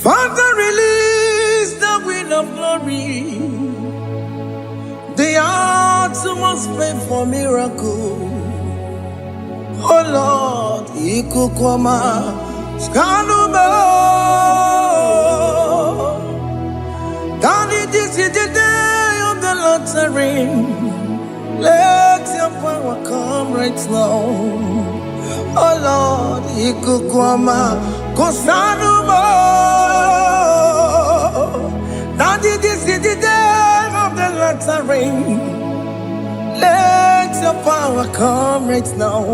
Father, release the wind of glory. The heart must pray for miracle. Oh Lord, Ikukwama, Skanuma. Daddy, this is the day of the Lord's ring. Let your power come right now. Oh Lord, Ikukwama, Kosanuma. Daddy, this is the day of the Lord's ring. Let your power come right now.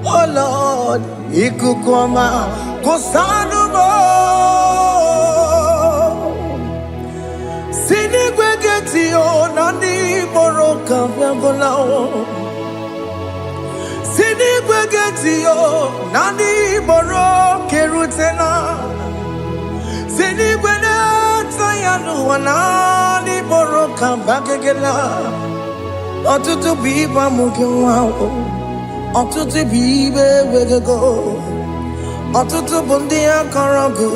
Oh Lord, Ikukwama, Kosanuma. Sinigwegetio, Nandi Boroka, Vangolao. Sinigwegetio, Nandi Boroke Rutena. Sinigwenata Yanu, Nandi Boroka, Bagagela. Otutu biba mukiwao, otutu bibe wegego, otutu bundi akaragu,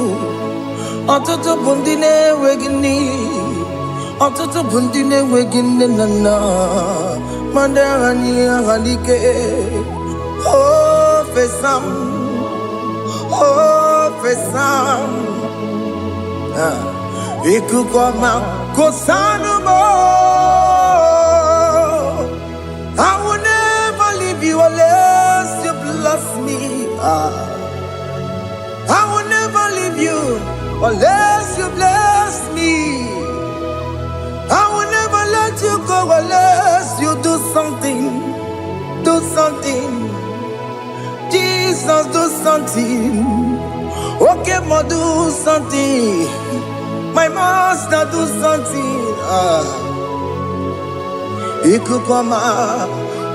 otutu bundi ne wegini, otutu bundi ne wegini nana, mandarani halike, oh fesam, Ikukwama kosanuma. I will never leave you unless you bless me. I will never leave you unless you bless me. I will never let you go unless you do something. Do something. Jesus, do something. Okay, ma, do something. My master, do something. Ikukwama,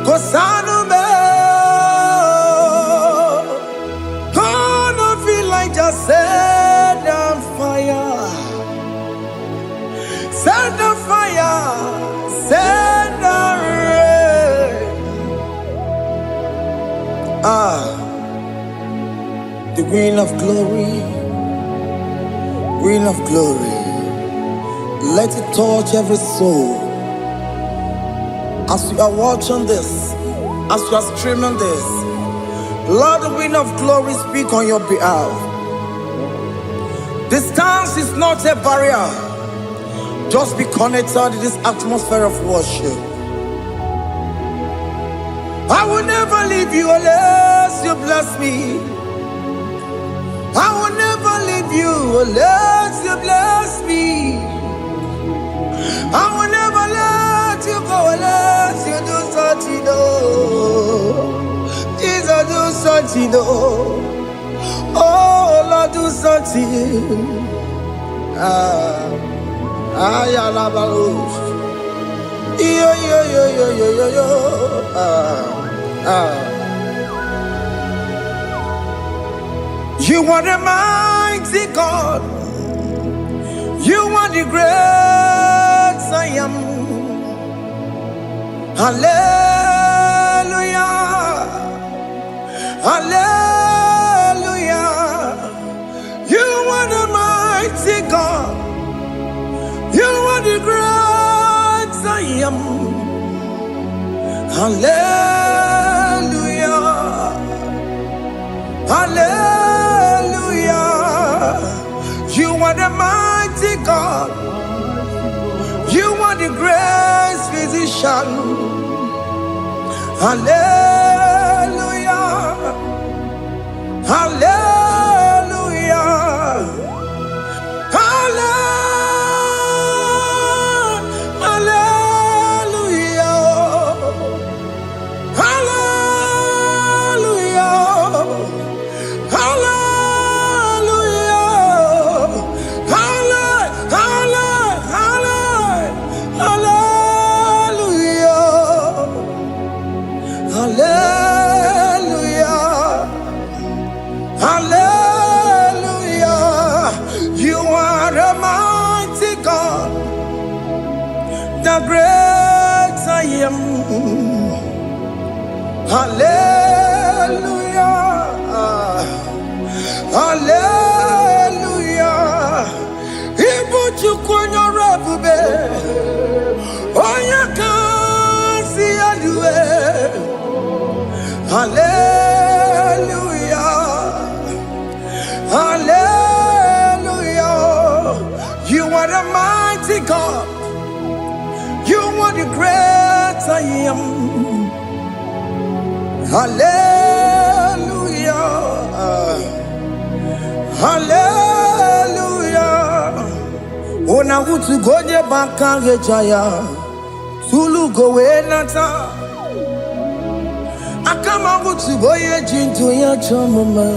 Kosanume. Gonna feel like just set on fire. Set on fire. Set on rain. The green of glory. Green of glory. Let it touch every soul. As you are watching this, as you are streaming this, Lord, the wind of glory speak on your behalf. Distance is not a barrier. Just be connected to this atmosphere of worship. I will never leave you unless you bless me. I will never leave you unless you bless me. I will never let you go unless you do something. Jesus, do something. Oh Lord, do something. Ayalabalush. Yo. You are the mighty God. You are the great I am. Hallelujah. Hallelujah. You are the mighty God. You are the great I am. Hallelujah. Hallelujah. You are the mighty God. You are the great physician. Hallelujah. Hallelujah. The great I am. Hallelujah. Hallelujah. Hallelujah. Hallelujah. Ona utu goje bakange jaya. Tulu gowe nata. Akama utu boye jintu ya chomama.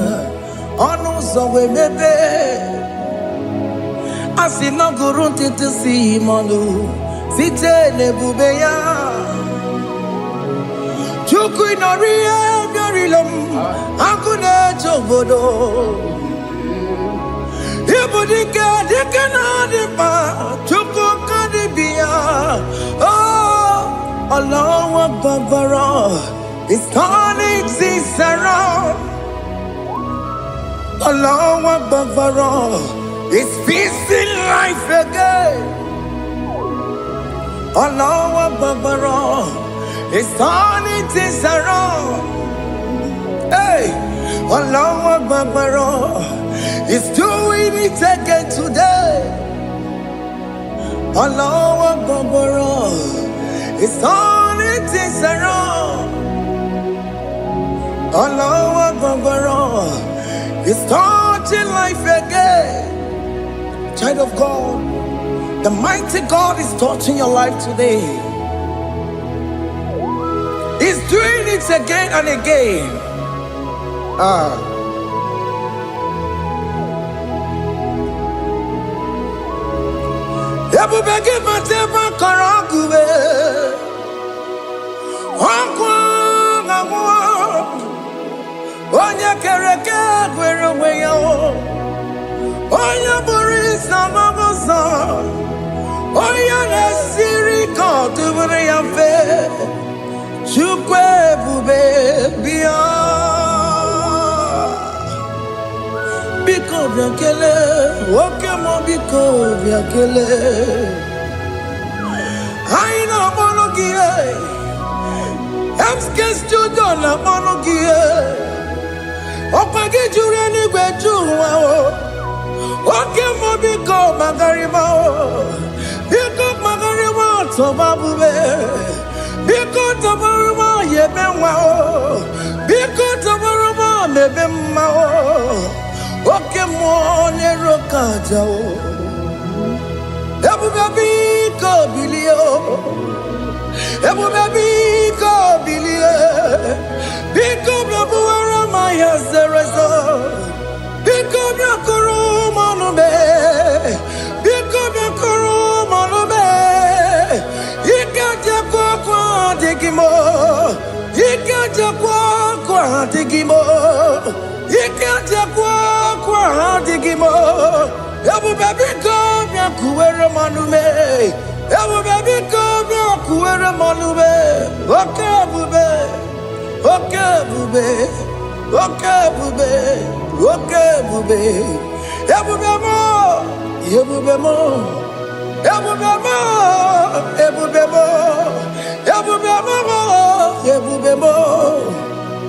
Ono zowe mebe. Asina gurunti tisi manu. Site nebubeya. Chuku inoria garilom. Akune chobodo. Ibudika dikana dipa. Chuku kadibia. Oh, Allah Babara is turning things around. Allah Babara is fixing life again. Allah Babara is turning things around. Hey, Allah Babara is doing it again today. Allah Babara is turning things around. Allah Babara is touching life again. Child of God, the mighty God is touching your life today. He's doing it again and again. Ebubege mateba karagube. Onya kereke gwerewe yo. Onya burisa mabosa. Onya nesiri kotubure yafe. Chukwe bube biya. Biko biakele. Okemo biko biakele. Aina monogie. Emske studio na monogie. Opage jure ni gwejuwa o. Okemo biko magarima o. Biko magarima tobabube. Biko tobaruma yebenwa o. Biko tobaruma mebemma o. Okemo nerokaja o. Ebube biko bilio. Ebube biko bilie. Biko blabuara maya zerezo. Biko blakuru manube. Biko blakuru manube. Ikaja kwa digimo. Ikaja kwa digimo. Ikaja kwa digimo. Ebube biko blakuere manume. Ebube biko blakuere manume. Okay bube. Okay bube. Okay bube. Okay bube. Ebube mo. Ebube mo. Ebube mo. Ebube mo. Ebube mo. Ebube mo.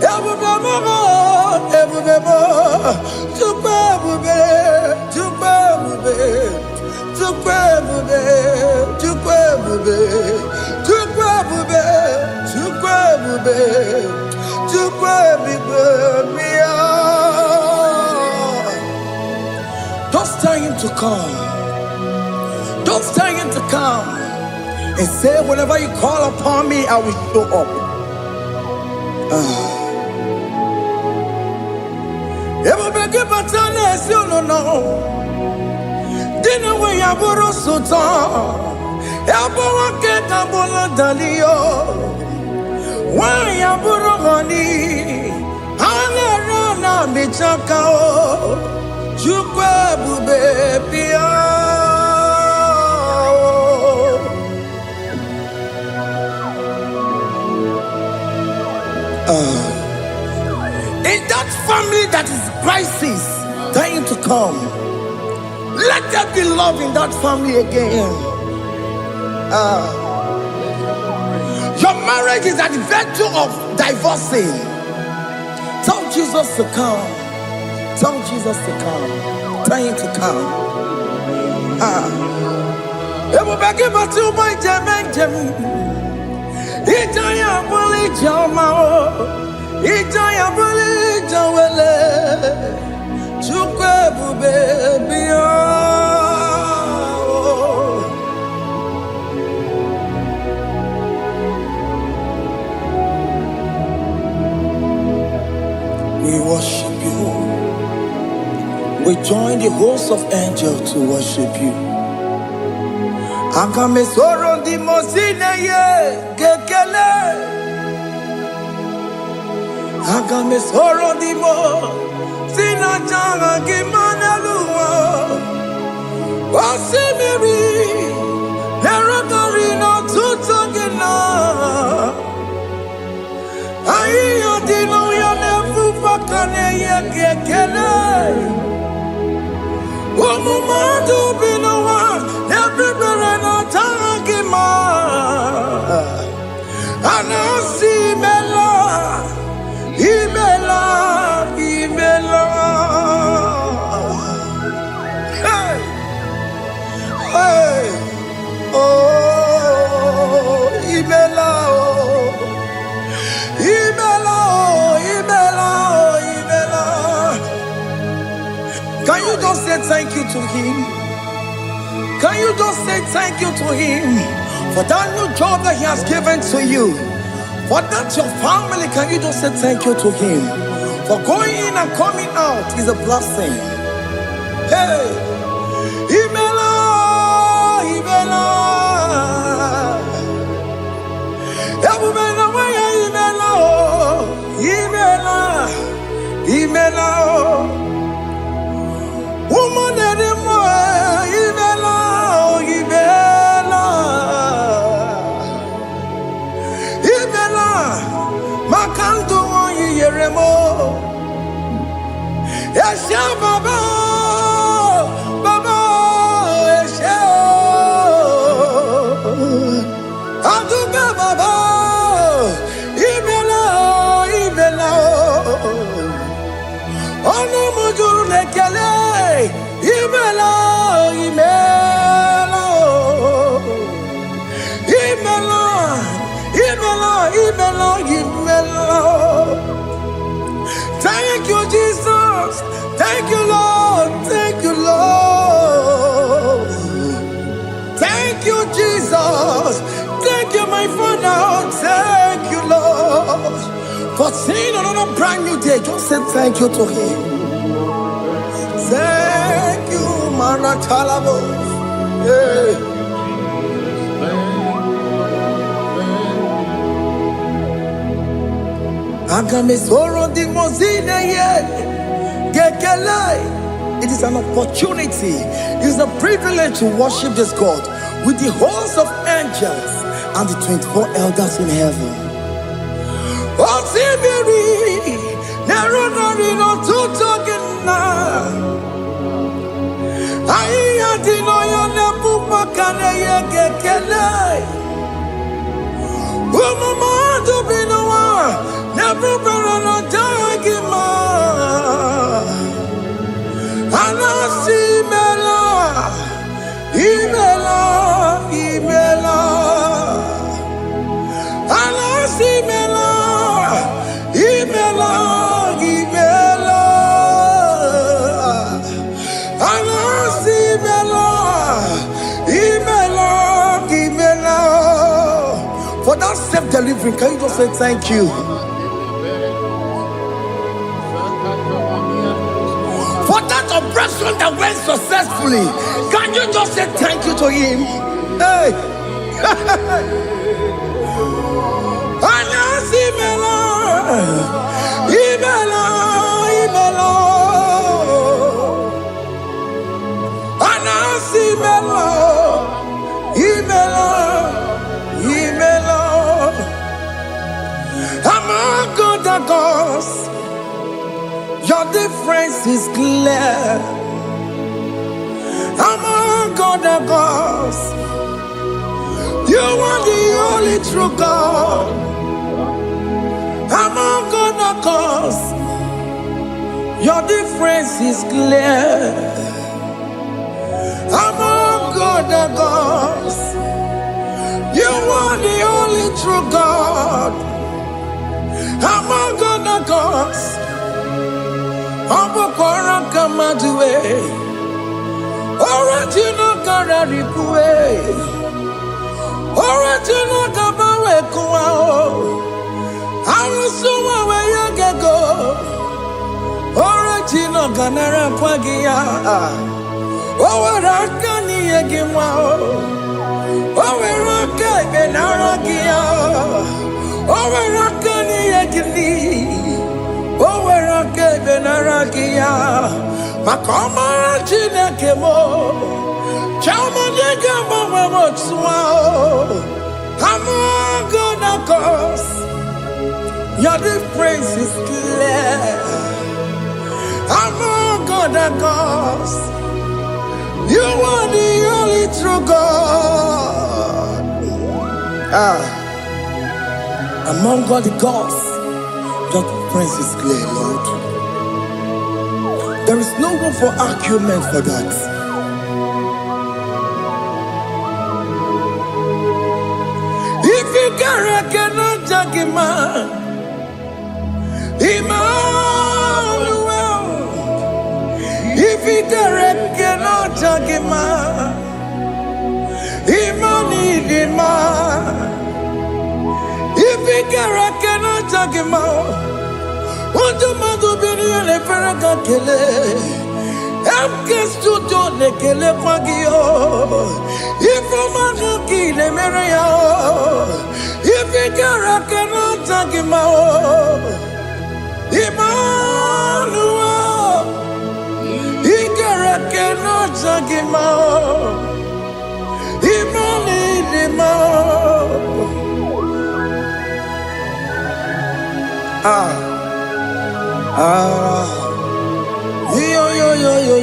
Ebube mo. Ebube mo. Tukwe bube. Tukwe bube. Tukwe bube. Tukwe bube. Tukwe bube. Tukwe bube. Tukwe bube. Don't tell him to come. Don't tell him to come. And say, whenever you call upon me, I will show up. Everybody but honest, you don't know. Dinner way I borrow so tall. Elbow get a bola dalio. Why I borrow honey? I'll run a bichakao. Chukwe bube pia. In that family that is crisis, dying to come, let there be love in that family again. Your marriage is at the verge of divorcing. Tell Jesus to come. Tell Jesus to come. Tell him to come. It will be given to my Jemen. Itaya Bully Jama. Ijaya buli jawele, chukwe bube biya. We worship you. We join the host of angels to worship you. Akame soro di mosine ye kekele. Akame soro di mo sina changa kimana luwa. Wasimiri nerokari no tutogina. Ayo dino ya nefu fakane ye kekele. Omumadu binowa nebibere no tangima. Anasi mela, imela, imela. Hey, hey, oh, imela, oh, imela, oh, imela, oh, imela. Can you just say thank you to him? Can you just say thank you to him for that new job that he has given to you? For that your family, can you just say thank you to him? For going in and coming out is a blessing. Hey, Imela, Imela, Imela, Imela, Imela, woman anymore, Imela, Imela, Imela, Makanto Yeremo, Yasha Baba, Baba, Yasha, Aduba Baba, Imela, Imela. Ono mujuru lekele, imela, imela, imela, imela, imela, imela. Thank you, Jesus. Thank you, Lord. Thank you, Lord. Thank you, Jesus. Thank you, my Father. Thank you, Lord. For seeing another brand new day, just say thank you to him. Thank you, Maratalabo. Yeah. Agame soro di mozine ye gekele. It is an opportunity, it is a privilege to worship this God with the host of angels and the 24 elders in heaven. Osimiri, nerunari no tutogina. Aiya dino yo nebu makane ye gekele. Umumadu binowa, nebu berano jagima. Anasi mela, imela, imela. Anasi mela. Imela, Imela, Anasi Imela, Imela, Imela. For that self-delivery, can you just say thank you? For that operation that went successfully, can you just say thank you to him? Hey. Anasi Imela. Imela, Imela, Anasi Imela, Imela, Imela. Among other gods, your difference is clear. Among other gods, you are the only true God. Among other gods, your difference is clear. Among other gods, you are the only true God. among the gods, Abokora Kamadue, Original Gararipue, Original Gabawe Kuao, Arusuma where you can go, Original Ganara Pagia, Owarakani Egimao. Overaka benaragia, overaka ni agni, overaka benaragia. Makoma chine kemo, chama nega mama motswao. I'm gonna cause your difference is clear. I'm gonna cause. You are the only true God. Among all the gods, your praise is clear, Lord. There is no room for argument for that. If you cannot judge him, if he cannot judge him, if he cannot judge him, what do you be in a ferragakele? I'm guest to don't kele pagio. If a man kill a maria, if he cannot judge him, Emmanuel. Cannot judge him out.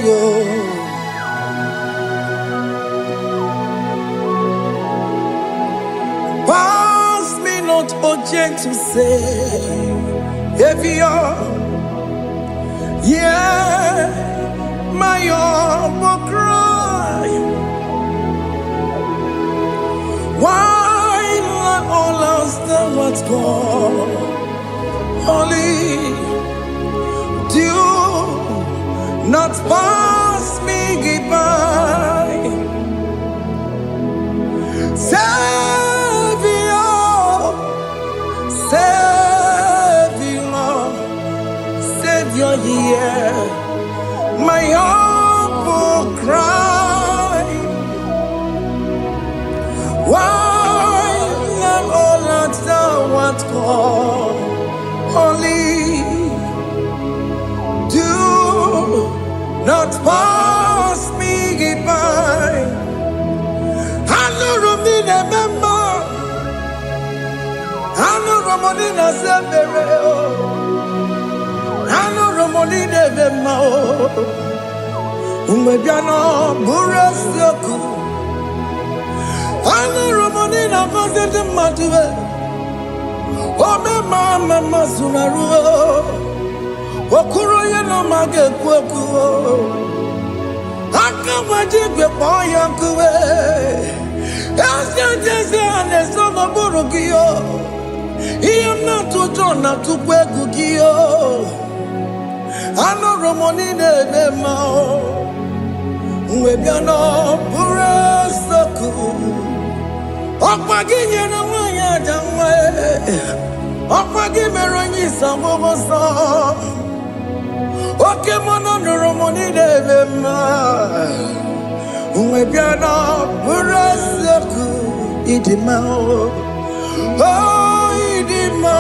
Yo. Pass me not object to say, if you're, yeah. My humble cry, why not all else than what's gone? Only do not pass me by, Savior, yeah. My humble cry, why not all answer what call? Only do not pass me by. I know Romina member, I know Romanina Severo. I know Romani de Mao, Umebiano, Burasyoku. I know Romani na Vazet Matue, Mama Masunaru, Okuroya no Mage Kwoku. I can't wait to boy Yankue. As you just and the son of Borogio, he am not to turn up to Kwekugio. I know Romani de Mao, Webiano, Burasaku, Opagin, and Waya Jamwe, Opagimerani, some of us. Okay, Mono Romani de Mao, Webiano, Burasaku, Idimao, oh, Idima.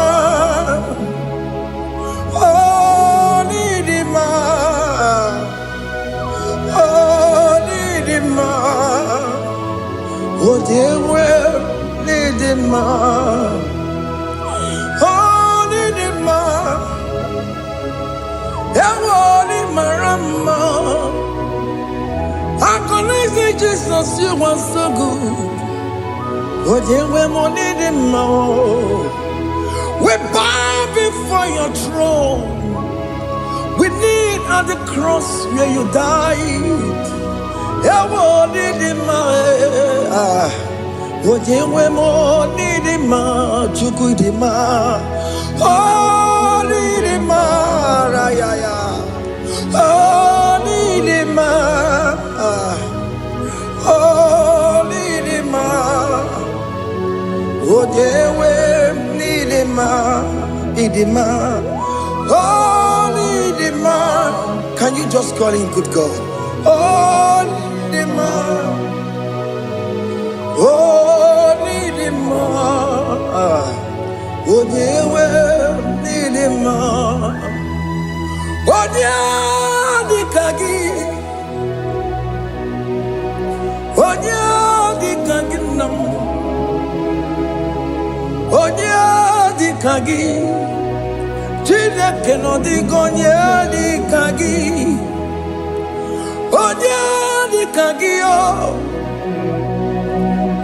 Oh, dear, well, lady ma. Oh, lady ma. Ewoli marama. I can say Jesus, you are so good. Oh, dear, well, lady ma. We bow before your throne. We need at the cross where you died. Ewo nidima, ojewe mo nidima, chukudima. Holy the Marayaya. Holy the Mar. Holy the Mar. Odewe Nidima. Idima. Holy the Mar. Can you just call him good God? Holy the Mar. Holy the Mar. Odewe Nidima. Odia di kagi. Odia di kagi nam. Odia di kagi. Chineke no di gonye di kagi. Odia di kagi o.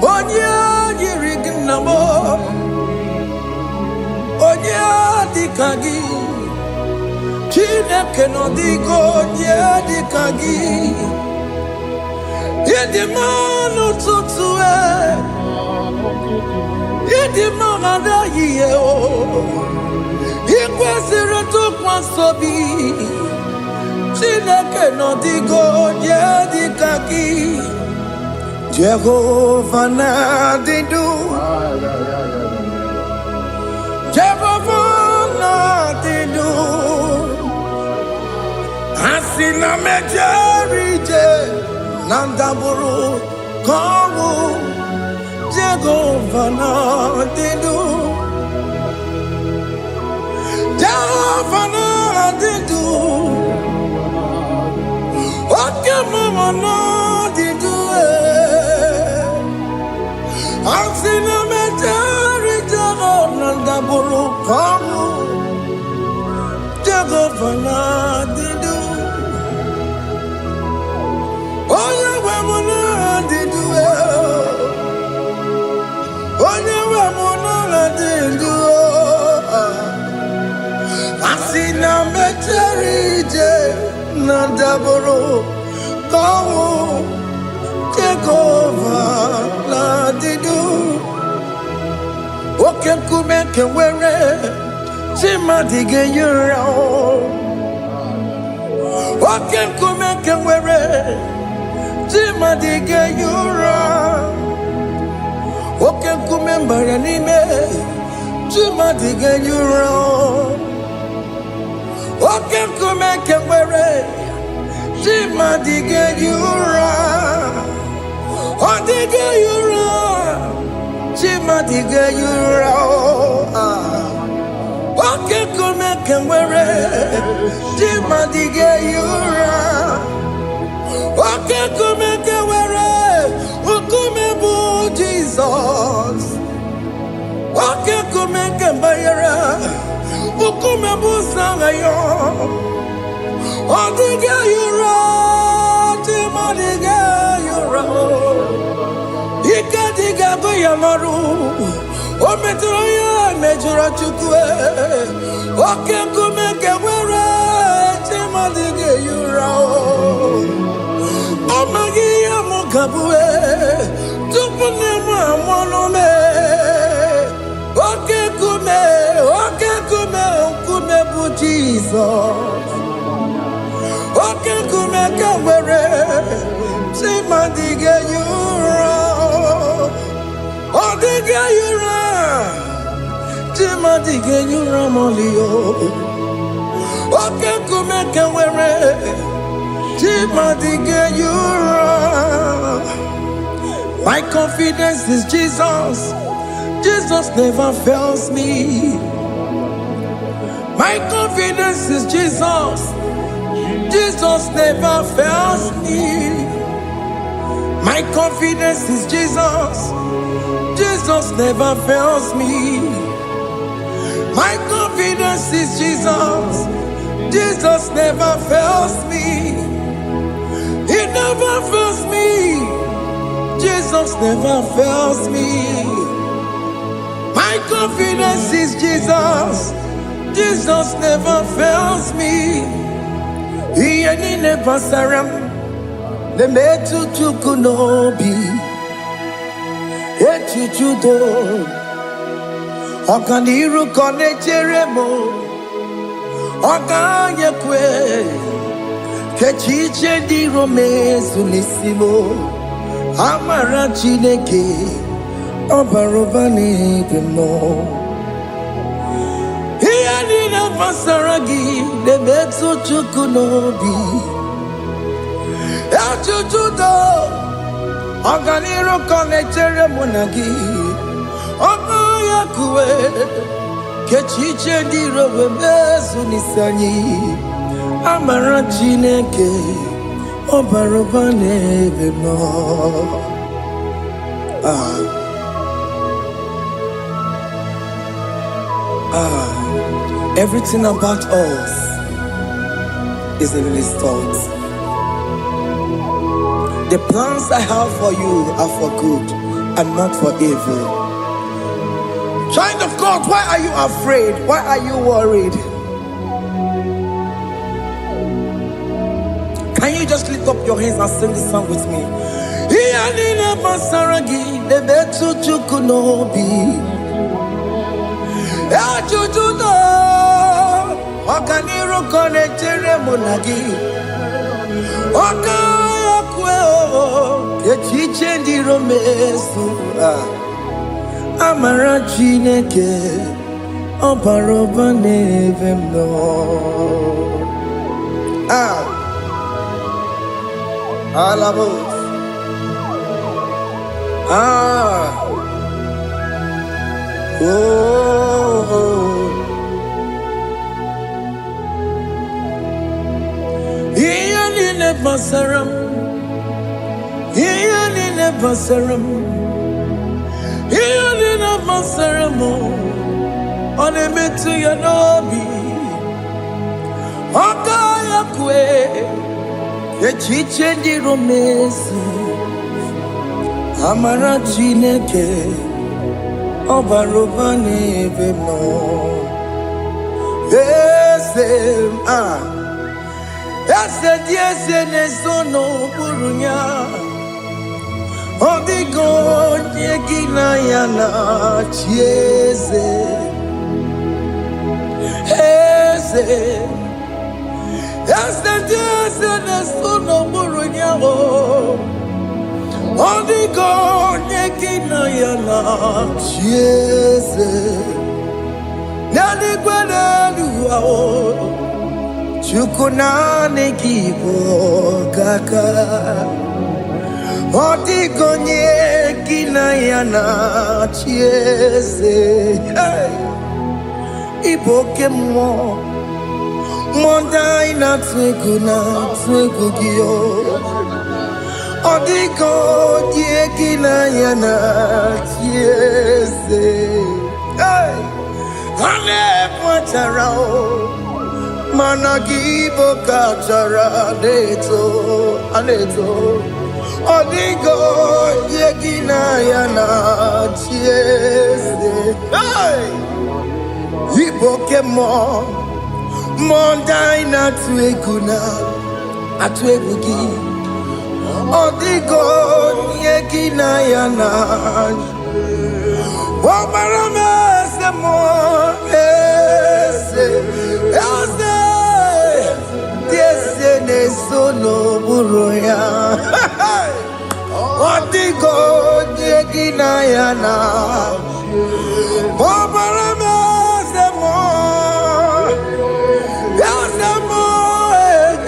Odia yiri gnamo. Odia di kagi. Chineke no di gonye di kagi. Yedi manu tutue. Yedi mangada yiye o. Ikwesiri tukwasobi. Chineke no di gonye di kagi. Jehovah na didu. Jehovah na didu. Asina mejerije. Nandaburu komu. Jehovah na didu. Jehovah na didu. Oke mama na didu. Asina meteri Jehovah nandaburu komu. Jehovah na didu. Oye wemuna didu. Oye wemuna didu. Asina meterije nandaburu komu. Jehovah na didu. Oke kumeke were. Chimadige yura. Oke kumeke were. Chimadige yura. Oke kumembara nime. Chimadige yura. Oke kumeke were. Chimadige yura. Odige yura. Chimadige yura. Oke kumeke were. Chimadige yura. Oke kumeke were. Ukumebu Jesus. Oke kumeke bayara. Ukumebu sangayo. Odige yura. Chimadige yura. Ikadiga goyamaru. Ometroya mejura chukwe. Oke kumeke were. Chimadige yura. Amagi amukabue. Tupune mwamonome. Oke kume bu Jesus. Oke kume kawere. Chimadige yura. Odige yura. Chimadige yura molio. Oke kume kawere. Chimadige yura. My confidence is Jesus. Jesus never fails me. My confidence is Jesus. Jesus never fails me. My confidence is Jesus. Jesus never fails me. My confidence is Jesus. Jesus never fails me. He never fails me. Jesus never fails me. My confidence is Jesus. Jesus never fails me. He ain't never saram. The metu chukunobi. Echuchudo. Ọganiru kọnechere mo Ọganyekwe Kechiche dị romezu n'isimo Amara Chineke Ọbara ụba n'ebe mọ Ihe niile gbasara gị na-emetụ Chukwu n'obi Echuchu do Ọganiru kọnechere mụ na gị Ọganyekwe Kechiche dị romezu n'isi Amara Chineke Ọbara ụba n'ebe mọ Everything about us is in His thoughts. The plans I have for you are for good and not for evil. Child of God, why are you afraid? Why are you worried? Can you just lift up your hands and sing this song with me? Ọganiru kọnechere mụ na gị Ọganyekwe Kechiche dị romezu Amara Chineke Ọbara ụba n'ebe m nọ Alabos Ihe niile gbasara m Ihe niile gbasara m Ihe niile gbasara m Ọ na-emetụ ya n'obi Ọganyekwe Kechiche dị romezu Amara Chineke Ọbara ụba n'ebe m nọ Eze dị eze na-eso n'okpuru ya Ọ dịghị onye gị na ya na-achị eze Eze dị eze na-eso n'okpuru ya Ọ dịghị onye gị na ya na-achị eze N'eluigwe n'elu ahụ Chukwu naanị gị bụ ọkaka Ọ dịghị onye gị na ya na-achị eze Ị bụ oke mmụọ Mmụọ ndị anyị na-atụ egwu gị Ọ dịghị onye gị na ya na-achị eze Ha na-ekwetara Mana gị bụ kachara na-eto Ọ dịghị onye gị na ya na-achị eze Ị bụ oke mmụọ Mmụọ ndị anyị na-atụ egwu gị Ọ dịghị onye gị na ya na-achị Ọbara m eze mmụọ eze dị eze na-eso n'okpuru ya Ọ dịghị onye gị na ya na-achị Ọbara m eze mmụọ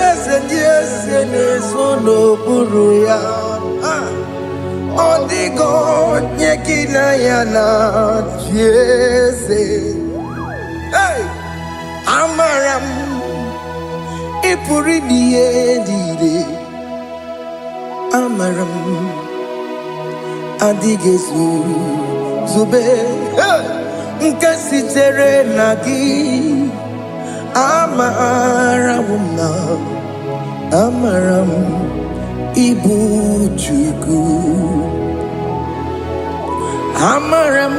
eze dị eze na-eso n'okpuru ya Ọ dịghị onye gị na ya na-achị eze Amara m ị pụrụ ime ihe niile Amara m adịghị ezube nke sitere na gị Amara m na Amara m ịbụ Chukwu Amara m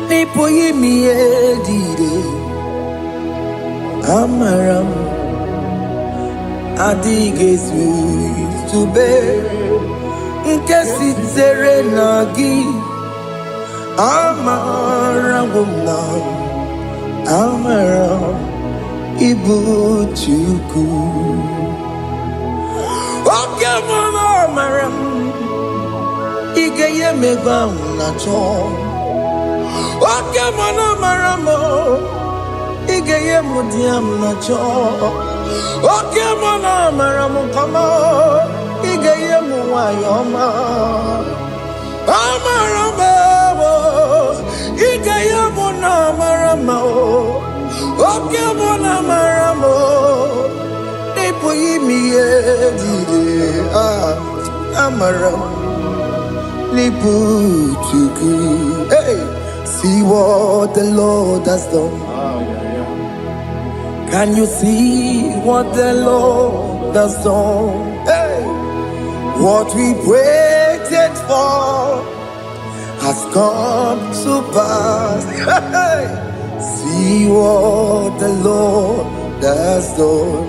n'ịpụghị ime ihe niile Amara m adịghị ezube nke sitere na gị Amara wumna, Amara Igbo chuku. Oke mama Amara, Igeye meba na cho. Oke mama Amara mo, Igeye mudiam na cho. Oke mama Amara mo kama, Igeye muwayoma. Amara Igayamona maramo, Okemona maramo, Nipoimi edide, Amaram, Niputuku. Hey, see what the Lord has done. Can you see what the Lord has done? Hey, what we waited for has come to pass. See what the Lord has done.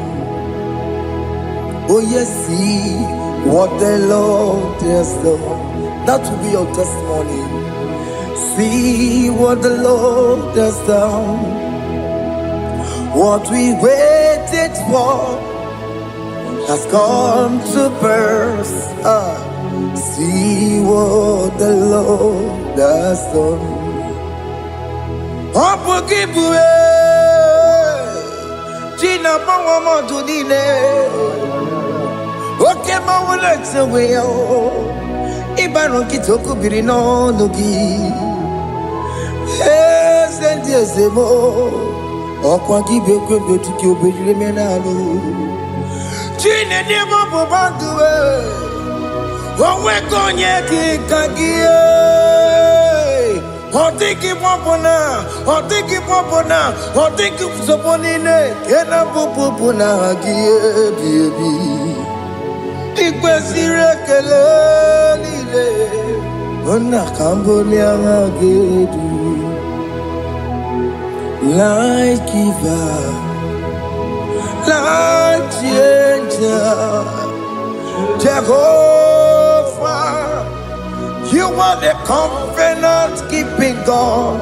Oh yes, see what the Lord has done. That will be your testimony. See what the Lord has done. What we waited for has come to pass. See what the Lord has done. Opokibue, China Pawamo to Dine, Okema will exaway, Ibano Kitoku Birino Nogi, yes, and yes, the more, Okwaki Beko to kill Bimenalo, China Demo Bandue. We're going to Kagie. Or take it popona, or take it popona, or take it soponine, Kena Popona, baby. It was irregular, on a Cambodia, like giver, like changer, Jehovah. You are the covenant keeping God,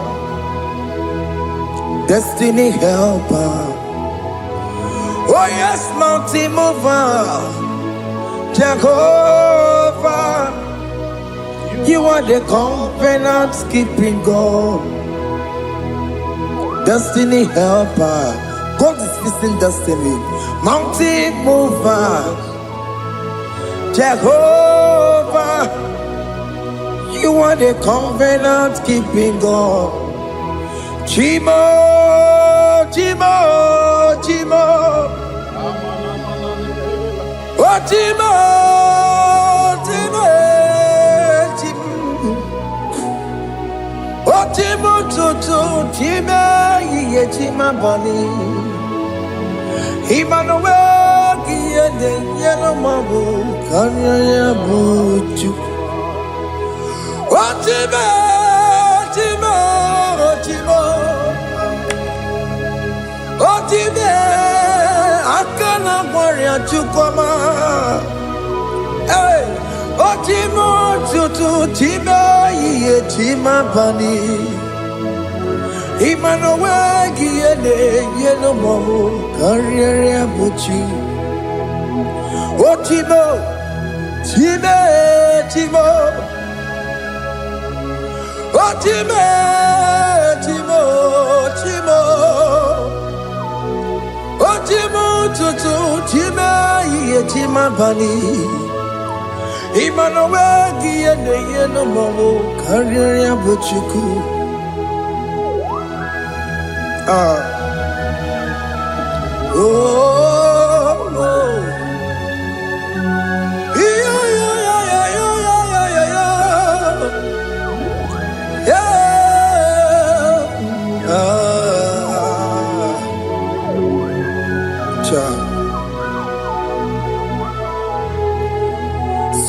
destiny helper. Oh yes, mountain mover, Jehovah. You are the covenant keeping God, destiny helper. God is fixing destiny, mountain mover, Jehovah. You are the covenant keeping God. Chimo, Chimo, Chimo. Oh, Chimo, Chimo, Chimo. Oh, Chimo, Chimo, Chimo, Ye, Chima, Bunny. Emmanuel, Giende, Yellow Mabu, Kanya, Buchu. Otimo, Otimo, Otimo, Otime, Akana Maria Chukoma. Hey, Otimo, Tutu, Tima, Ye, Tima Bani. Emmanuel, Giene, Yellow Momo, Carrier Buchi. Otimo, Time, Timo. Otimo, Timo, Timo, Otimo, Tutu, Tima, Ye, Tima Bani, Emmanuel, Giene, Yeno Momo, Carrier Buchuku.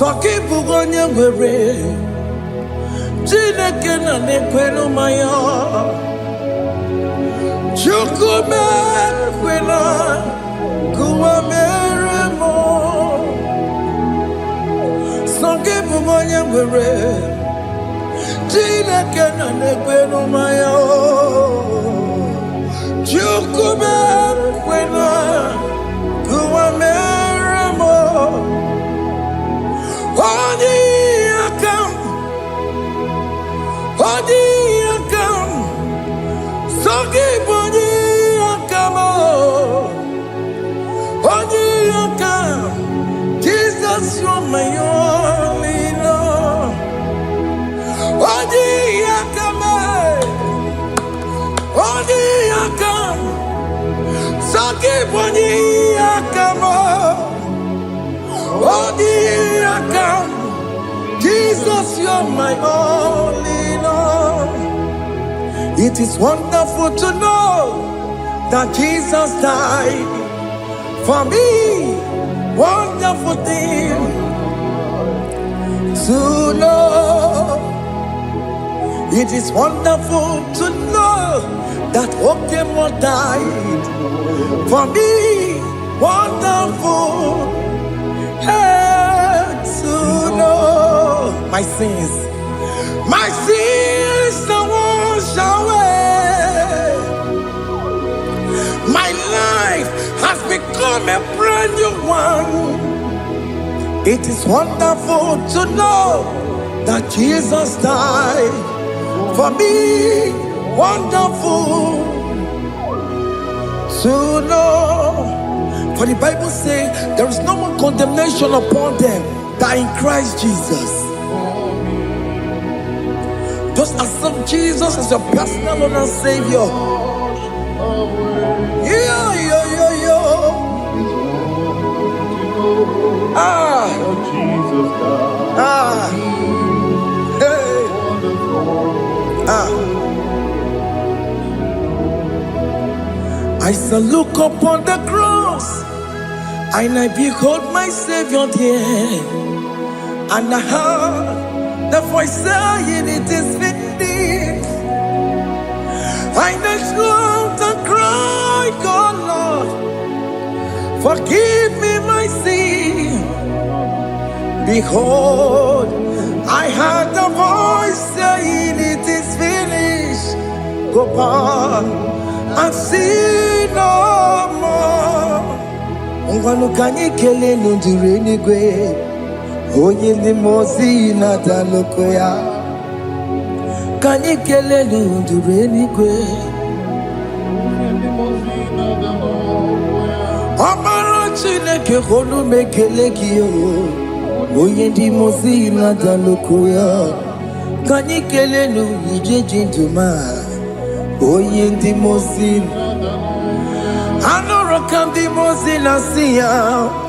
Soki bugonye gwere, Chineke na nekwenu maya, Chukume kwena, kuwa mere mo. Soki bugonye gwere, Chineke na negwe n'ụmaya Chukube kwena kuwa mere mo Odi akam Sogi boni akamo Odi akam Jesus you're my only Lord Odi akam Sogi boni akamo Odi akam Jesus you're my only Lord. It is wonderful to know that Jesus died for me. Wonderful thing to know. It is wonderful to know that Okemo died for me. Wonderful to know my sins are washed away. My life has become a brand new one. It is wonderful to know that Jesus died for me. Wonderful to know. For the Bible says there is no more condemnation upon them that in Christ Jesus. Just accept Jesus as your personal Lord and Savior. Yeah. I shall look upon the cross and I behold my Savior there, and I heard the voice saying it is finished. I next looked and cried, God Lord, forgive me my sin. Behold, I heard the voice saying it is finished. Go back and sin no more. Ungwanu kanyi kele nundure nigwe Oye limozi na daloko ya Kanyi kele nundure nigwe Amara Chineke holu mekele kiyo Oye limozi na daloko ya Kanyi kele nundure jinduma Oye limozi Anoro kandi mozina siya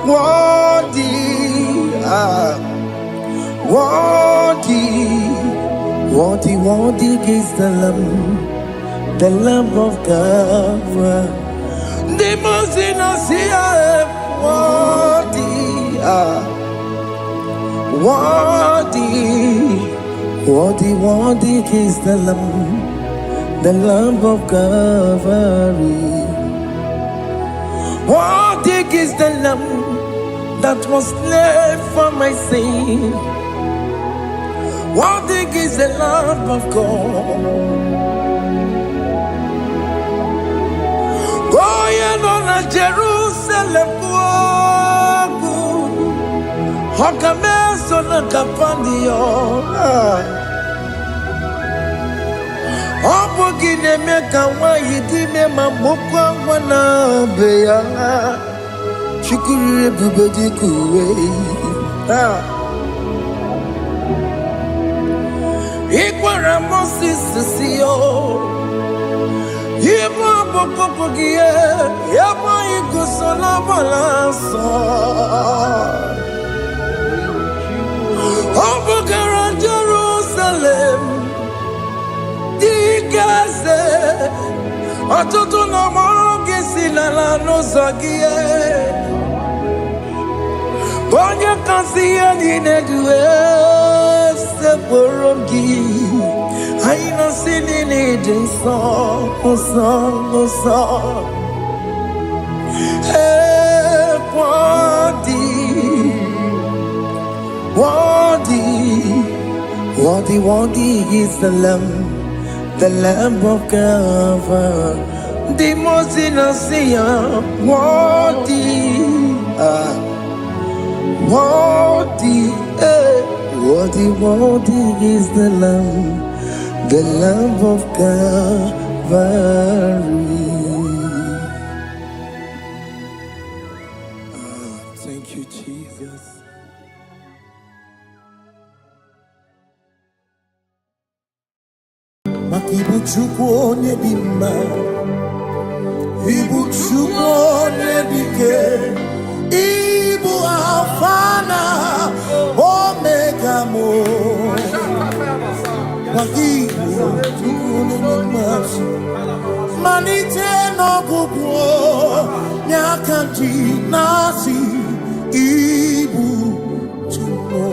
Wadi is the Lamb of God. The mozina siya Wadi is the Lamb of Calvary. What is the Lamb that was slain for my sin? What is the Lamb of God? Going on a Jerusalem, Hokames on a Capandio. Obogine meka wa yidime mamokwa wana beya Chukuri bubedi kuwe Ikwara Moses siyo Yema bokopogie Yema igusola balanso Obogara Jerusalem Dikase Atutu na mogi silala no zagie Bonya kansiya ninedue Seporogi Aina sinini jinson Osan Hey, Worthy is the Lamb of God, the most innocent, worthy, worthy is the Lamb of Calvary. Thank you, Jesus. Ibu Chukwu onye dị mma, Ibu Chukwu onye dị ike, Ibu Alfa na Omega mo. Ibu Chukwu onye dị mma, malite n'ọgwụgwụ n'aka ndị na-asị Ibu Chukwu,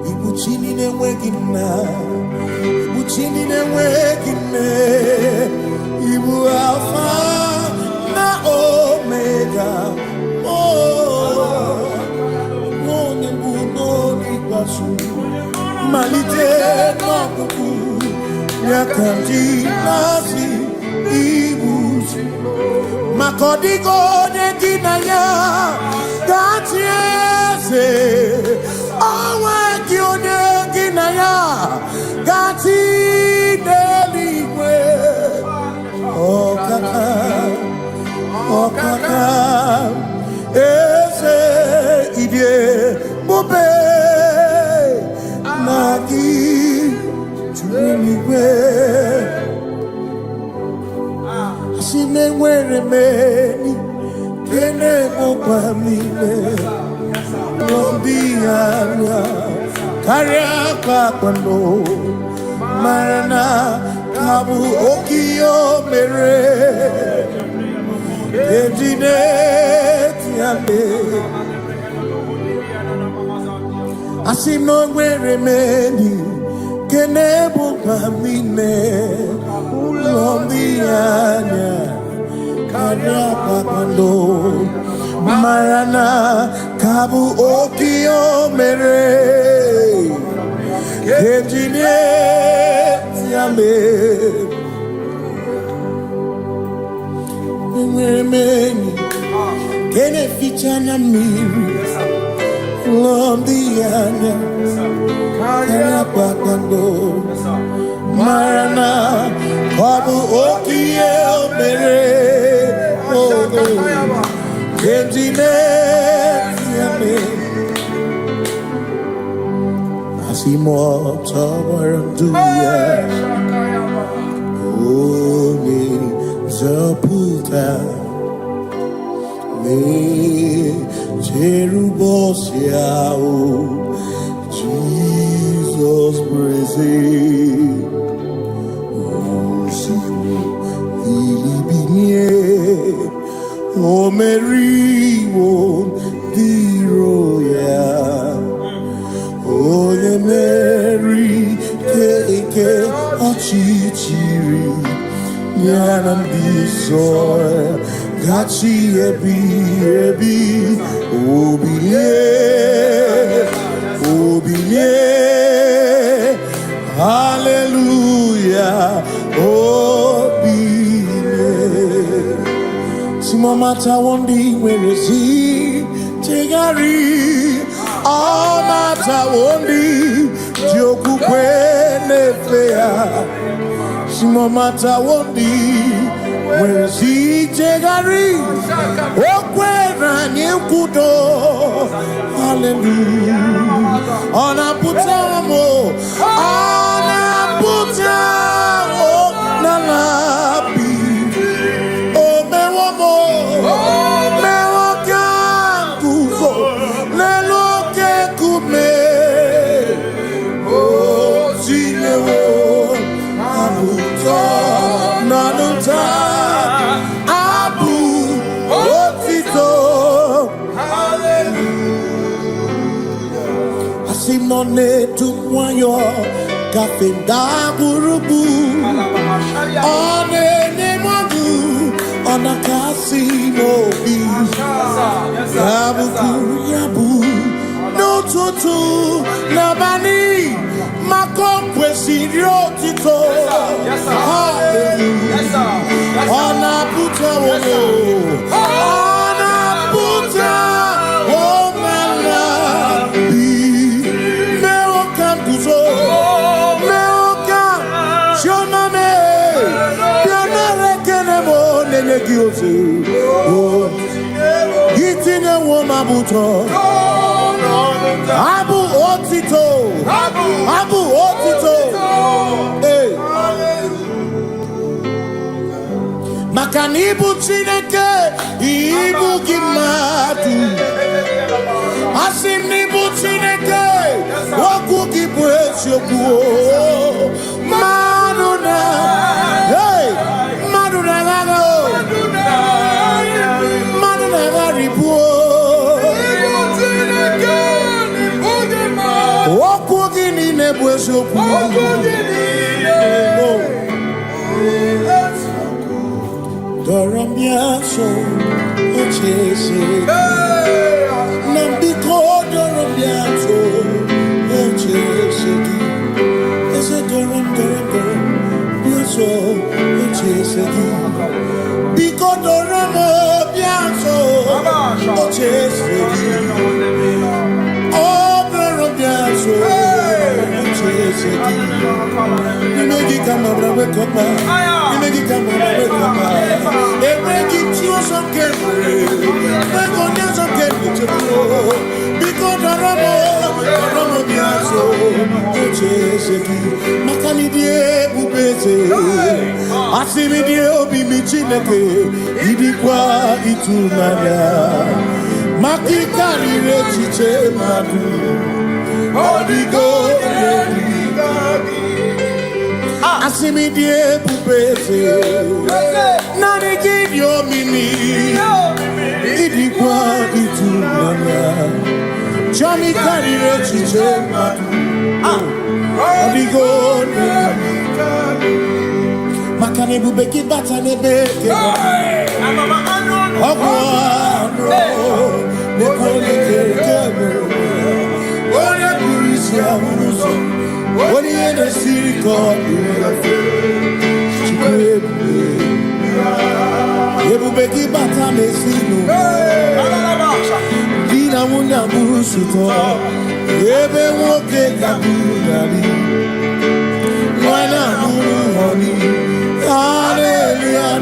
Ibu chi na-enweghị nna. Chini na-enweghị nne, Ibu Alfa na Omega, onye mbụ n'oge ikpeazụ, malite n'ọgwụgwụ ya ka ndị na-asị Ibu maka ọ dịghị onye gị na ya ga-achị eze, onwe gị onye gị na ya gati n'eluigwe. Ọkaka eze idie bube na gị juru eluigwe. Asị na enwere m enyi kene mụkwa m niile n'obi anya karịa kpakpando marana kabu okio mere ejide tiame asino nwere meni kenebu pamine ulombianya karịa kpakpando marana kabu okio mere ejide tiame mweni kene fichana miri lombianya karịa kpakpando marana kabu okio mere ejide tiame Simotabaranduya Oni Zaputa Me Jerubosiao Jesus praise Osimu Ilibinye O Mary won't be royal. Oye Mary keke achichiri nyanam bisoe gachi ebi obilie hallelujah obilie simomata wondi werezi tegari all matter wondi joku kwenefea simomata wondi werezi tegari okwena nyekudo hallelujah ona putamo nalabi o mewamo mewokankuzo leloke kume o zinewo abuto nanuta abu otito hallelujah asimone tumwayo kafenda burubu one nemodu ona kasimo bi yabu no tutu nabani otito. Yes, sir. Hallelujah. Yes, sir. Ona puta wono. Ona puta womala. Me okam kuzo. Me okam shomame. Bionare kenemo nene gioze. Itine woma buto. Abu otito. Abu otito. Hey. Makanibu chineke ibu gimadu. Asinibu chineke waku gibwesyoku. Maduna. Hey. Maduna gago. Maduna garibu. Waku gini nebwesyoku. Doramiaso, ochese. Nambiko doramiaso, ochese. Ese doram, biaso, ochese. Biko doramiaso, ochese. Oh, doramiaso, ochese. You make it come up, wake up. You make it come up, wake up. They make it you some carefully. They go down some carefully. Because the Ramo Biaso, Ocheseki, Makani die Bubese, Asimi die Obi Michineke, Idikwa Itunaya, Makikari Rechiche Madu, Odigo, Asimi die Bubese, Nani give your mimi, Idikwa Itunaya, Johnny Kari Rechiche Madu, Odigo, Makane Bubeki Batanebe, Ogwano, Nekone Kere, Oya Burisia Uruso, Oya the Siriko, Ebubeki Batane Sinu, Dina Muna Burusuto, Ebe Woke Kabunari, Wana Muru Honi, Hallelujah,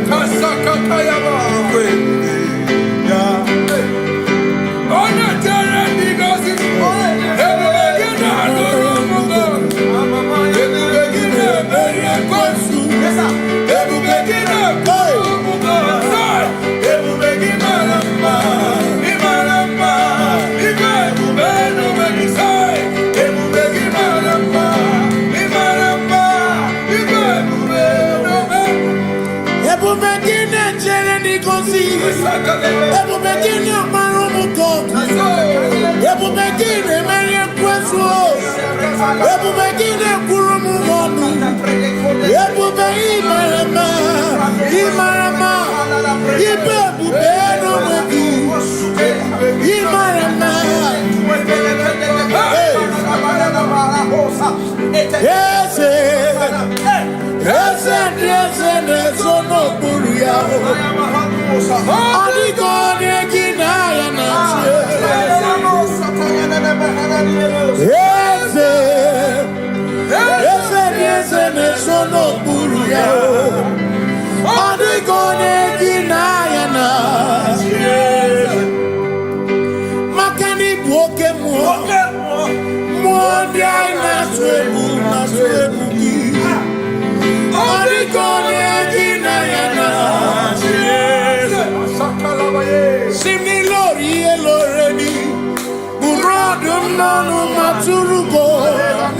Kasakatayaba, Ebu begini amarumu koku. Ebu begini meri kwesu. Ebu begini kurumu wonu. Ebu begini marama, imarama, ibebu beno wegi, imarama. Ese, nesono buruya. Adigone ginaya nache. Ese nesono buruya. Adigone ginaya nache. Makani buoke muondia inaswebu gi. Adigone ginaya nache. Simni lori eloreni, burodum nanu maturugo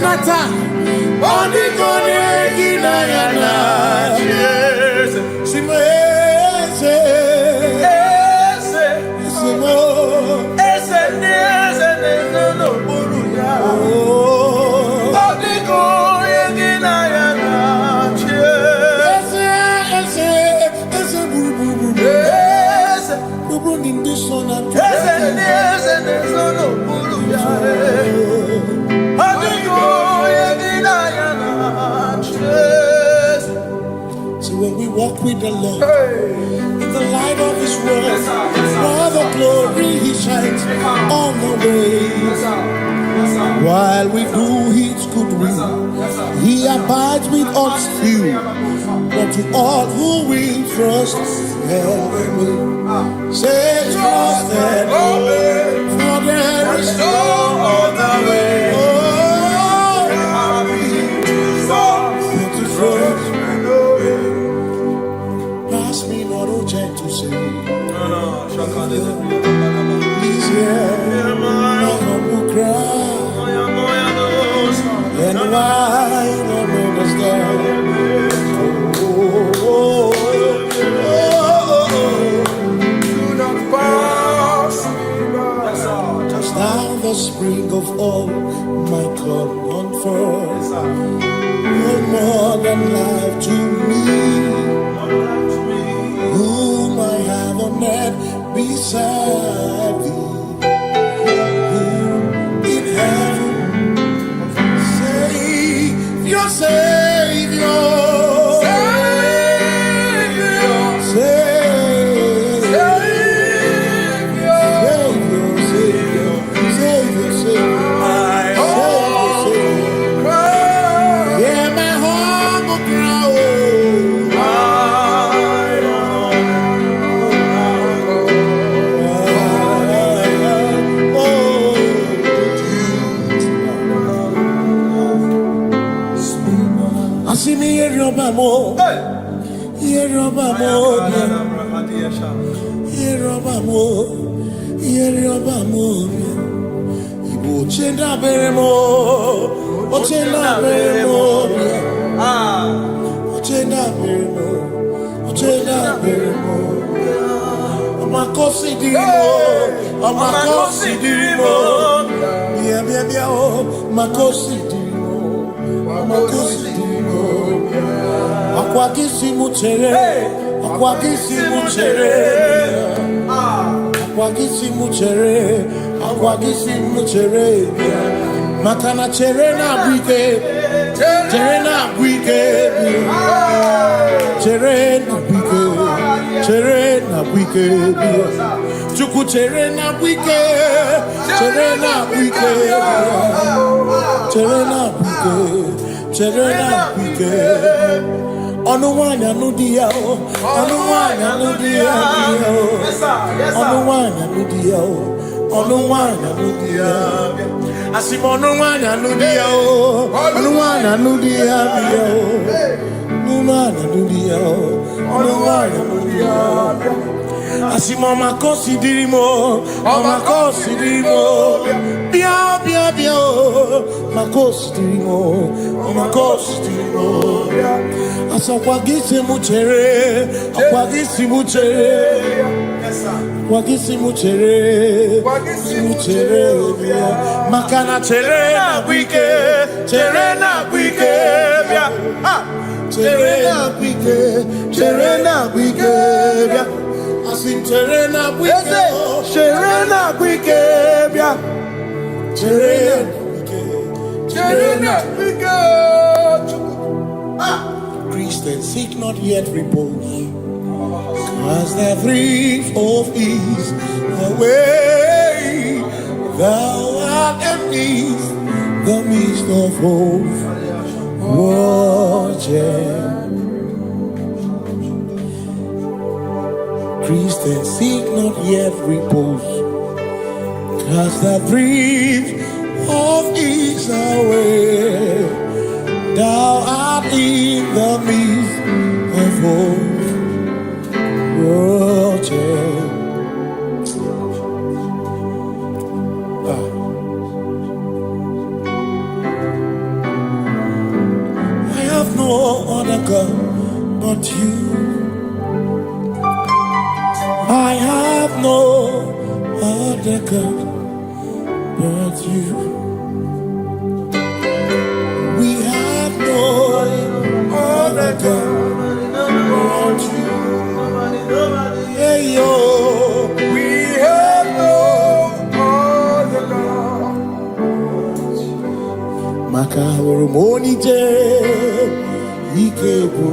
nata. Adigone ginayana. Simese, ese no buruya. Adigone ginayana. Ese buru. Ese no buruya. when we walk with the Lord, in the light of His word, while the glory He shines on the way. While we do His good will, He abides with us few, but to all who will trust and obey. Say trust and obey, for there is no other way. Pass me not, O gentle Savior. Please hear my humble cry, and why not understand? Do not pass me. Just now the spring of all my cup unfurls. You're more than life to me, whom I have on earth beside thee, whom in heaven, Savior, Savior, Igbo chenda beremo, ochenda beremo, ochenda beremo, ochenda beremo. Amakosi dirimo, amakosi dirimo, bia bia bia oh, makosi dirimo, amakosi dirimo. Akwagisi muchere, akwagisi muchere, akwagisi muchere, akwagisi muchere. Makana chere na bwike, chere na bwike, chere na bwike, chere na bwike. Chuku chere na bwike, chere na bwike, chere na bwike, chere na bwike. Onuwanya nudia o, onuwanya nudia o, onuwanya nudia o, onuwanya nudia. Asim onuwanya nudia o, onuwanya nudia o, onuwanya nudia o, onuwanya nudia. Asim omakosi dirimo, omakosi dirimo, bia bia bia o, makosi dirimo, omakosi dirimo. Asakwagisi muchere, akwagisi muchere, akwagisi muchere, muchere. Makana chere na bwike, chere na bwike, chere na bwike, chere na bwike. Asim chere na bwike, chere na bwike, chere na bwike, chere na bwike. Christians seek not yet repose, cause the brief of ease away. Thou art empty the midst of hope, watching. Christians seek not yet repose, cause the brief of ease away. Thou art in the midst of hope, watching. I have no other God but you. I have no other God but you. We have no other God but you. Hey yo, we have no other God. Maka hormoni je, ike bu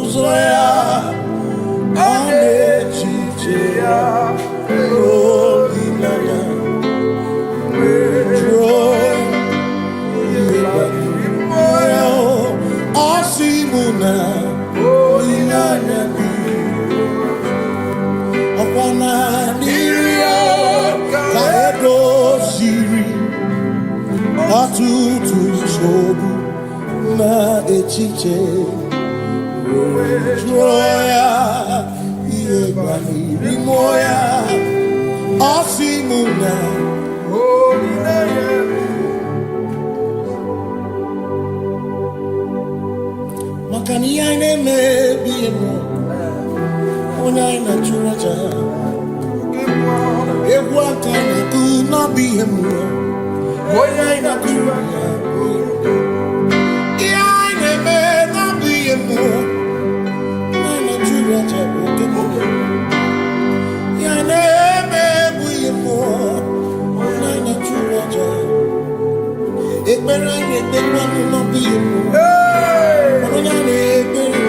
uzoya. tutu chobu na echiche joya iye bani rimoya osimuna makani ine mebi mo ona ina churaja egwa kana ku na bi mo ona ina churaja ine me na bi mo ona churaja ine me bi mo ona ina churaja ekpere ni ekpere no bi mo ona ni ekpere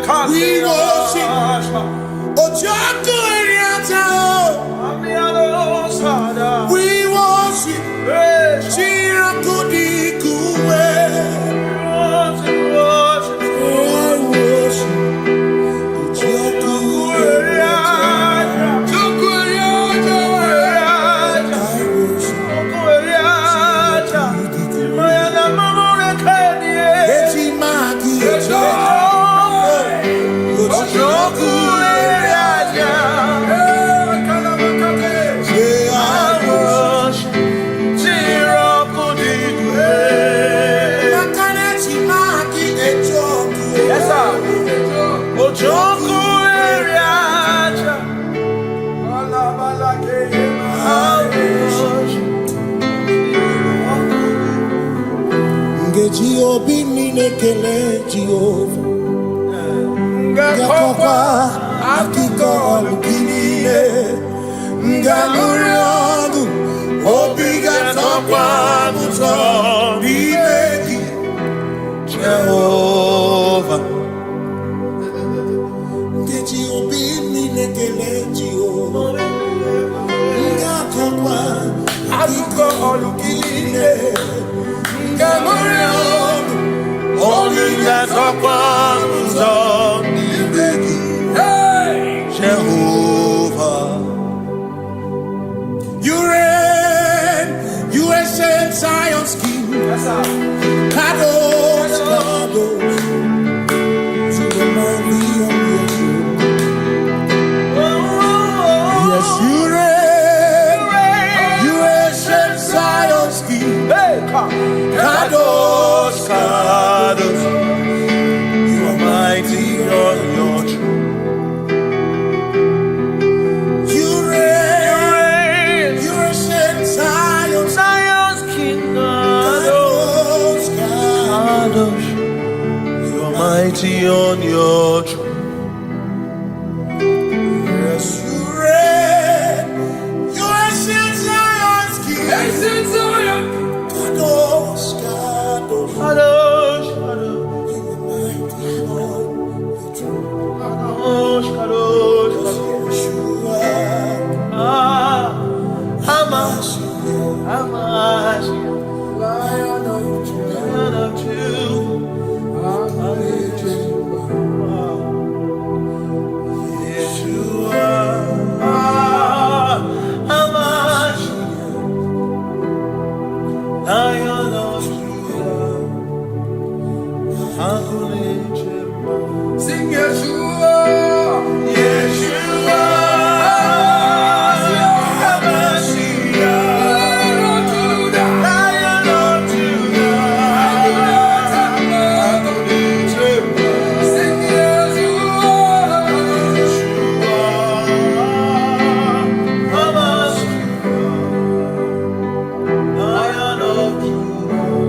Cause we worship, Jehovah. Jehovah. You reign, you are ancient Zion's King. Kadosh, Kadosh, to the mighty on your throne. Yes, you reign, you ancient Zion's King. Kadosh, Kadosh, you are mighty on your throne. You reign, you ancient Zion's King. Kadosh, Kadosh, you are mighty on your throne. Yes, you reign, you ancient Zion's King. Ancient Zion. Kadosh, Kadosh, Kadosh, Kadosh, you are mighty on your throne. Kadosh, Kadosh, Kadosh, you are Hamash, Lion of Judah. Sing Yeshua, Yeshua, Lion of Judah. Sing Yeshua, Lion of Judah.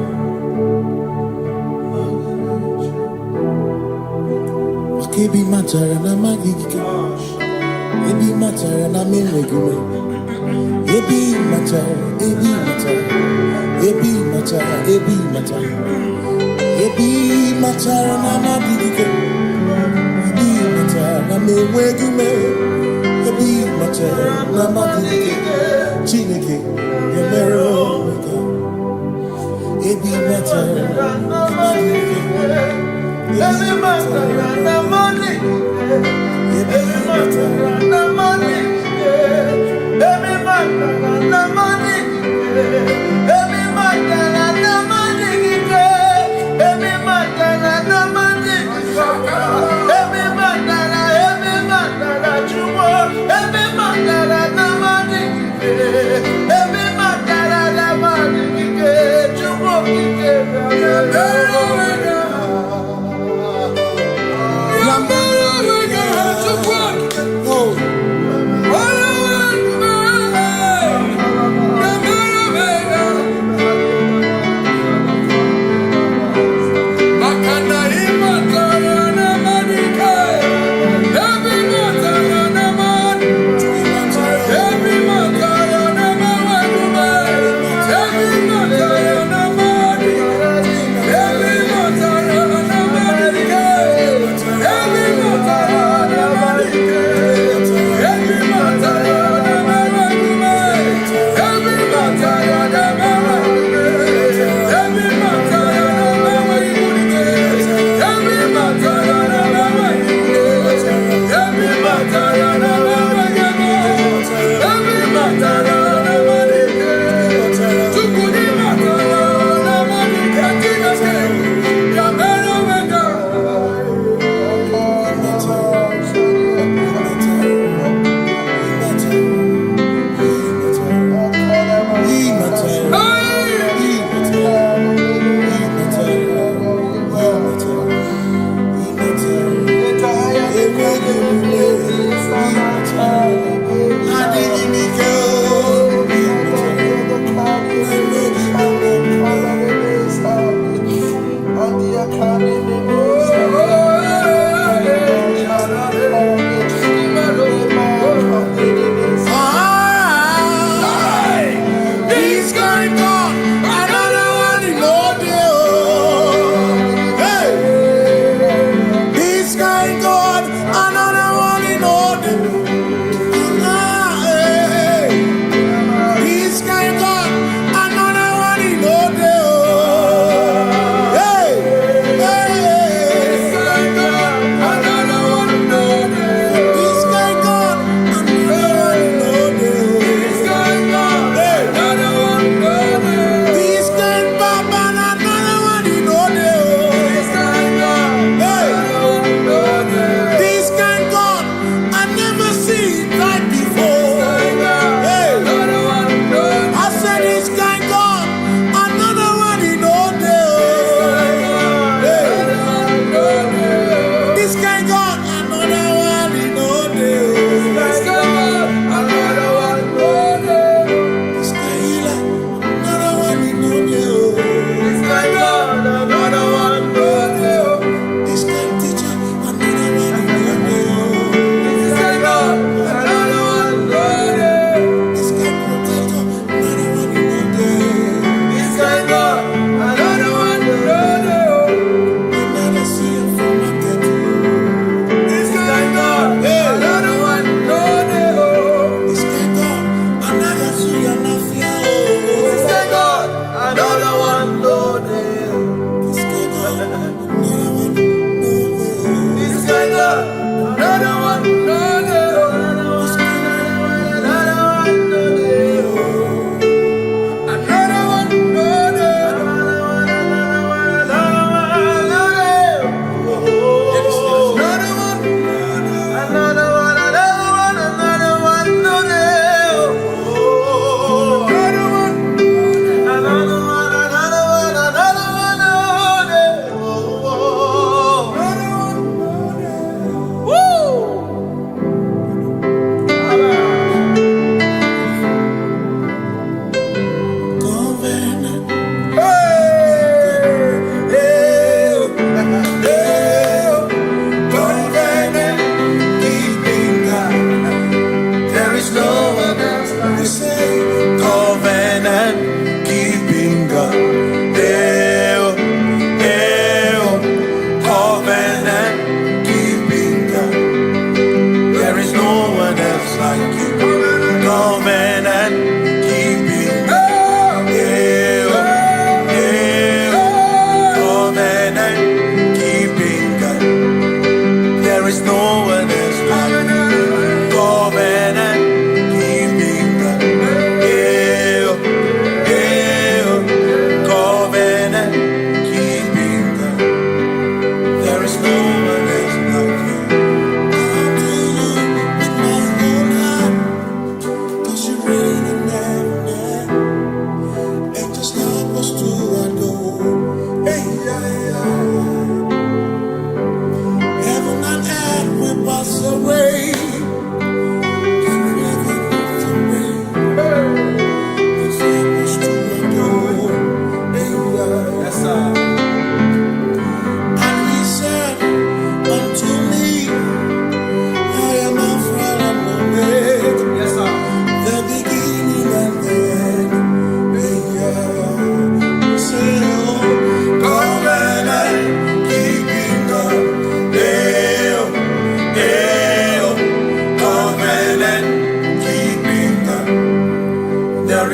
Kebi matara na magigike, ebi matara na memegume, ebi matara, ebi matara, ebi matara, ebi matara, ebi matara na magigike, ebi matara na memegume, ebi matara na magigike, Chineke yemero weka, ebi matara na magigike. Every matter and money, every matter and money, every matter and money, every matter and money, every matter and money, every matter you want, every matter and money, every matter and money, you want,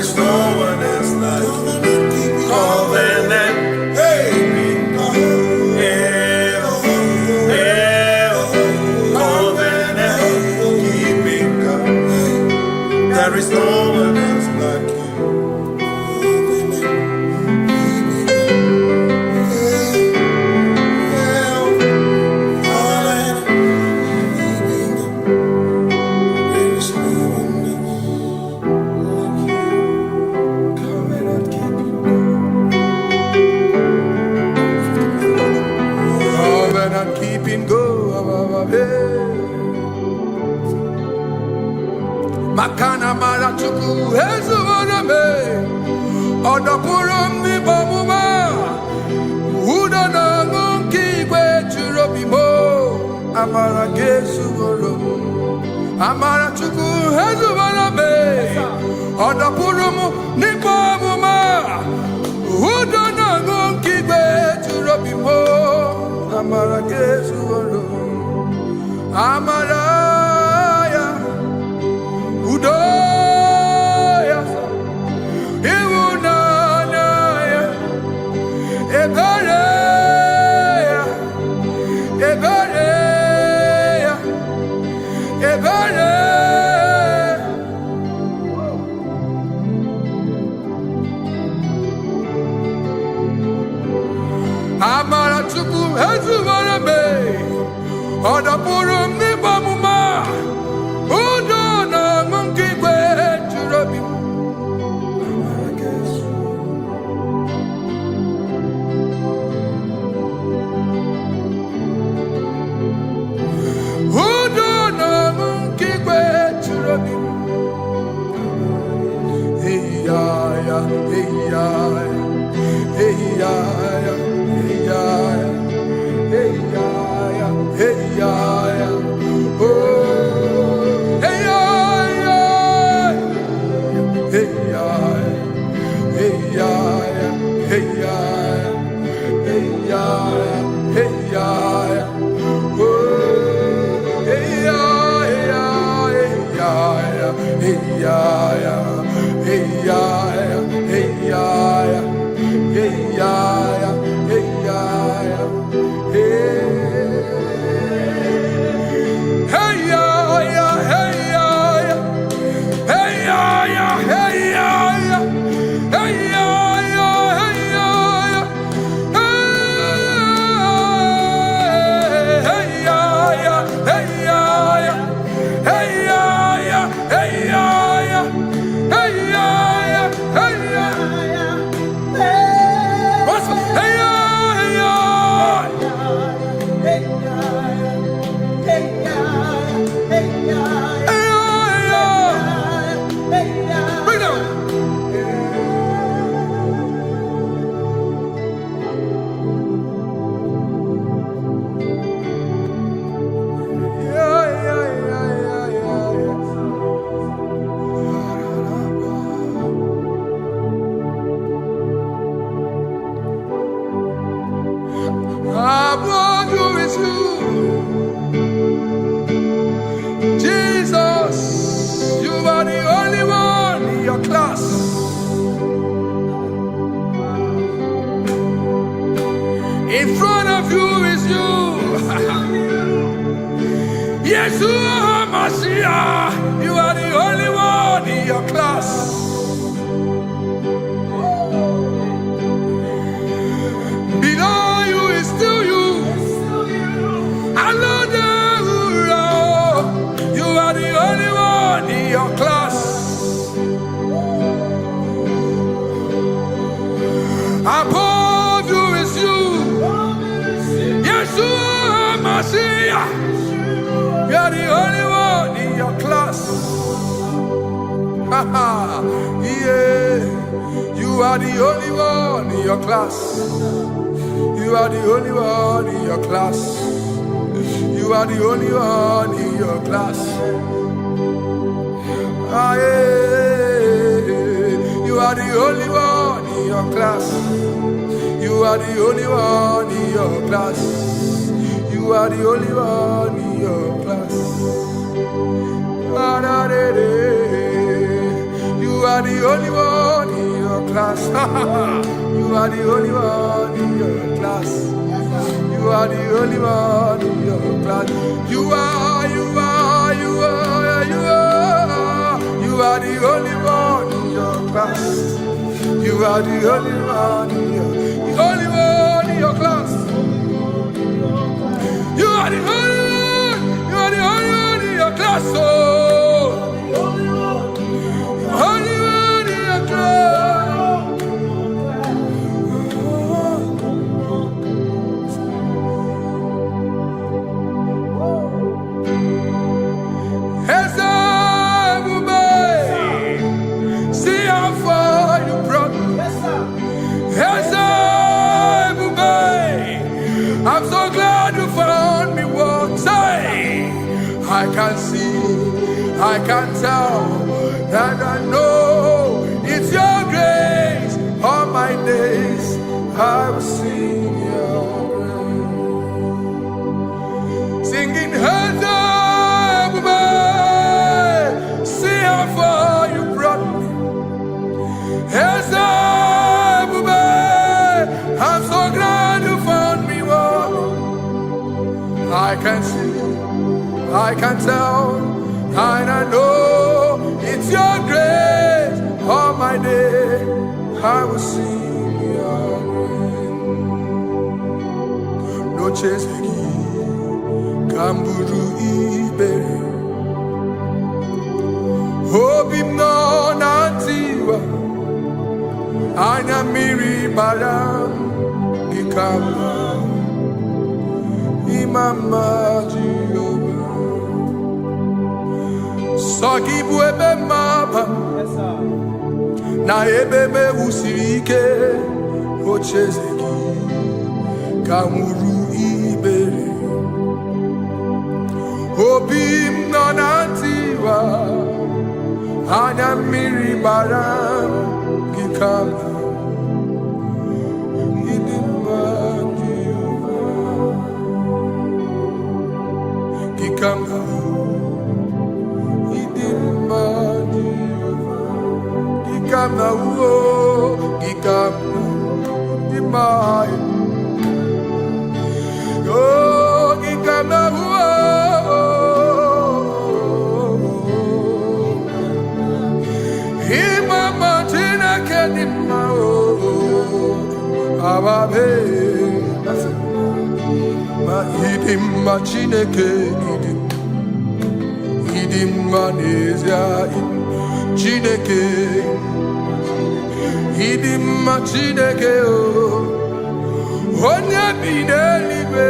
is no one else like you. Covenant. Hey. There is no one else like you. Covenant keeping go. Makana mara chuku hezu waname odapurum ni bamuma uda na ngonki kwe churobimo amara gesu woro amara chuku hezu waname odapurum ni bamuma uda na ngonki kwe churobimo amara gesu woro amara Udoya, Iwunanaya, Ebereya, Ebereya, Ebereya. Amara chuku hezu warame, odapurum ni bamuma. In front of you is you. Yeshua Mashiach, you are the only one in your class. Below you is still you. You are the only one in your class. Above you is you. Yeshua Mashiach, you are the only one in your class. Yeah, you are the only one in your class. You are the only one in your class. You are the only one in your class. Ah, yeah. You are the only one in your class. You are the only one in your class. You are the only one in your class. You are the only one. class. You are the only one in your class. You are the only one in your class. You are the only one in your class. You are the only one in your class. You are the only one in your class. Oh, only one in your class. See how far you brought me. I'm so glad you found me once. I can see, I can tell, and I know it's your grace. All my days I will sing your grace. Singing hands up, see how far you brought me. Hands up, I'm so glad you found me one. I can see, I can tell, and I know it's your grace. All my day I will sing your grace. No chase again, Kamburu Iberi. Hope him no nantiwa, Anya Miri Baram, Gikama, Imama Jehovah. Sagi buebe maba, na ebebe usirike, ochezeki, Kamuru Iberi. Obim nonantiwa, Anya Miri Baram, Gikama. Chineke idim manezia Chineke idim Chineke onye bi n'eluigwe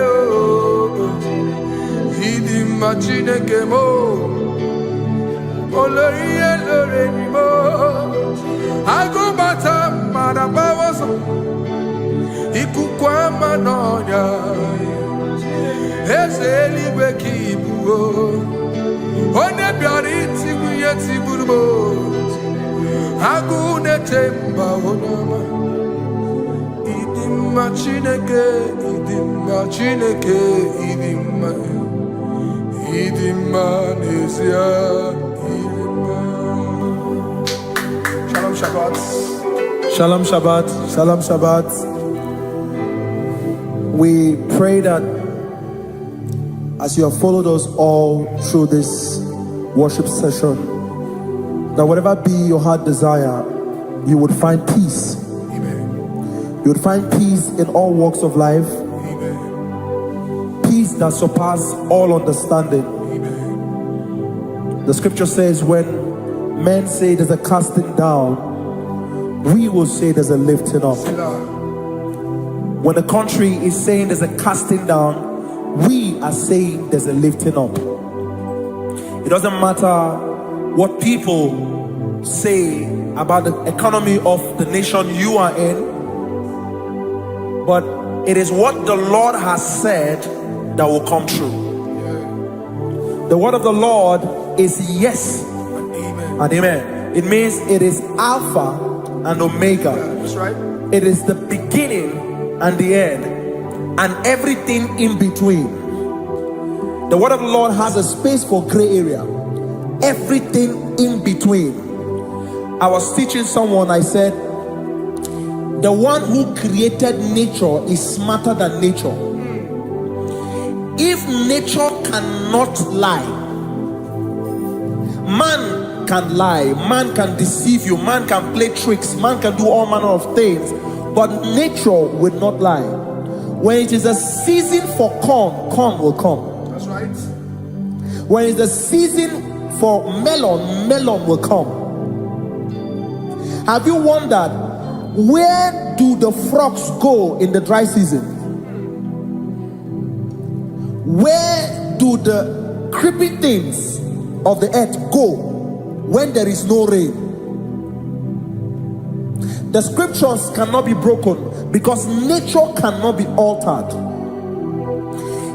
idim Chineke mo oloriye loreni mo agụbata mara bawaso ikuku ama n'ọnya eze eluigwe ka ibu onye bịara itigbu ihe tigburu m agụ na-eche mba onye ọma ịdị mma Chineke ịdị mma Chineke ịdị mma n'ezie ịdị mma. Shalom Shabbat. Shalom Shabbat. Shalom Shabbat. We pray that as you have followed us all through this worship session, that whatever be your heart desire, you would find peace. Amen. You would find peace in all walks of life. Amen. Peace that surpasses all understanding. Amen. The scripture says when men say there's a casting down, we will say there's a lifting up. When the country is saying there's a casting down, we are saying there's a lifting up. It doesn't matter what people say about the economy of the nation you are in, but it is what the Lord has said that will come true. The word of the Lord is yes and amen. It means it is Alpha and Omega. That's right. It is the beginning and the end, and everything in between. The word of the Lord has a space for gray area. Everything in between. I was teaching someone, I said, The one who created nature is smarter than nature. If nature cannot lie, man can lie, man can deceive you, man can play tricks, man can do all manner of things, but nature will not lie. When it is a season for corn, corn will come. That's right. When it's a season for melon, melon will come. Have you wondered, where do the frogs go in the dry season? Where do the creepy things of the earth go when there is no rain? The scriptures cannot be broken because nature cannot be altered.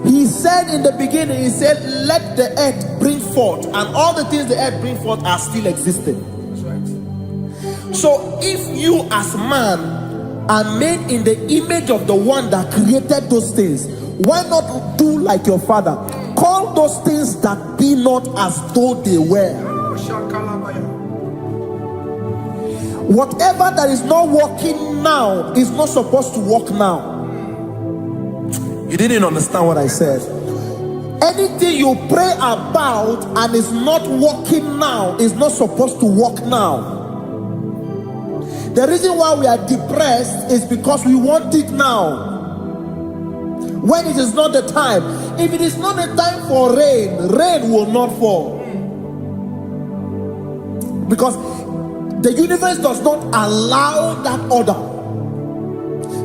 He said in the beginning, he said, let the earth bring forth, and all the things the earth bring forth are still existing. That's right. So if you as man are made in the image of the one that created those things, why not do like your father? Call those things that be not as though they were. Oh, shakalabaya. Whatever that is not working now is not supposed to work now. You didn't understand what I said. Anything you pray about and is not working now is not supposed to work now. The reason why we are depressed is because we want it now, when it is not the time. If it is not the time for rain, rain will not fall, because the universe does not allow that order.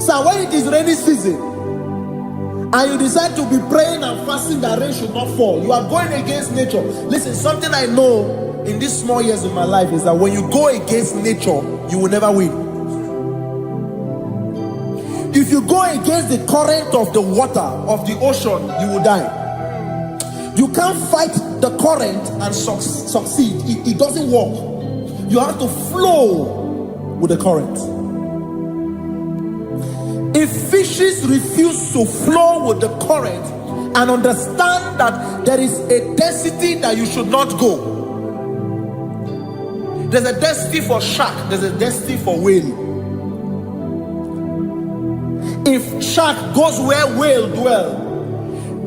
So when it is rainy season and you decide to be praying and fasting that rain should not fall, you are going against nature. Listen, something I know in these small years of my life is that when you go against nature, you will never win. If you go against the current of the water of the ocean, you will die. You can't fight the current and succeed. It doesn't work. You have to flow with the current. If fishes refuse to flow with the current and understand that there is a density that you should not go, there's a density for shark, there's a density for whale. If shark goes where whale dwell,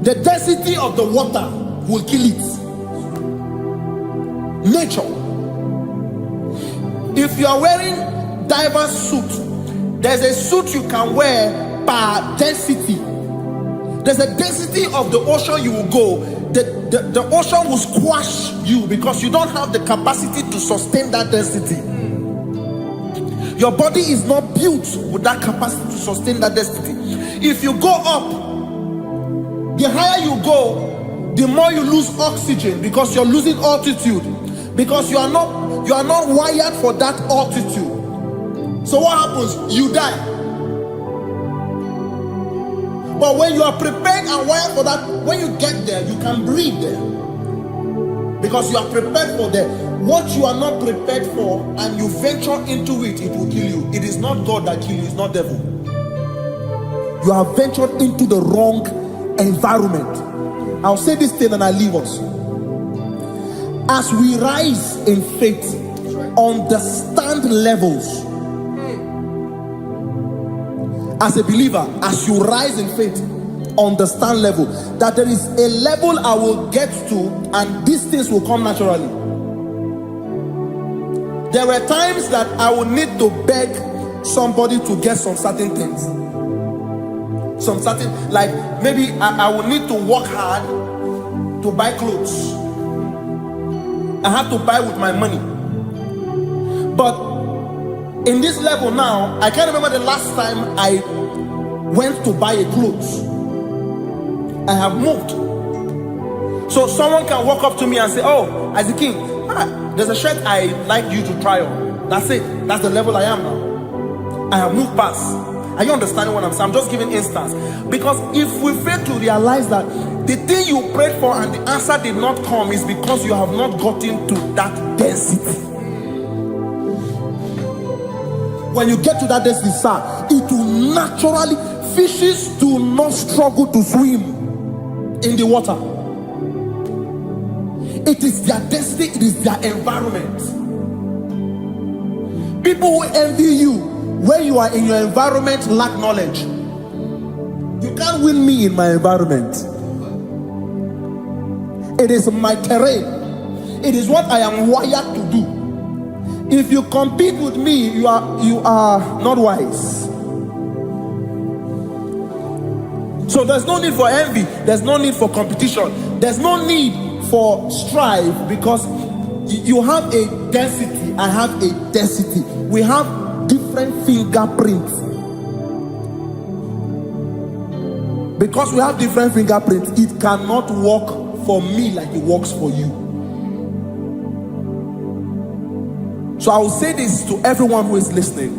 the density of the water will kill it. Nature. If you are wearing diver's suit, there's a suit you can wear per density. There's a density of the ocean you will go. The ocean will squash you because you don't have the capacity to sustain that density. Your body is not built with that capacity to sustain that density. If you go up, the higher you go, the more you lose oxygen because you're losing altitude, because you are not wired for that altitude. So what happens? You die. But when you are prepared and wired for that, when you get there, you can breathe there, because you are prepared for that. What you are not prepared for and you venture into it, it will kill you. It is not God that kills you, it's not devil. You have ventured into the wrong environment. I'll say this thing and I leave us. As we rise in faith, understand levels. As a believer, as you rise in faith, understand level. That there is a level I will get to and these things will come naturally. There were times that I would need to beg somebody to get some certain things. Some certain, like maybe I would need to work hard to buy clothes. I have to buy with my money. But in this level now, I can't remember the last time I went to buy a clothes. I have moved. So someone can walk up to me and say, oh, Isaac King, there's a shirt I like you to try on. That's it. That's the level I am now. I have moved past. Are you understanding what I'm saying? I'm just giving instance. Because if we fail to realize that the thing you prayed for and the answer did not come is because you have not gotten to that density. When you get to that density, sir, it will naturally, fishes do not struggle to swim in the water. It is their destiny, it is their environment. People who envy you Where you are in your environment, lack knowledge. You can't win me in my environment. It is my terrain. It is what I am wired to do. If you compete with me, you are not wise. So there's no need for envy. There's no need for competition. There's no need for strife, because you have a density. I have a density. We have different fingerprints. Because we have different fingerprints, it cannot work for me like it works for you. So I will say this to everyone who is listening.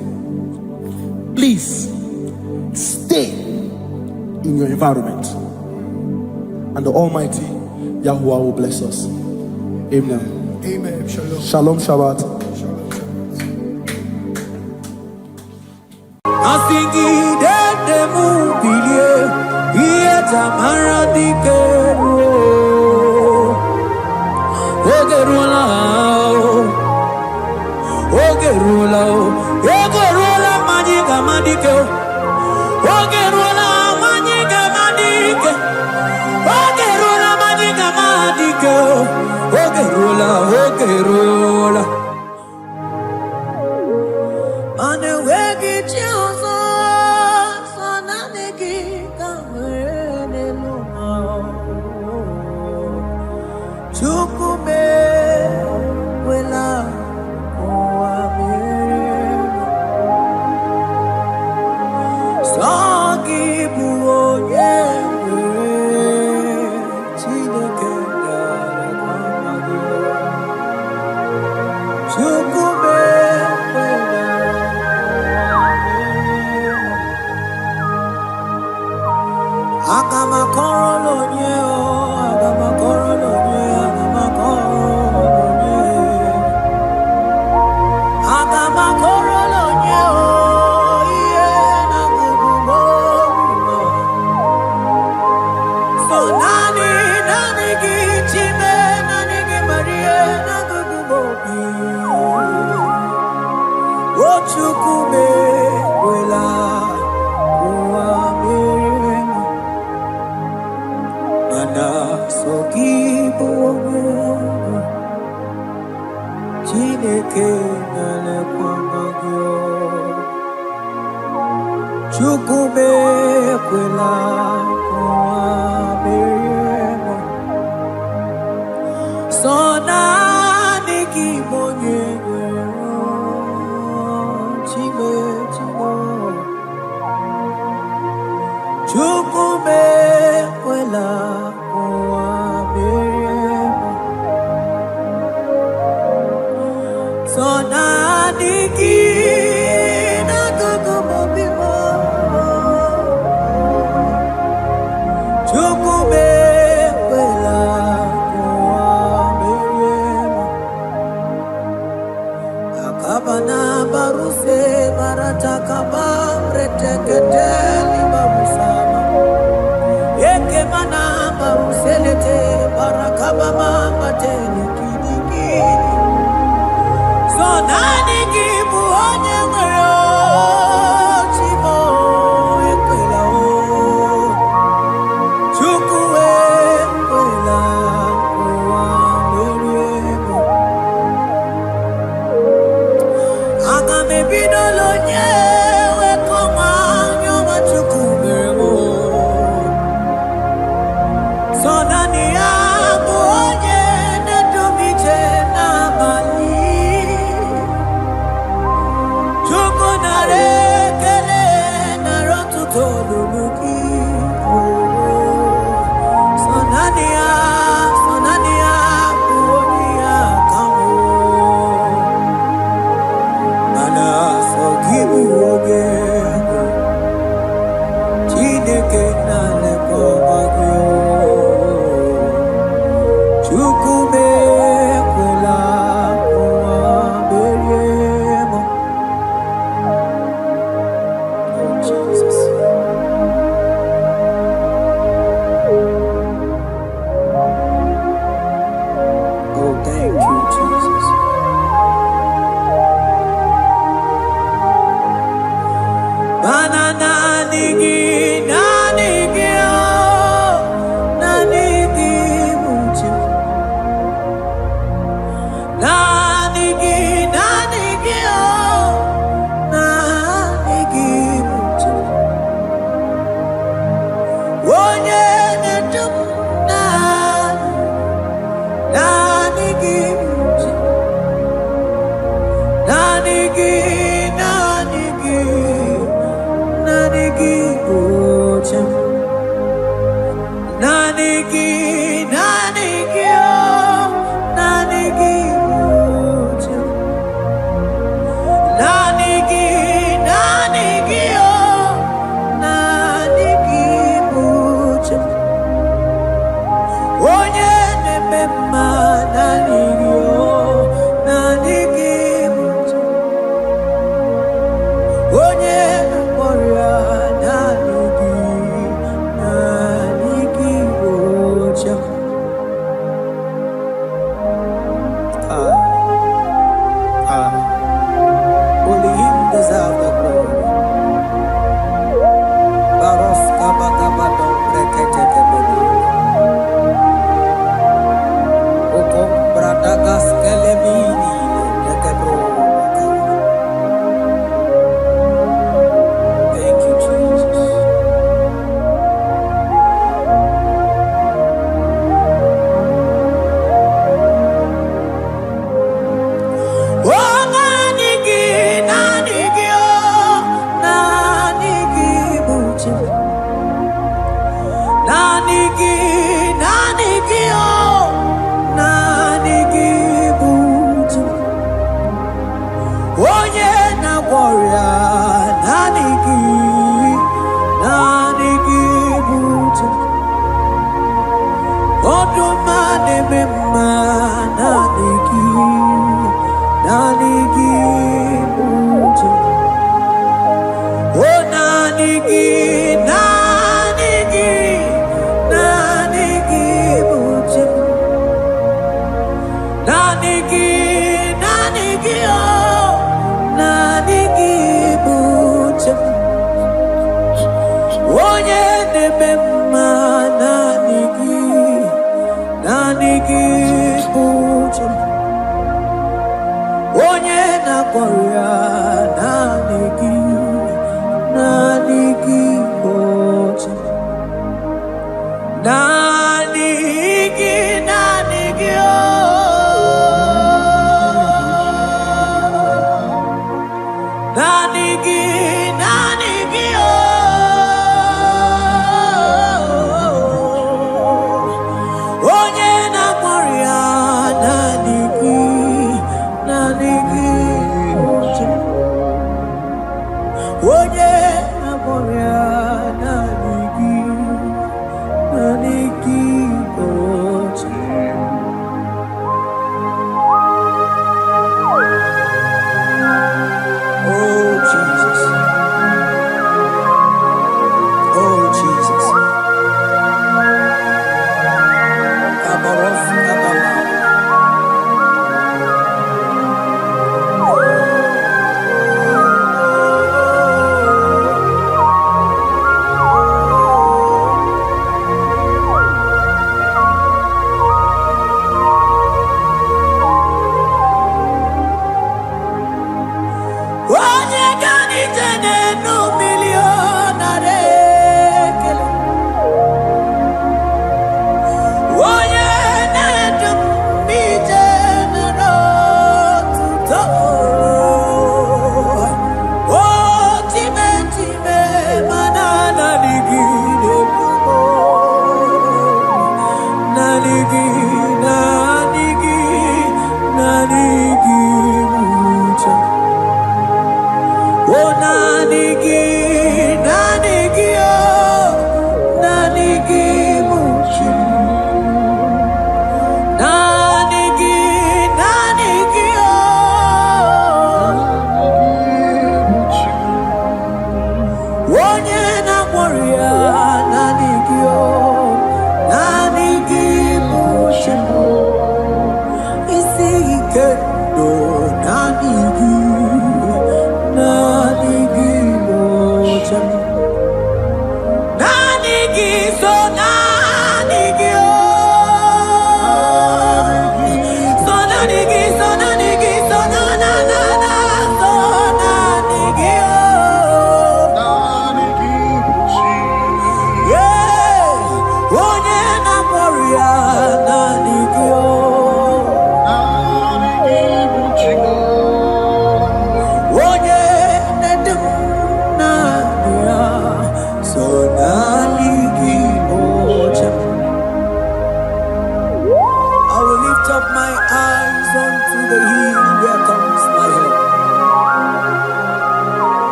Please stay in your environment, and the Almighty Yahuwah will bless us. Amen. Amen. Shalom. Shalom Shabbat. Give you Only him deserve the glory. Barof kabagabadon breketekebele. Okom bradagas kelemini lekebro. Thank you, Jesus.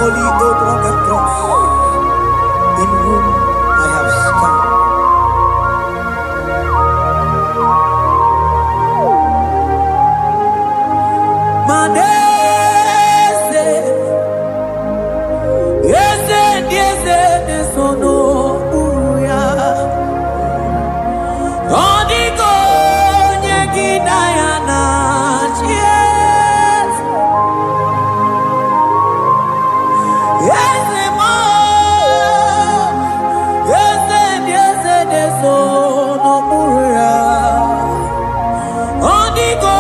holy Abraham cross, in whom I have stand. Manese, yese, sono uya. Odiko nyegina yana chies. Yese mo, yese sono uya. Odiko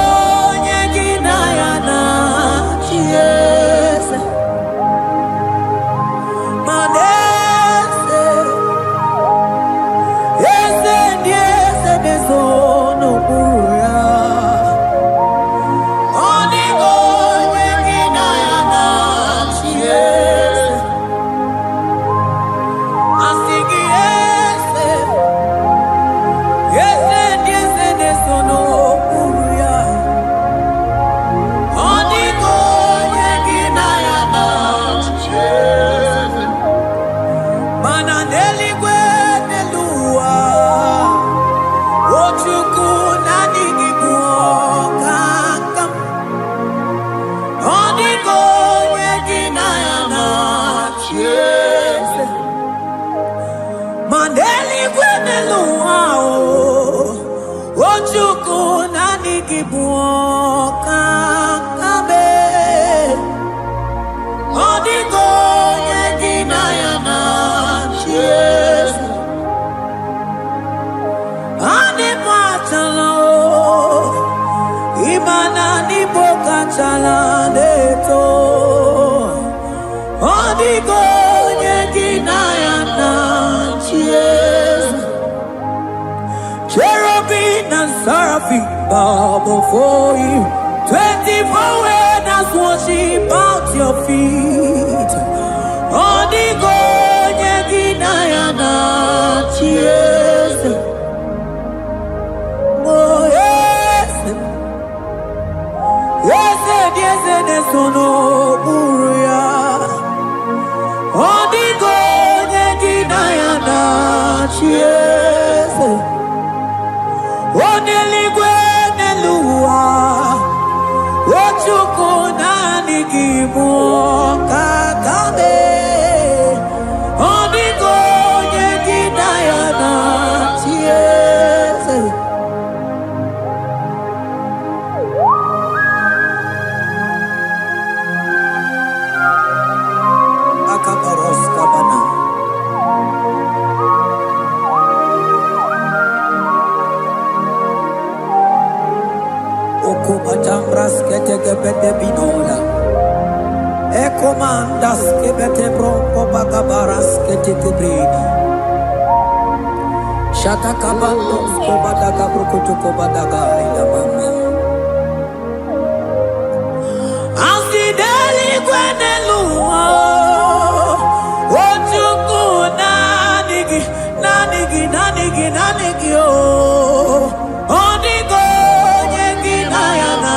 nyegina yana chies. Manese, yese sono uya. Odiko nyegina yana chies. Asigi yese sono uya. Odiko nyegina yana chies. Mananeli gwenelua. Ochuku nanigi buokakam. Odiko nyegina yana chies. Maneli gwenelua. Ochuku nanigi buokakam. Odiko nyegina yana chies. Ane machala imana ni boka chala neto. Odiko nyegina yana chies. Cherubim and seraphim bow before you. 24 elders worship at your feet. Odiko nyegina yana chies. Oh yes, sono uya. Odiko nyegina yana chies. Oneligwe nelua. Ochuku nanigi buokakame. Odiko nyegina yana chies. Akabaros kabana. Okobachambras ketekebete binola. Ekomandas kebete bronco bagabaras ketekebrina. Shatakabandos kobadaga brukutu kobadaga ilamama. Asideli gwenelua. Ochuku nanigi oh. Odiko nyegina yana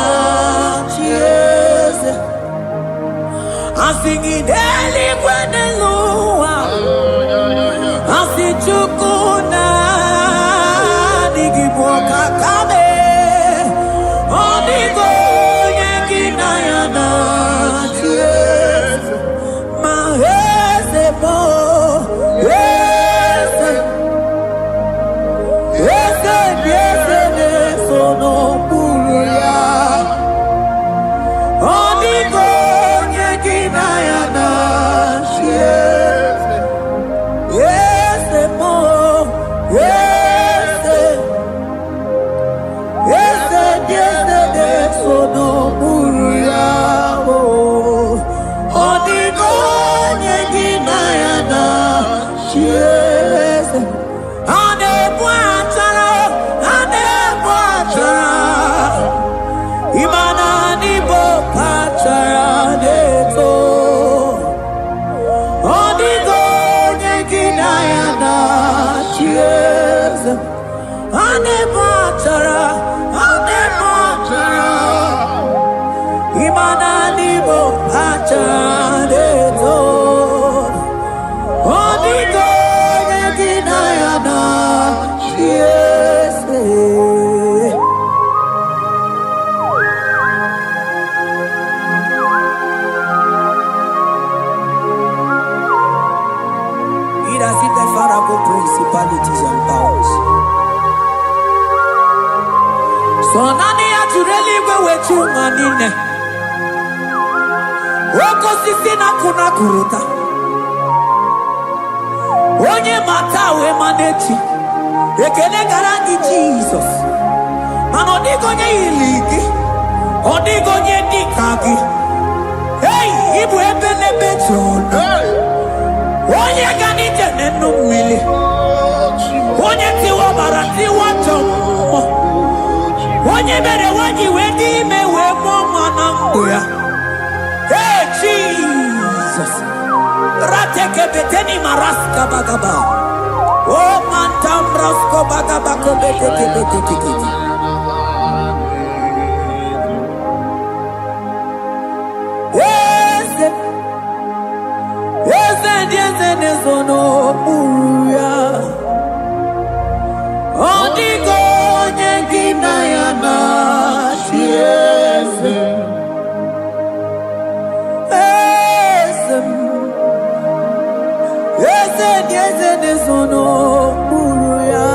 chies. Asigideli gwenelua. Asichuku nanigi buokakame. Odiko nyegina yana chies. Mahese mo. Sono uya. Odiko nyegina yana chies. Yes, mo. Yes, sono uya. Odiko nyegina yana chies. Ane buatara. Imana ni boka charaneto. Odiko nyegina yana chies. Ane batara. Imana nibo achadeto. Onigo yeginayana. Yes. It has hit the Pharaoh principalities and powers. So nani actually go with you manine. Woko sisi na kuna kuruta. Onye mata we manechi. Ekele garanti Jesus. Mano digo nye iligi. Odigo nye dikagi. Hey, ibu ebele betrono. Onye gani jene numili. Onye tiwa barati wachomo. Onye bere wanyi wedi mewe mwana nguya. Hey Jesus. Rateke beteni maraska bagaba. Oh mantam rasko bagaba kobeteke beteke. Yes. Yes, nesono uya. Odigo nyengina yana. Yes. Yes, nesono uya.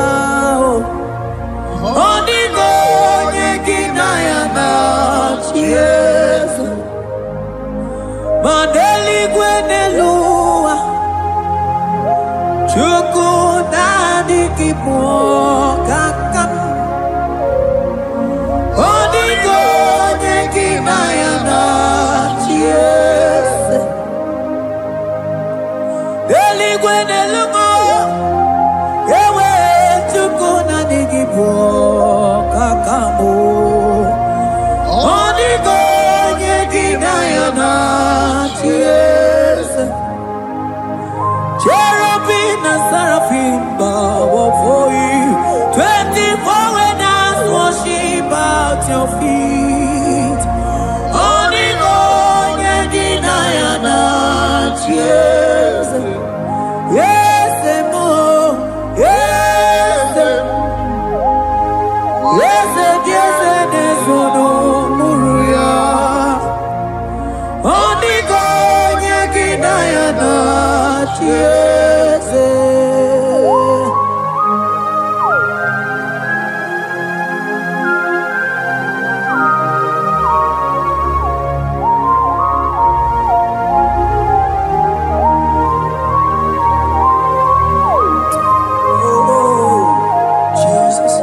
Odigo nyengina yana. Yes. Mandeli gwenelua. Chuku nani kipo kakam. Odigo nyekina yana. Yes. Deli gwenelua. Ewe chuku nani kipo kakamu. Odigo nyekina yana. Yes. Cherubim and seraphim bow before you. 24 when us worship at your feet. Onigo yedinayana. Yes. Yes, mo. Yes. Yes, yes, yes, no muruya. Onigo yedinayana. Yes. Oh, Jesus.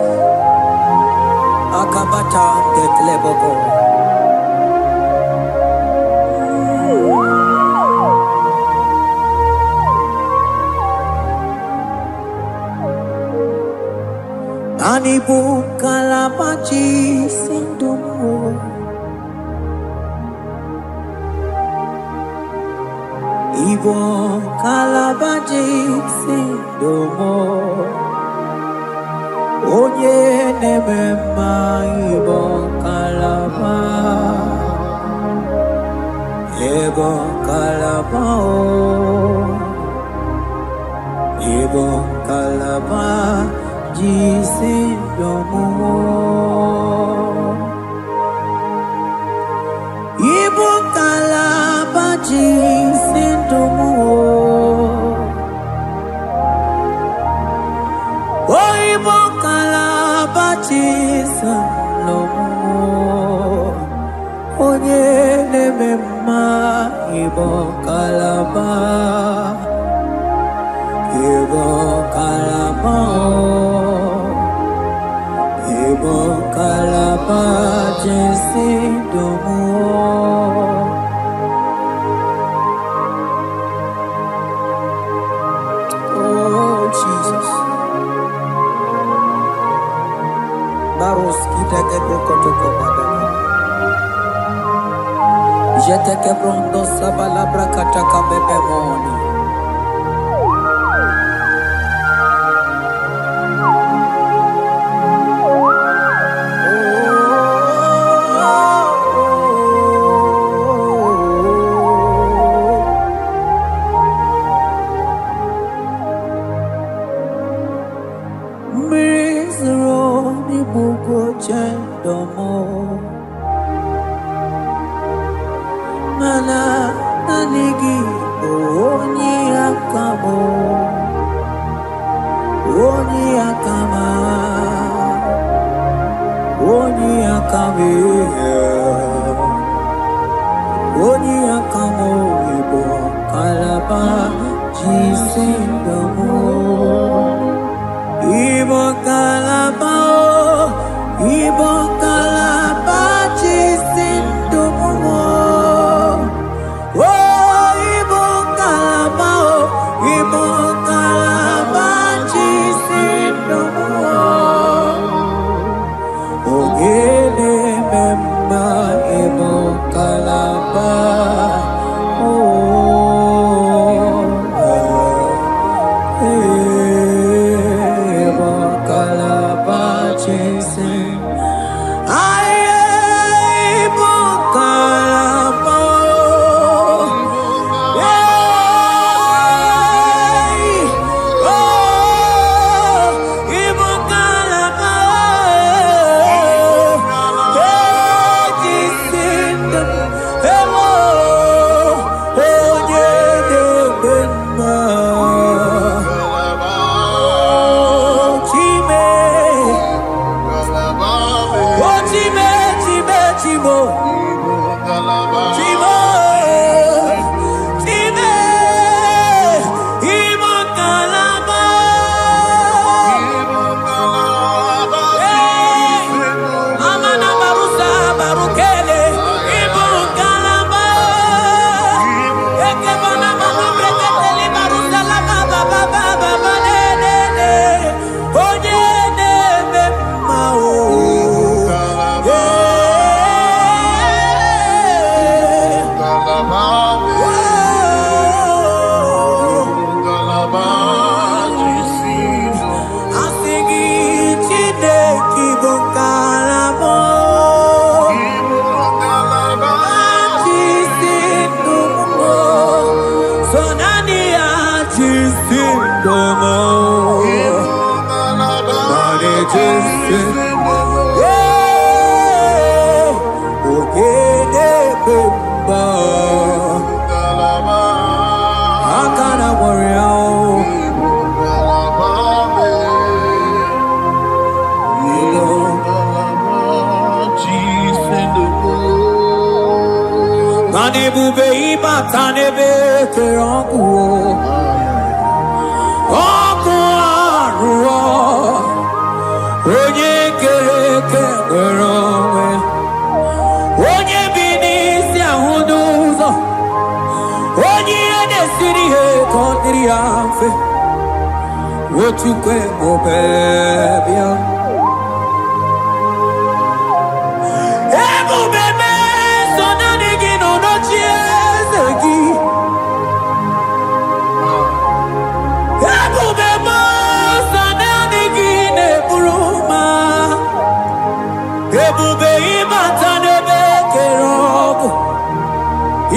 Akabata dekleboko. Anibu kalamachi sindumo. Ibo kalabachi sindumo. Onye nemema ibo kalaba. Ibo kalaba Ibo kalaba. Jisindomo. Ibo kalaba jisindomo. Oh, Ibo kalaba jisindomo. Onye nemema Ibo kalaba. Ibo kalaba. Ibo kalaba jisindomo. Oh Jesus. Baros kita kebrokotoko badana. Jete kebrondo sabalabra kataka bebe moni. akamo, oni akama, oni akame, oni akamo, Igbo kalaba jisindamo, Igbo kalaba, Igbo kalaba jisindamo. Ebube ibata n'ebe kere ọkụ arụọ onye kere eke nwere onwe onye bi n'isi ahụ n'ụzọ onye ihe na-esiri ihe ka ọ dịrị ya mfe otukwe obe bịa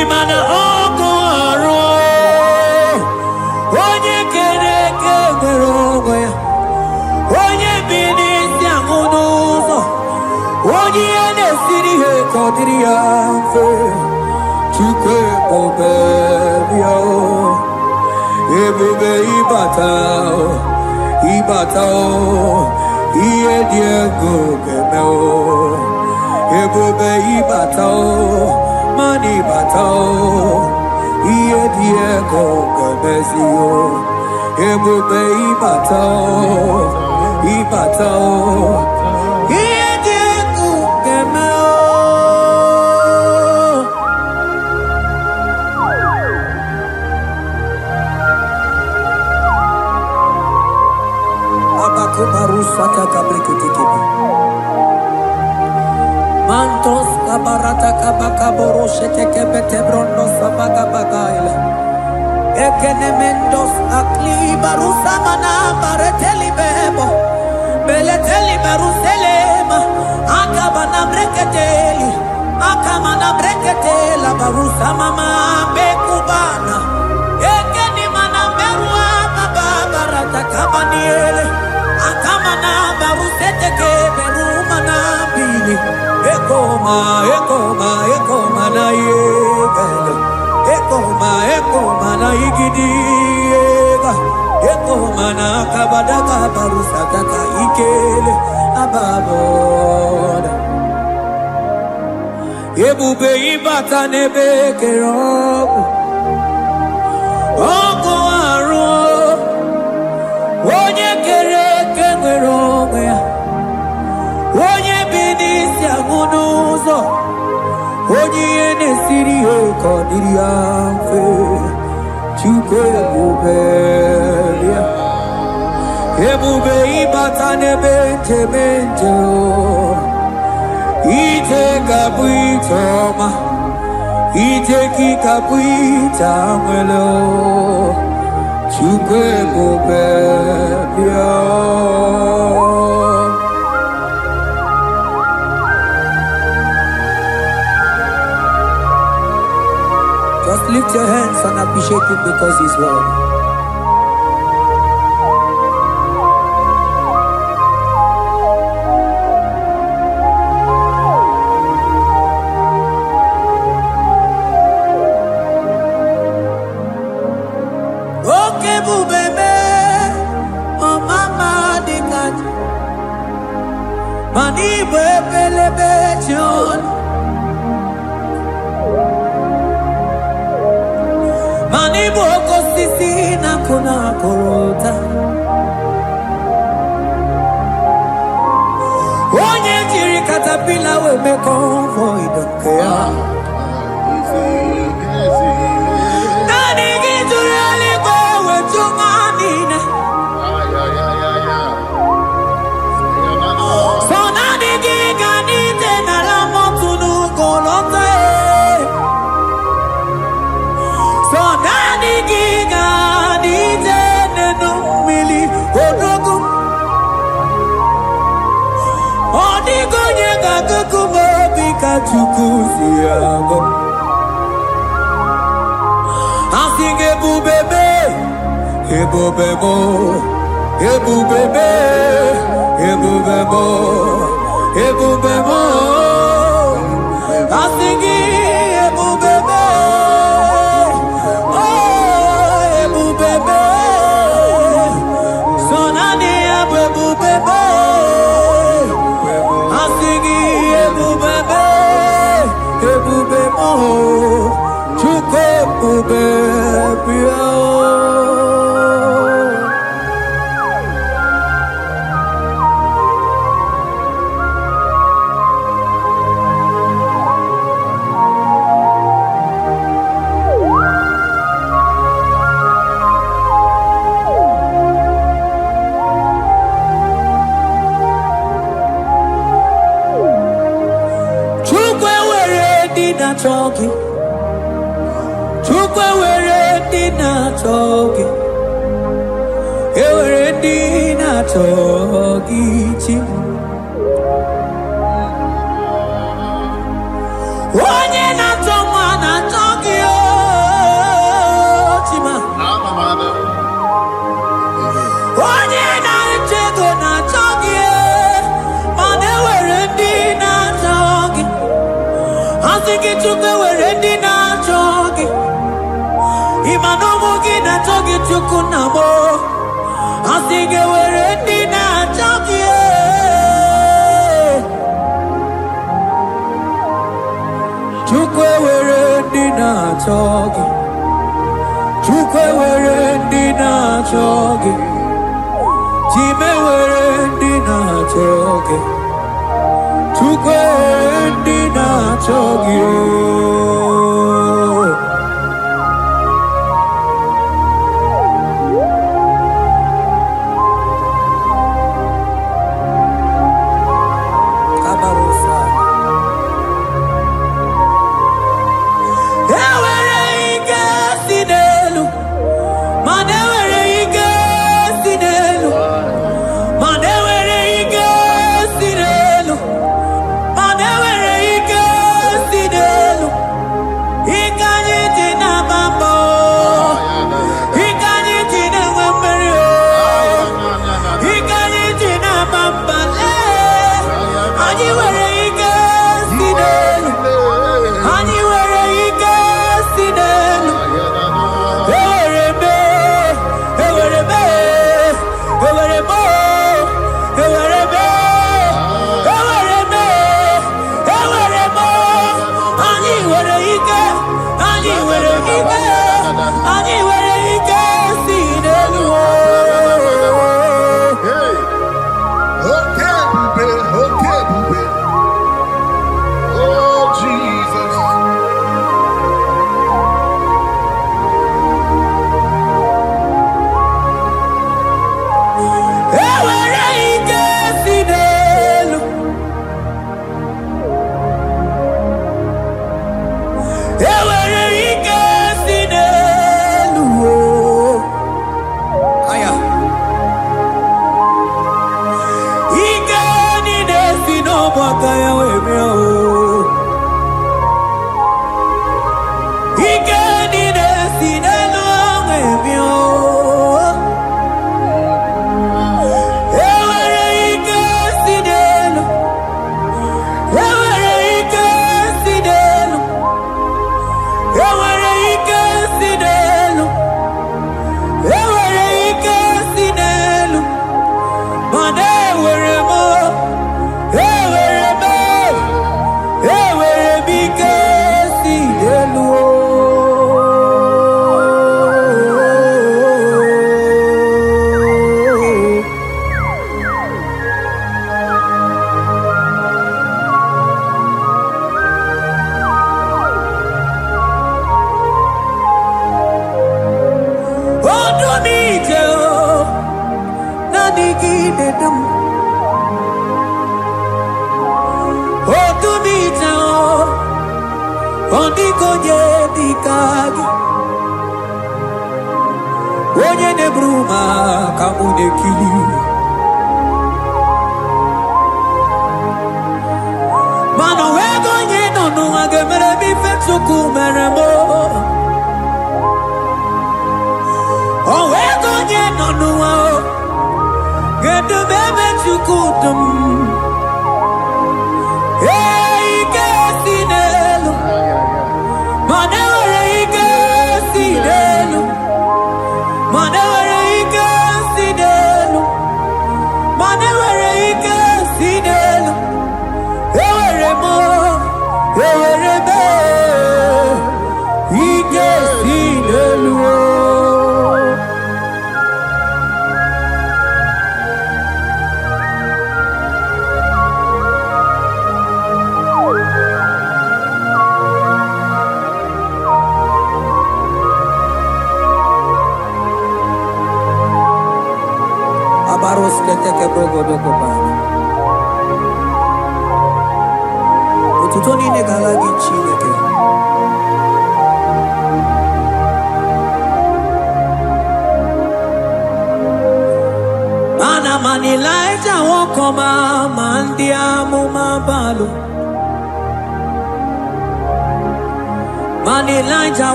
Imana ọkụ arụ onye kere eke nwere onwe ya onye bi n'isi ahụ n'ụzọ onye ihe na-esiri ihe ka ọ dịrị ya mfe Chukwu ebube bịa ebube ịbata ihe dị ego ga-eme ebube ịbata Mani batao, iye diego gabezio, ebube ibatao, iye diego gemeo. Abako barusata kabriketikebe. Mantos kabarata kabakaboro sheteke bete brondo sabaga bagaila. Ekenemendos akli barusa mana bareteli bebo. Beleteli baruselema. Akabana breketeli. Akamana breketela barusa mama bekubana. Ekeni mana berua baba barata kabaniele. Akamana baruseteke berumana bili. Ekoma na yegele. Ekoma na igidiega eko mana kabadaka barusataka ikele ababoda ebube ibata nebe kerobu oko aru onye kere eke nwere onwe ya onye bi n'isi agụ n'ụzọ onye ihe na-esiri ya ka ọ dịrị ya mfe Chukwu ebube bịa ebube ịbata n'ebe nteme nje ije ga-abụ ije ọma ije gị ga-abụ ije anwele Chukwu ebube bịa. Just lift your hands and appreciate him because he's worthy. Okay, bubebe, oh mama dikat, mani bebelebe John. Mani boko sisi na kuna korota onye jiri katapila we me convoy don't care nani gijuri aliko we chumanina so nani giganite na la motunu kolota so nani giga nije nenu mili odogu odigo nyega kukumo bika chukuzi yago asinge bubebe ebubebo ebubebe ebubebo ebubebo asinge ebubebe Talking, Chukwe were dinner talking, were dinner talking. One year not someone and talking, Chima. One year not Jago not talking, but they were dinner talking. I think it took away na chogi. Imanomo gina chogi chukunamo. I think it were ready na chogi. Chukwe were ready na chogi. Chukwe were ready na chogi. Chime were ready na chogi. Chukwe ndi na chogi Kabarusa Ewere ike sinelu Manewere ike sinelu Manewere ike sinelu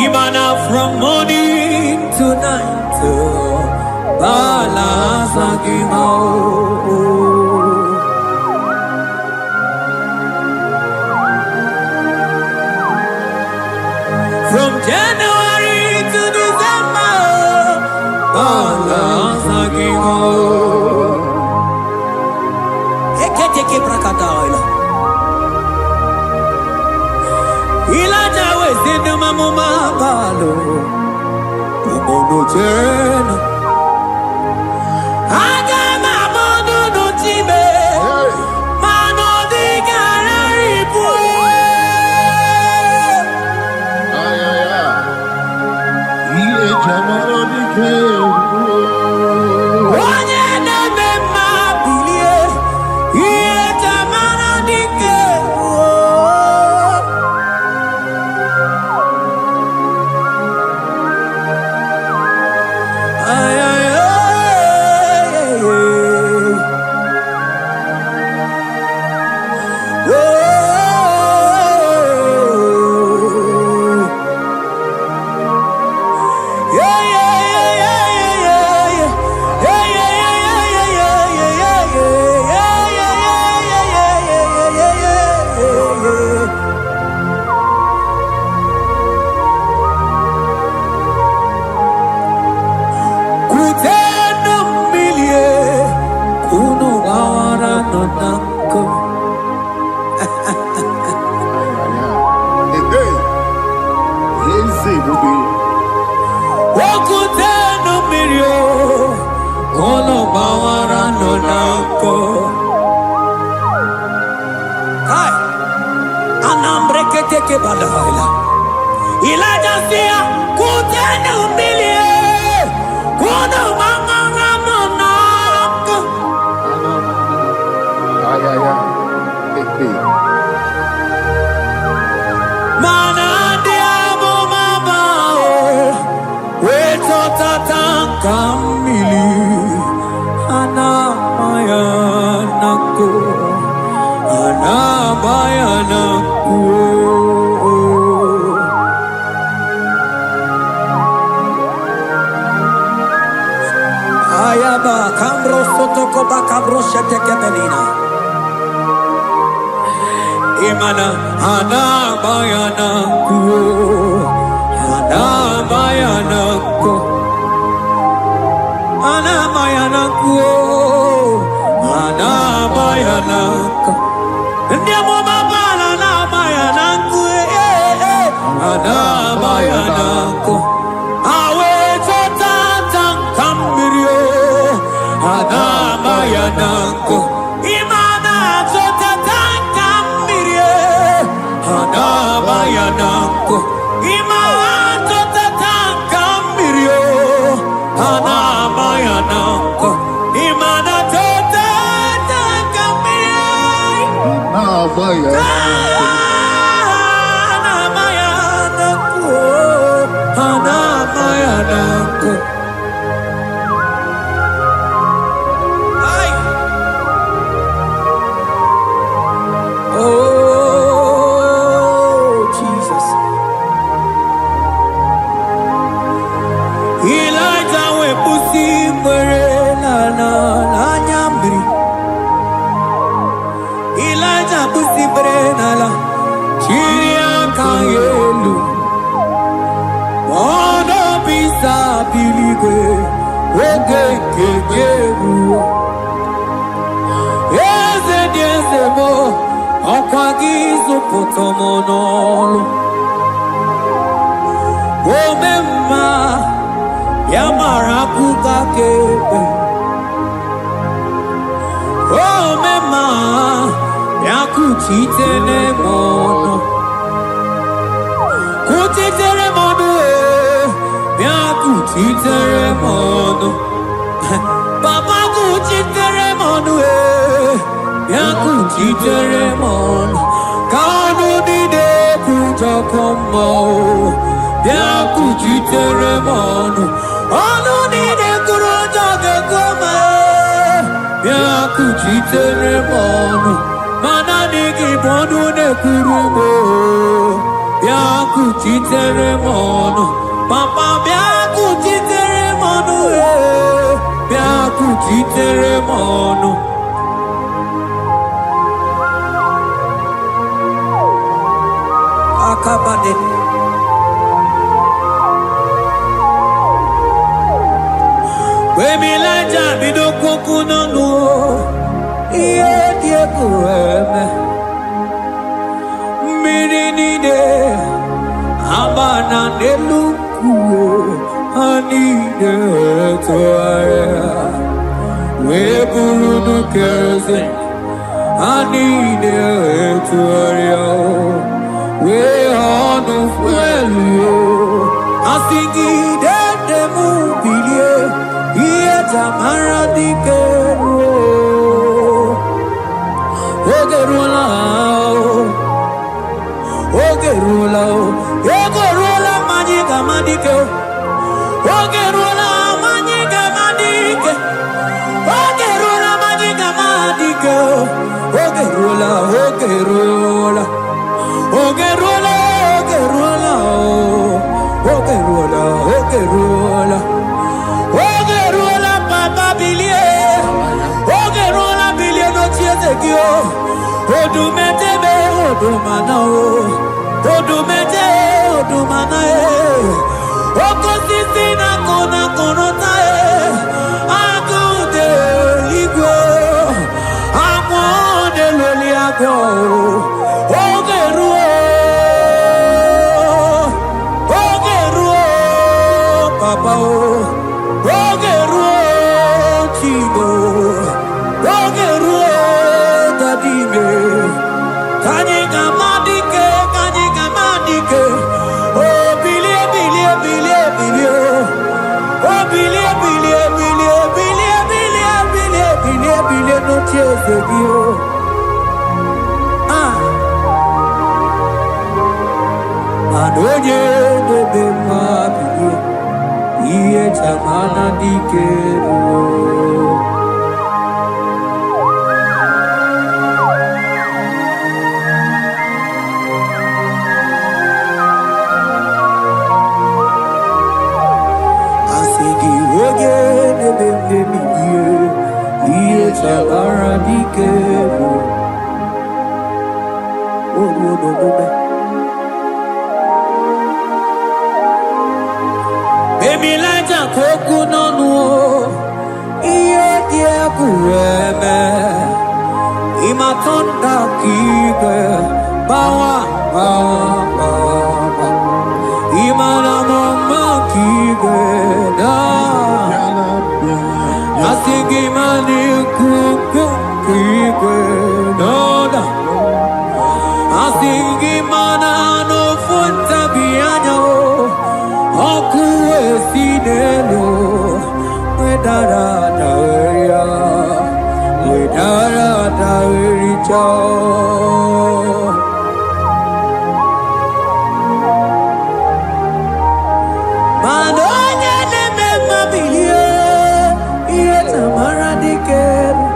Imana from morning to night, from January to December, teke brakadaila. Ilaja wezenu mamuma balo. Umono jena. Aga mamono no tibe. Mano di gararipu. Iye jamano di ke. Take balaila. Ilaja sia kutenu milie. Kuno mama namonak. Mana dia mo mama. Weto tatang kamili. Ana mayanako. Ana mayanako. Ayaba kambro sotoko bakabro sheteke belina. Imana ana bayana ku, ana bayana ku, ana bayana ku, ana bayana ku. Ndiamo mabala na bayana ku, ana bayana ku. Anabayanako, imana zotatanga mirie. Anabayanako, imana zotatanga mirie. Anabayanako, imana zotatanga mirie. Anabayanako, anabayanako. Potomonolo Omema Yamarakuka kebe Omema Yakuchitene mono Kuchitere mono Yakuchitere mono Papa kuchitere mono Yakuchitere mono Kanu dide kuja kombo, dia kuchitere mono. Anu dide kuja koma, dia kuchitere mono. Mana niki bonu ne kurumo, dia kuchitere mono. Papa dia kuchitere mono, dia kuchitere mono. Akabade. We milaja bido kukunono. Yeah. diekueme mirinide amana nelukuo anide toaya weburu keze anide toaya we onu fuelio asingi de mubilie iye tamara dikero ogerula ogerula magiga madike ogerula magiga madike ogerula magiga madike ogerula ogerula ogerula ogerula ogerula ogerula papa bilie ogerula bilie no chiezekio odumete be odumana odumete odumana okosisi na kona konota agude igwe amode loli ago ogeruo papa ogeruo chibo ogeruo dadime kanyika madike oh bilie no chezegio adoje de mabili iye chamana dikero asigi oge de iye chamana dikero no Emilaja koku nonu iye die kueme imatonda kike bawa imana mama kike na asigi mani kuku kike na asigi mana no funta bianyo Okuwe sinelo, wedara daweria Manonya neme mabilie, iye tamara dikeru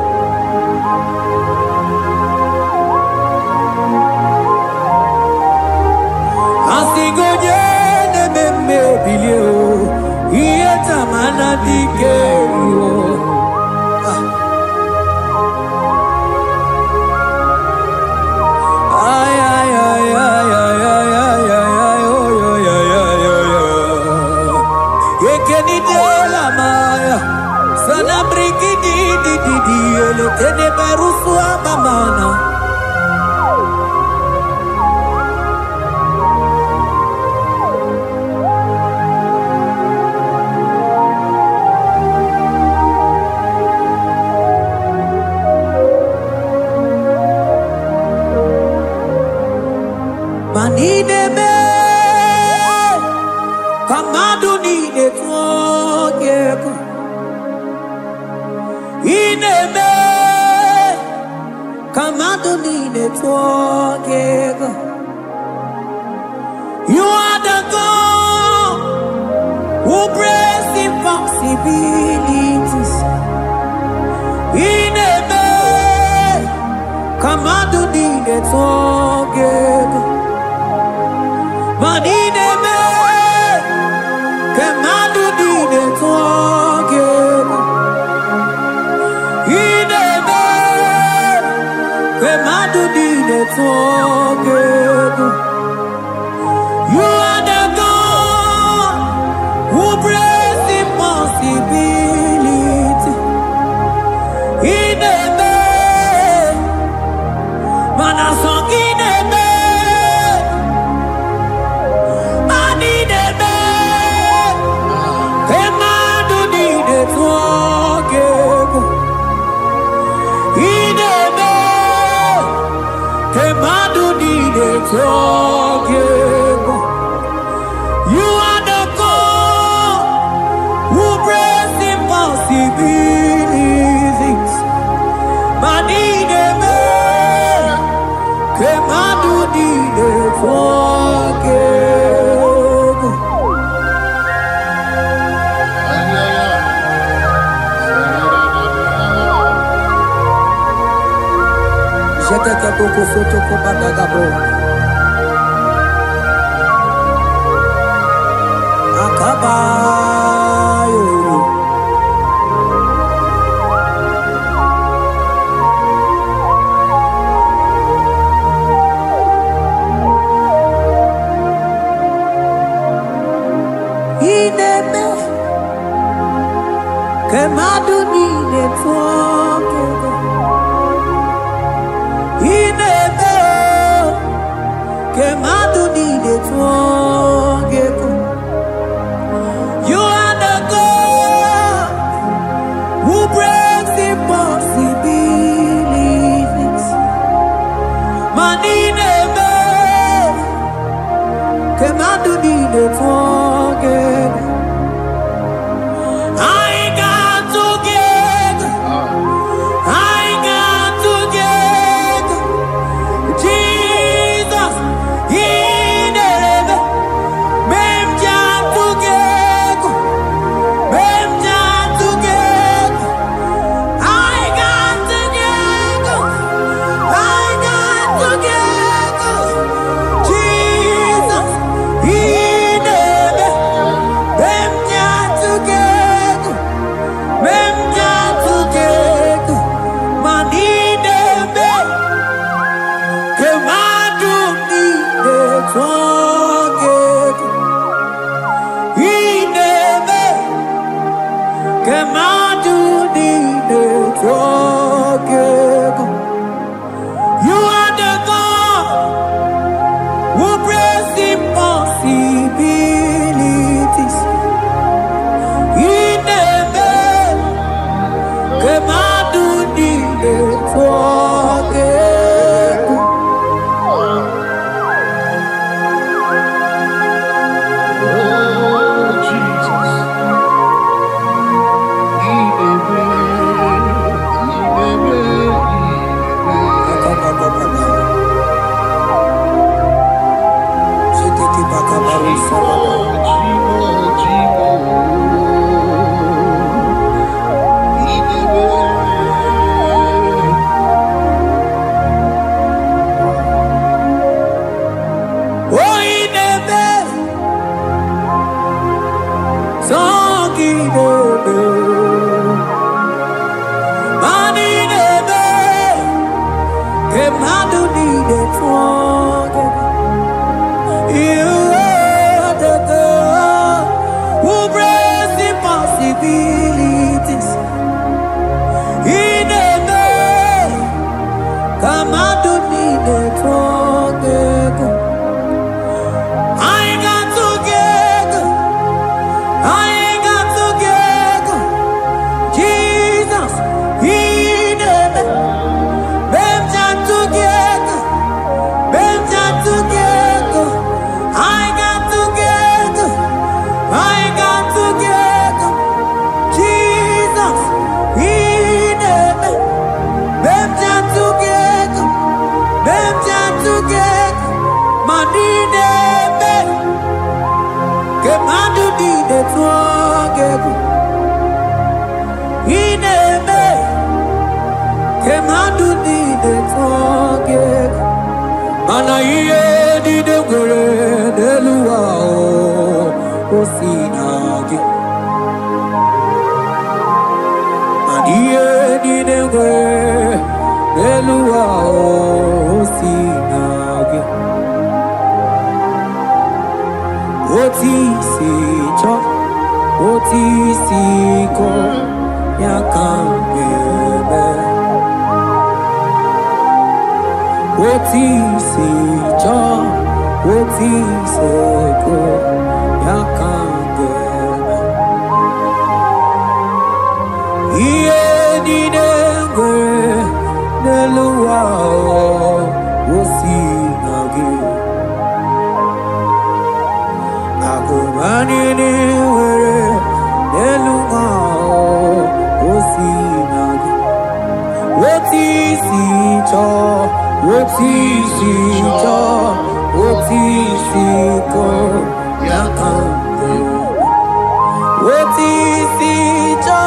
Asigoje bilio iye tamana dikero ay ay ay ay ay ay ay ay ekeni de la maya sana brigidi di ele tene berusu abamana Manideme kamadu nide tuogeko ineme kamadu nide tuogeko You are the God who breaks impossibilities ineme kamadu nide tuogeko Manideme kamadu nide tuogeko ineme kamadu nide tuogeko You are the God who breaks impossibility. Ineme You are the God who breaks impossibilities. Manine me, kemadu dide forgive. Jete ke boko soto ko badagabo. Akabayo. Ineme kemadu dide forgive. Ineme kemadu dide forgive. You are the God who breaks impossibilities. Manineme kemadu dide forgive. I got together. I got together. Jesus, in heaven, mem jam together, mem jam together. I got together, I got together. Jesus, in heaven, mem jam together, mem jam together. Manine me. Kemadu ni de forget. Ineme. Kemadu ni de forget. You are the God who breaks impossibilities. Ineme. Kemadu ni de forget. You are the God who breaks impossibilities. In the night, come out to need it together. I got together. I got together. Jesus, in the night, them jam together. Them jam together. I got together. I got together. Jesus, in the night, them jam together. Them jam together. Manine me, kemadu dide together. Ine me, kemadu dide together. Mana iye dide gore deluwa o sinagi. Mana iye dide gore deluwa o sinagi. Oti si cho, oti si ko, yakambebe. Oti si cho, oti si ko, yakambebe. Iye di dengwe, neluwa o, osi nagi. Anini were Neluma Osinagi Otisi cho Otisi cho Otisi ko Yakambe Otisi cho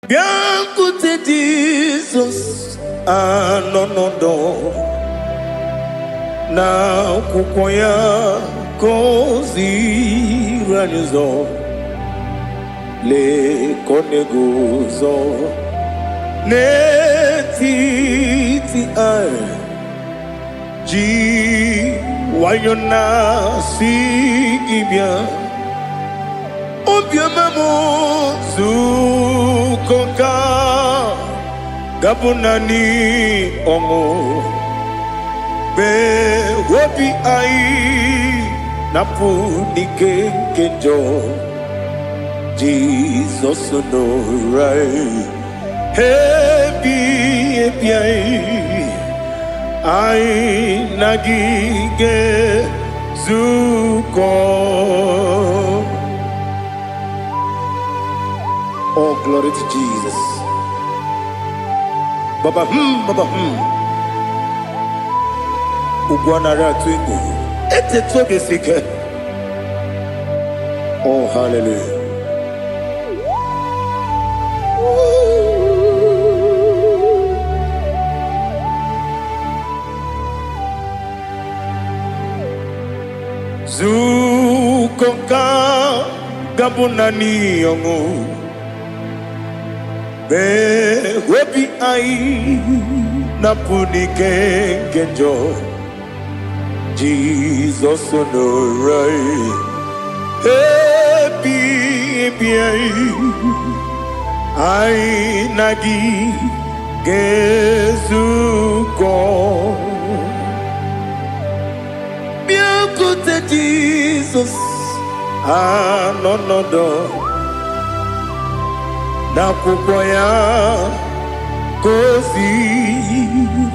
Biankute Jesus anonodo na kukoya kozi ranizo le konegozo ne titi ai ji wayona sigibia obiamamo zukoka gabunani omo be wobi ai napu nike kenjo Jesus no right hebi ai nagige zuko. Oh, glory to Jesus. Baba, Baba, Ugwanara twingu. Ete toge sike. Oh, hallelujah. Zukonka gabunani yongu. Be webi ai napuni kenjo Jesus no right happy ai nagi gezuko biakute Jesus no na kukoya kozi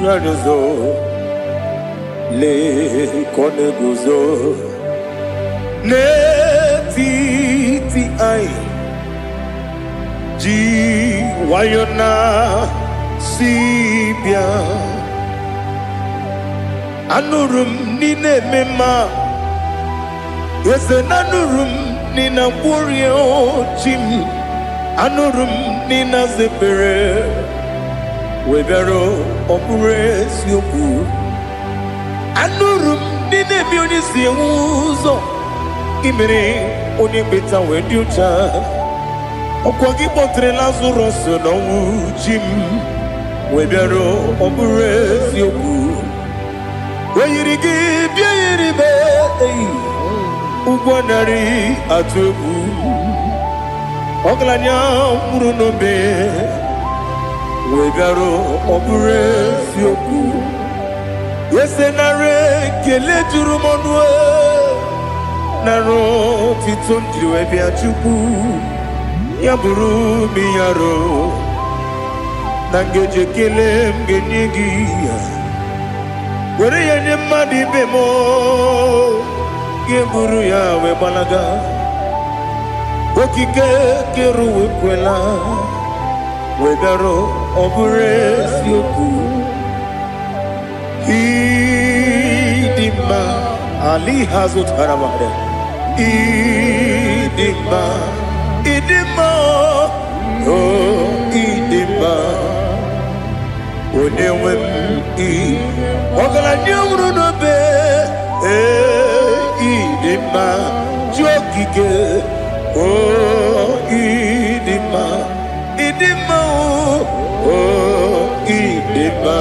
ranizo le konegozo ne titi ai ji wayona sibia anurum nine mema yese nanurum nina warrior chim anurum nina zepere webero opure sioku anurum nina bioni siuzo imere oni beta wediucha okwagi potre lazarus no jim webero opure sioku weyirigi biayiribe ugwanari atubu Oglanya murunobe wegaro obure sioku yesenare kele jurumonwe naro titondi webi achuku yaburu miyaro nangeje kele mgenyigi were yenye madi bemo yeburu ya webalaga okike keru wekwela wegaro obure sioku Idima Ali Hazut Haramada Idima Idima Oh Idima Onewem I Ogala Nyamru no be Idima Jokike Oh Idima Idima Oh Idima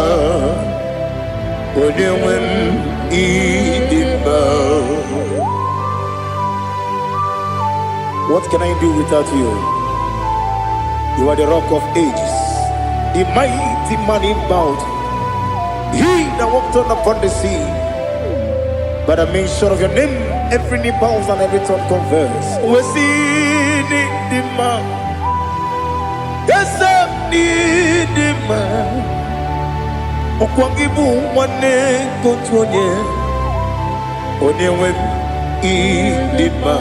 Onewem Idima. What can I do without you? You are the rock of ages, the mighty man in mountain, he that walked on upon the sea. By the mention of your name, every knee bows and every tongue confesses. We see the man. Yes, I need the man. Okwangibu wane kontonye Onyewe idima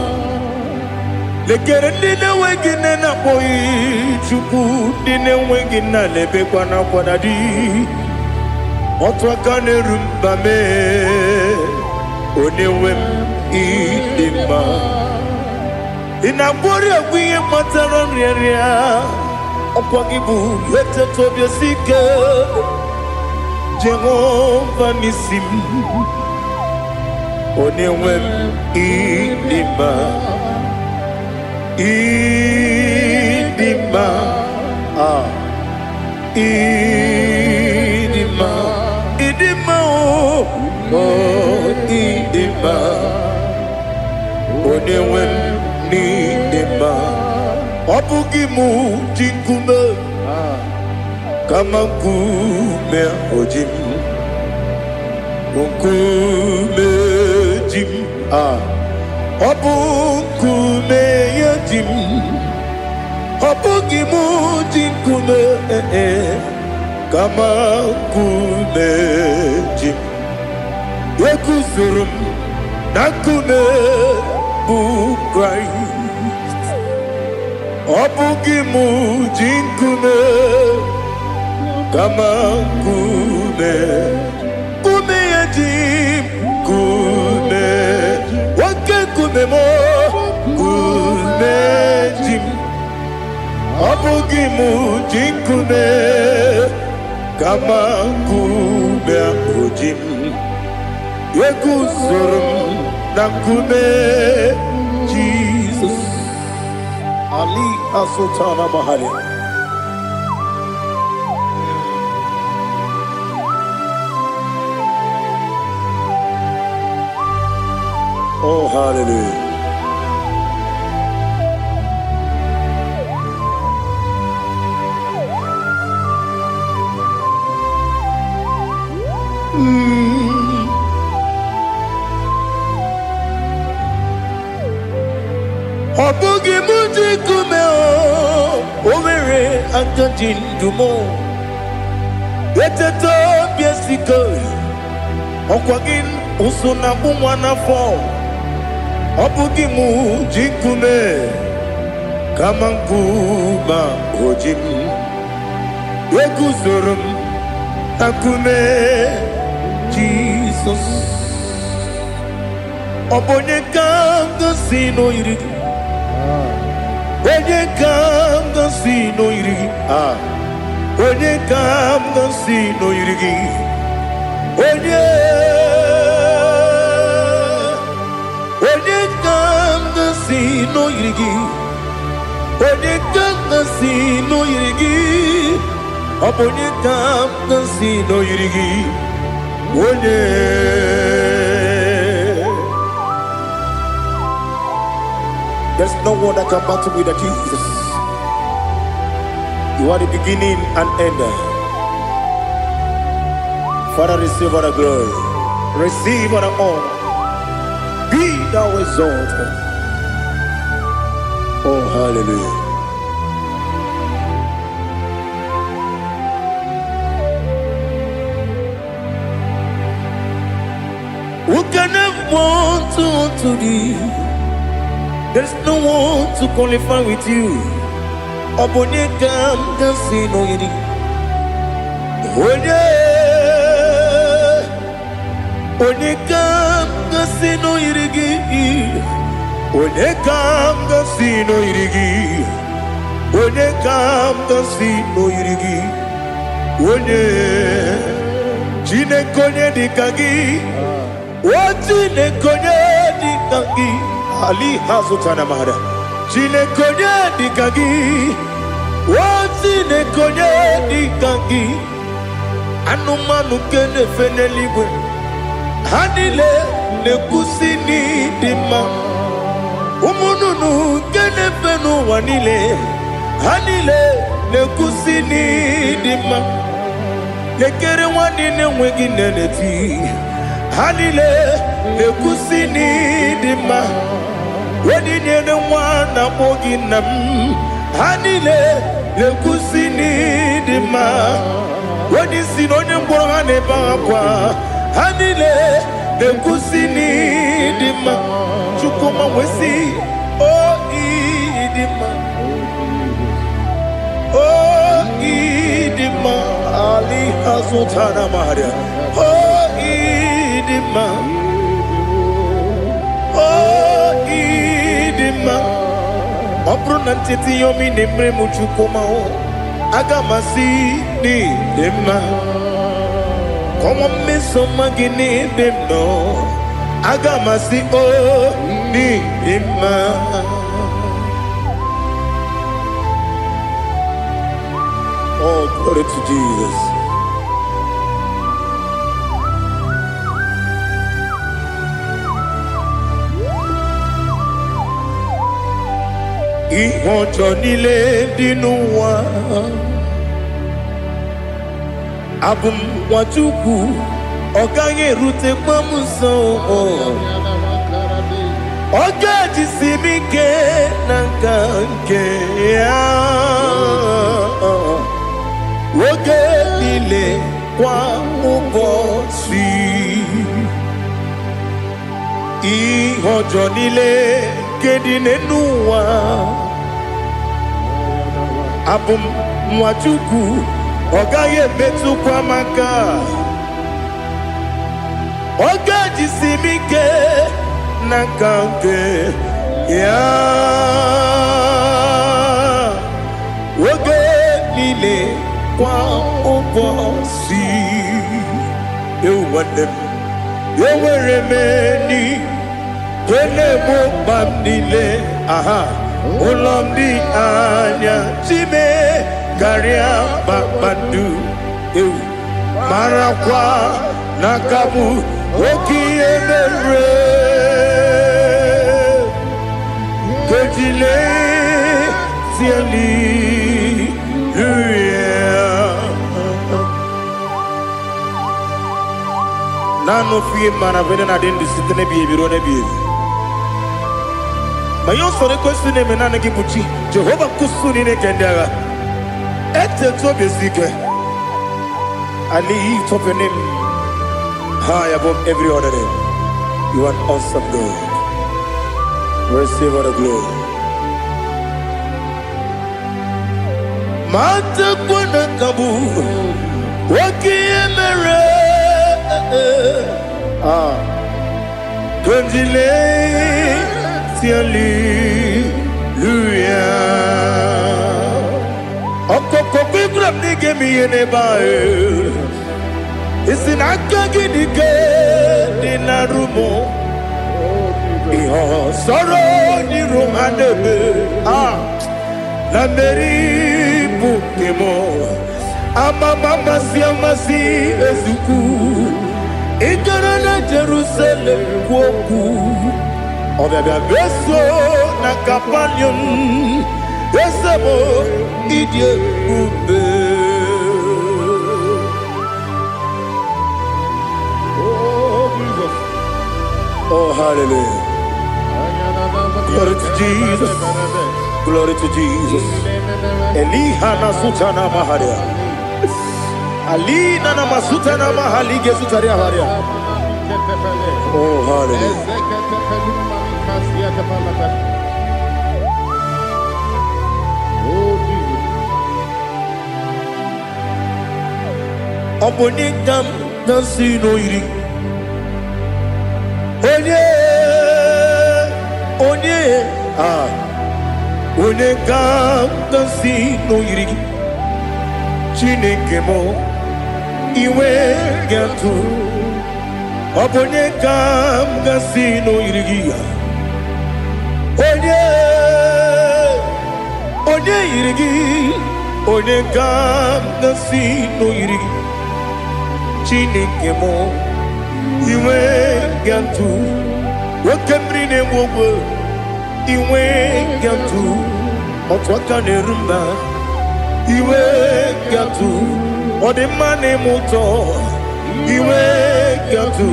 Lekere nine wengine na boyi Chuku nine wengine lebe kwa na kwa dadi Otwakane rumbame Onyewe idima Inabori agwiye mataran riya Okwangibu yete tobye sike Jehovah Nisim Onewem Idima Idima Idima Idima Oh Idima Onewem Idima Obugimu Jinkume Kama kume ojim Kume jim Obu kume yajim Obu gimu jinkume Kama kume jim Yekusurum Nakume bu Christ Obu gimu jinkume Kama kume yajim kume wake kume mo kume jim abugi mujim kume kama kume ojim yekuzurum na kume Jesus Ali Asultana Mahali. Oh, hallelujah. Obugi muji kume o Omere anjajin dumo Yeteto biesiko Okwagin usuna bumwana fo Obugi muji kume Kamankuma ojim Yekuzurum akume Jesus Obonye kanga sino irigi Onye kanga sino irigi Onye kanga sino irigi Onye kanga sino irigi Onye kanga sino irigi Onye kanga sino irigi Onye There's no one that can battle with Jesus. You are the beginning and end. Father, receive all the glory. Receive all the honor. Be thou exalted. Oh, hallelujah. Who can have one to thee? There's no one to qualify with you. Obonye kam kasi no yidi. Onye onye kam gasi no irigi, onye kam gasi no irigi, onye kam gasi no irigi, onye Chineke onye dịka gị, o Chineke onye dịka gị, Ali hazụtana mara, Chineke onye dịka gị, o Chineke onye dịka gị, anụmanụ nke na-efe n'eluigwe ha niile na-ekwusi n'ịdị mma, ụmụ nnụnụ nke na-efe n'ụwa niile ha niile na-ekwusi n'ịdị mma, lekere nwanne na-enweghị nne n'eti ha niile na-ekwusi n'ịdị mma, odinyere nwa na-akpọ gị nna m ha niile na-ekwusi n'ịdị mma, onye si na onye mkpọrọ ha na-ebe akwa ha niile na-ekwusi n'ịdị mma. Chukwuma nwesi o ịdị mma, o ịdị mma, Ali hazụtara Maria, o ịdị mma, o ịdị mma. Ọ bụrụ na ntete yomi na-emere m Chukwuma aga m asị n'ịdị mma, kọwa mmeso mma gị n'ebe m nọ aga m asị o n'ịdị mma. Oh, glory to Jesus. Ihe ọjọọ niile dị n'ụwa abụ m nwa Chukwu, ọ gaghị erutekwa m nso, ọ ga-ejisi m ike na nka nke ya oge niile kwa ụbọchị. Ihe ọjọọ niile nke dị n'ụwa abụ m nwa Chukwu, ọ gaghị emetụkwa m aka, ọ ga-ejisi m ike na nka nke ya oge niile kwa ụbọchị. Ewu nwanne m, enwere m enyi na-egbo mkpa m niile, aha ụlọ m dị anya chime karịa kpakpando, ewu marakwa n'aka m oke ihe mere kejile tieli nanu fiye mana vene na den disitene biebiro ne biebi mayon sore kosu ne menane gibuchi Jehova kusuni ne kendaga ete to besike. I lift up your name high above every other name. You are an awesome God. Receive all the glory. Mata kuna kabu waki emere Kundile tiali luya Okoko kikram nige miye nebae Isinaka gidike dinarumo Iho soro ni romanebe La meri bukemo Ama mama si amasi ezuku Igara na Jerusalem kwoku Obebe beso na kapanion Esebo idye ube Oh Jesus. Oh hallelujah. Glory to Jesus. Glory to Jesus. Elihana sutana maharia. Ali nana masutana mahali gesutaria haria. Oh hallelujah. Oh Jesus. Obonikam nasino iri. onye onye onye ga-si n'oyiri gị Chineke m iwe ga-atụ ọ bụ onye ga-si n'oyiri gị ya onye yiri gị onye ga-si n'oyiri gị Chineke m iwe ga-atụ nwoke mmiri na-enwe ogwe iwe ga-atụ otu aka na-eru mba iwe ga-atụ ọ dị mma na-eme ụtọ iwe ga-atụ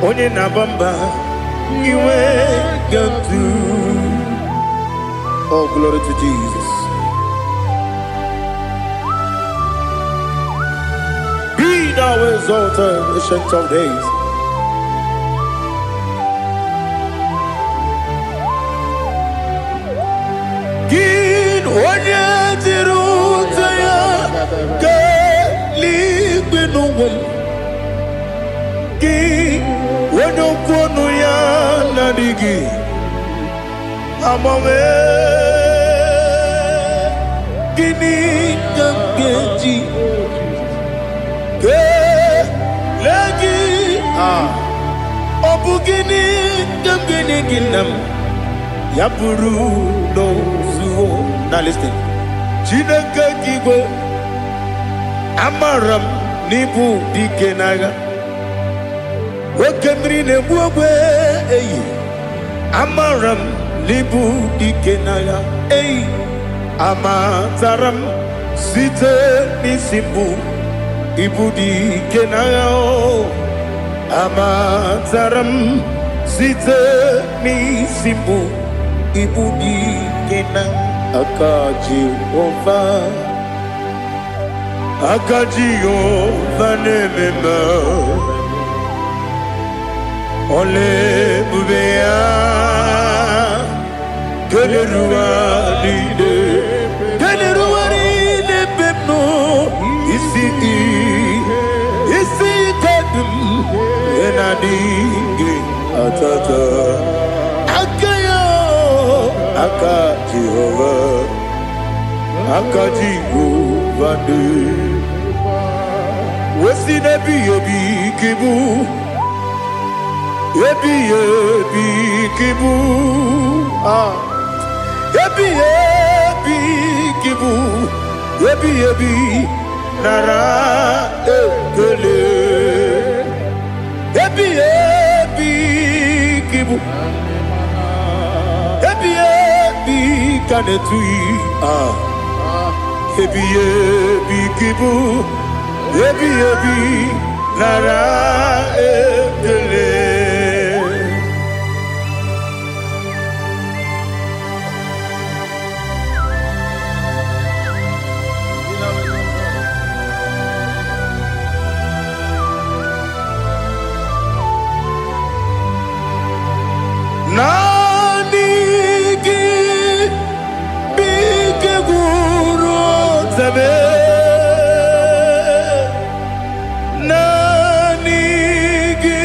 onye na-aba mba iwe ga-atụ. Oh, glory to Jesus. Be thou exalted, ancient of days. Gin onye dịrị ụzọ ya ka eluigwe n'ụwa gị onye okwu ọnụ ya na-adịghị agbanwe gịnị ka m ga-eji kelee gị ọ bụ gịnị ka m ga-enye gị nna m ya bụrụ n'ozuo na listen Chineke gị igwe amara m n'ibu dike n'agha nwoke mmiri na-egbu ogwe eyi amara m n'ibu dike n'agha eyi amatara m site n'isi mbụ ibu dike n'agha amatara m site n'isi mbụ ibu dike n'agha aka Jehova na-ememe ole ebube ya keleruwa niile bepno isi kadum enadinge atata aka Jehova ne wesi nebi ebi kibu ebi kibu ebi nara ekele ebi kibu ebi kanetui ebi kibu ebi nara ekele. Nani gi bige guru zabe nani gi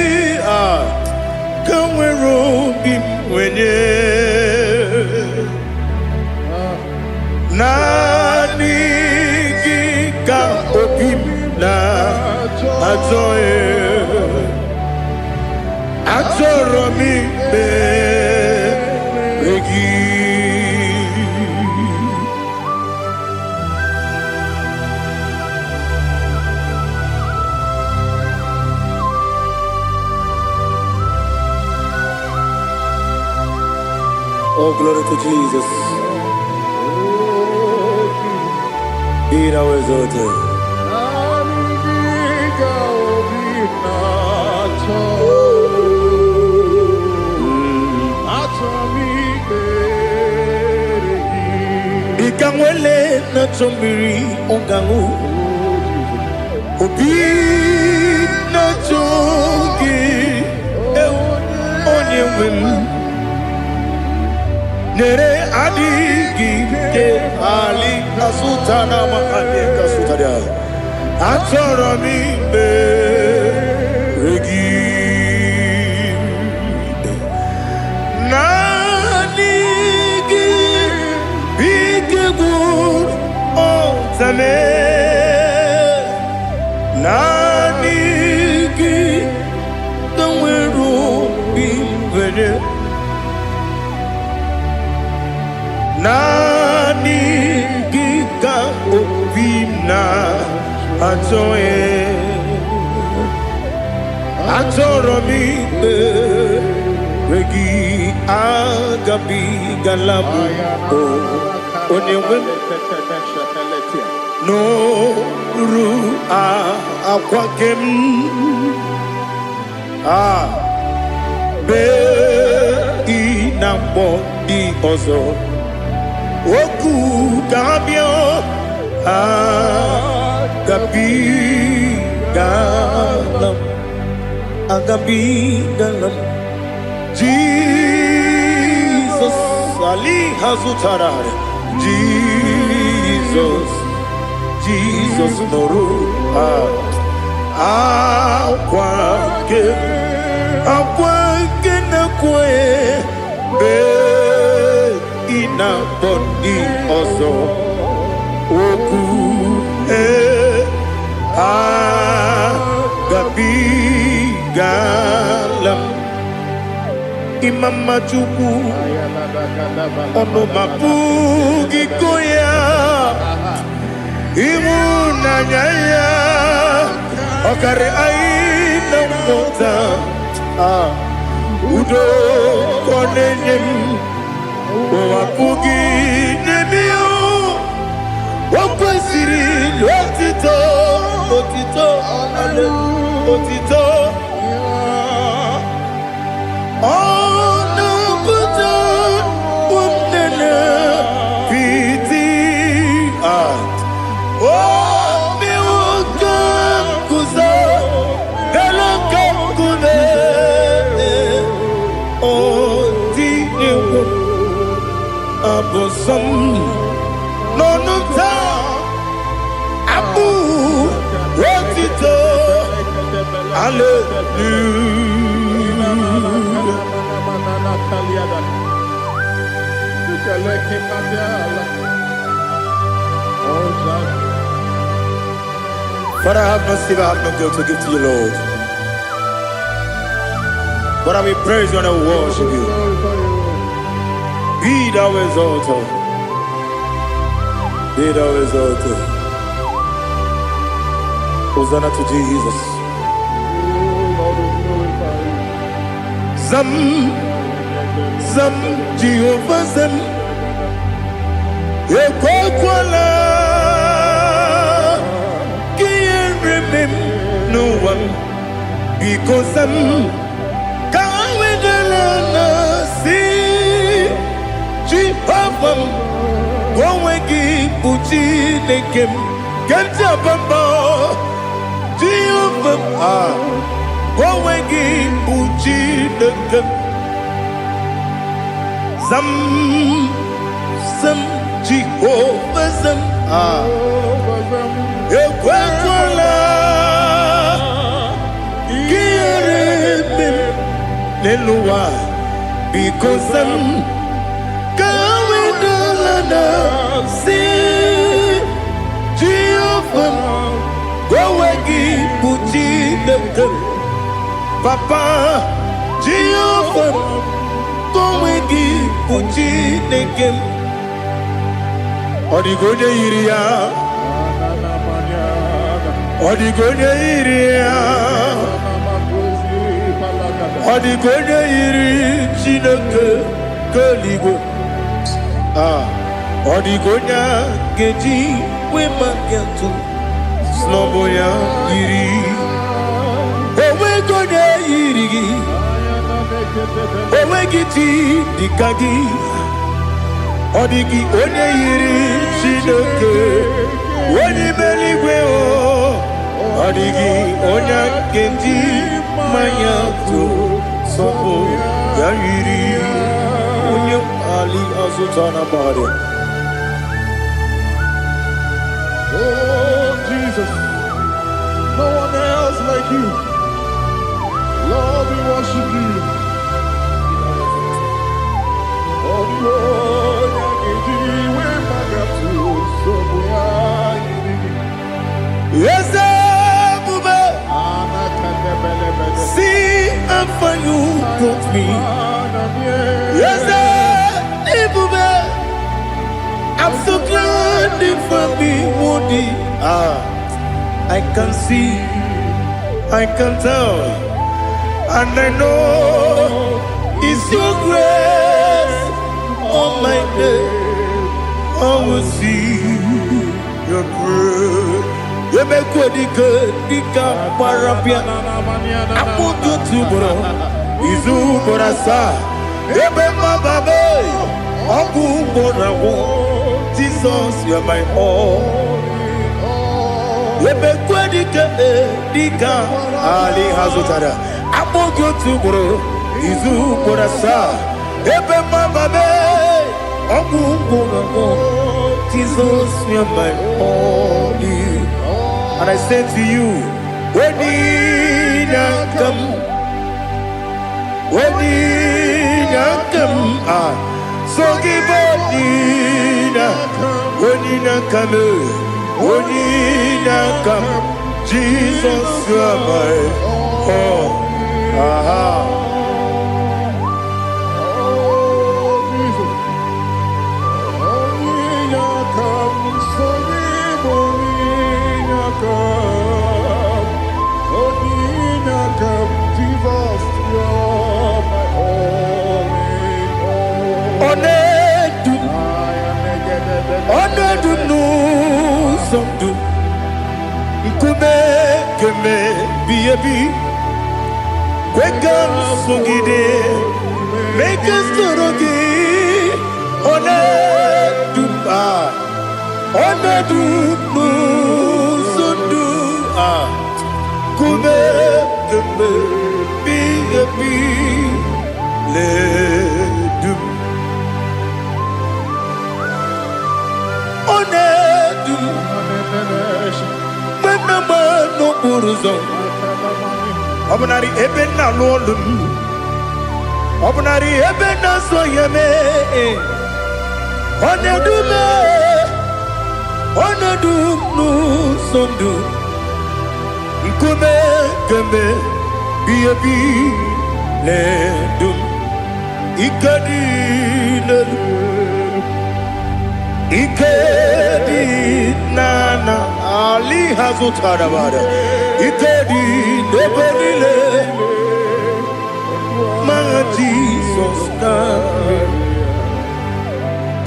kamwero bim wenye nani gi ka obim na ajoe atoro mi be regi oh glory to Jesus. Be thou exalted. Ikamwele na chombiri ongangu obi na chogi onye wem nere adigi ke ali kasutana mahali kasutaria atoro mi be regi Zame Naniki Kaweru Bimbere Naniki Ka Obina Atoe Atoromi Regi Agabi Galabu Onewem No Ru Aquakem Be Inambo Di Ozo Oku Gabio Agabi Galam Agabi Galam Jesus Ali Hazutarare Jesus Noru Aquake na kwe Be ina bondi ozo Oku Gabi Galam Imam Majuku Ono Mapugi Koya Imuna Nyaya Okare Aina Mota Udo Konenyem Wapugi Nemio Wakwasiri Lotito Otito Otito Abosam Nonuta Abu Rotito Father, I have no silver, I have no gold to give to you, Lord. But I will praise you and I will worship you. Be thou exalted. Be thou exalted. Hosanna to Jesus. Zam Jehovah Zam Ekwakwala Can't remember no one because Zam Kawedalana see Jehovah Gowegi Puchi Nekem Kenta Bamba Jehovah Gowegi Puchi Nekem Zam Jehovah Zam Ekwakwala Kieremem Nelua because Zam Kawedalana see Jehovah Gowegi Puchi Nekem Papa Jehovah Gowegi Puchi Nekem Odigonya Iria Odigonya Iria Odigonya Iri Chineke Kaligo Odigonya Geji Wemakiatu Sloboya Iri Owegonya Iri Owegiti Dikagi Odigi onye yiri Chineke onye meligwe o Odigi onye kendi manya to sopo ya yiri onye ali azutana bari. Oh Jesus, no one else like you. Lord, we worship you. Oh Lord, I need you when I got to so brought me. Yes, Igbo. I'm so glad you found me, Woody. I can see, I can tell, and I know it's your grace on my day. I will see your grace. You make good, Dika Parapia. I put you to bro. Izu Borasa. You make my baby. Abu Borawo. Jesus, you are my all. You make good, Dika Ali Hazutara. I put you to bro. Izu Borasa. You make my baby. Abu Borawo. Jesus, you are my all. And I say to you, when you come, so give up, when you come, Jesus, you are my all. Make us Obnari ebena lolum Obnari ebena soyeme Onedu sondu Nkume keme biyebi ledum Ikedi nana Ali Hazutara bada Ikedi nebelile Ma Jesus name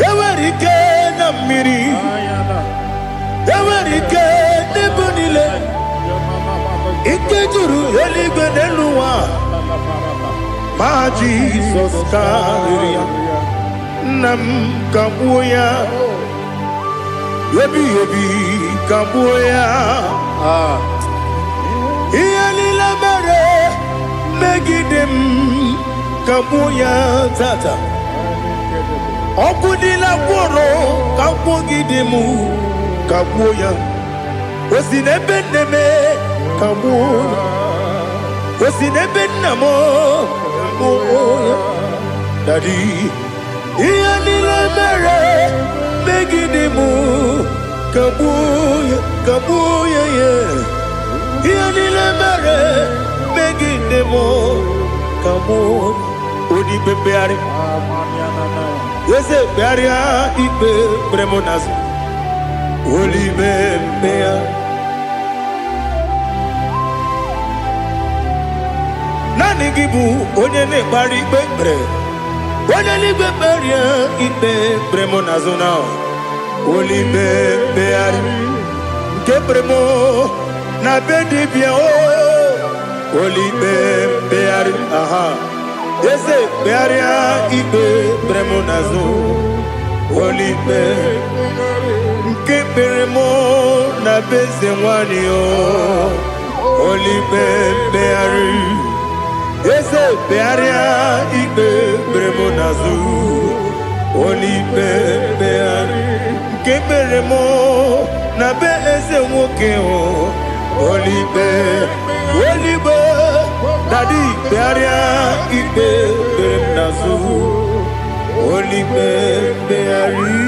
Ewerike na miri Ewerike nebelile Ikejuru eligwe neluwa Ma Jesus name Nam kabuya Yebi kabuya Iyalila mere Megidem kabuya tata Okudila kworo kabugidemu kabuya Osinebendeme kabuya Osinebennamo kabuya Daddy Iyalila mere Megidemu kabuya yeah Iyalila mere Megidemu kabuya Odi bebeari Yese bearia ikbe bremonas Oli bebea Nani gibu onye ne bari bebre Onye li beberia ikbe bremonazona Oli bebeari Nke bremo na bedi bia Oli bebeari aha Yese bearia ikbe bremonazo Olipe Nke beremo na beze mwani Olipe beari Yese bearia ikbe bremonazo Olipe beari Nke beremo na beze mwoke Olipe Daddy, bearia ikbe bernazu, olipe beari.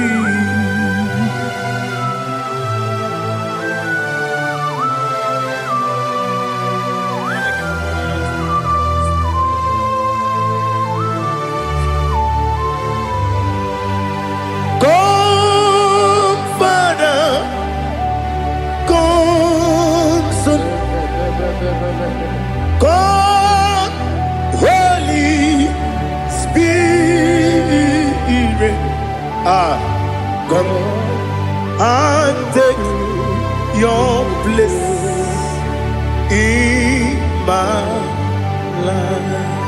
Come and take your place in my life.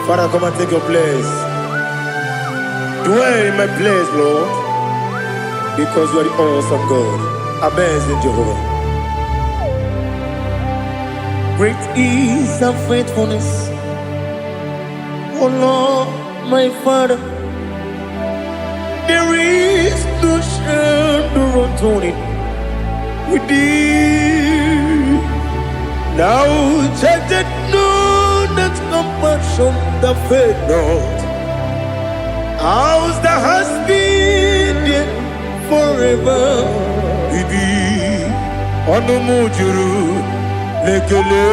Father, come and take your place. Dwell in my place, Lord, because you are the awesome God. Amazing Jehovah. Great is thy faithfulness, oh Lord, my Father. There is no shadow of turning with thee. Now check that no, that compassion that faith not. Ours that has been there forever with thee. Onumujuru lekele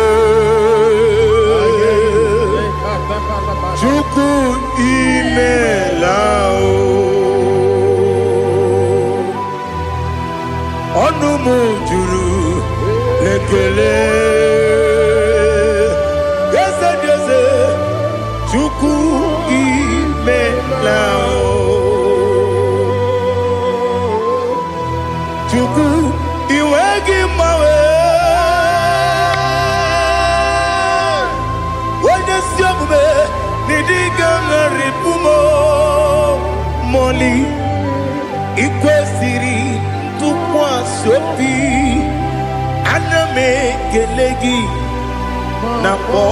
Chuku imelao Onumujuru lekele Yese Chuku imelao Chuku iwegi mawe Nidigangaripumo Moli Ikwesiri Tukwa sopi Aname gelegi Napo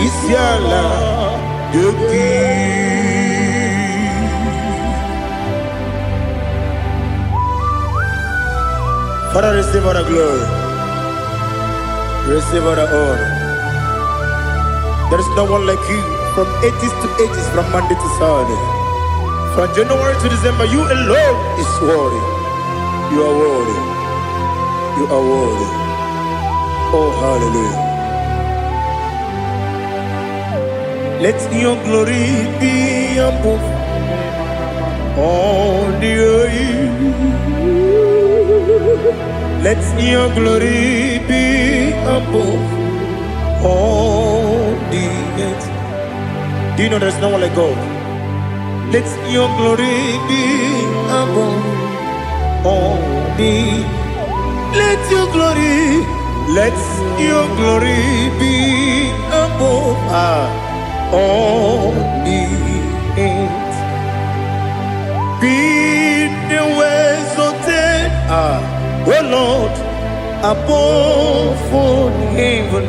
Isiala Yoki. Father, receive all the glory. Receive all the honor. There is no one like you. From ages to ages, from Monday to Saturday, from January to December, you alone is worthy. You are worthy. You are worthy. Oh, hallelujah. Let your glory be above all the earth. Let your glory be above all the earth. Do you know there's no one like God? Let your glory be above all the. Let your glory be above all the earth. Be the ways of death, oh Lord, above all heaven.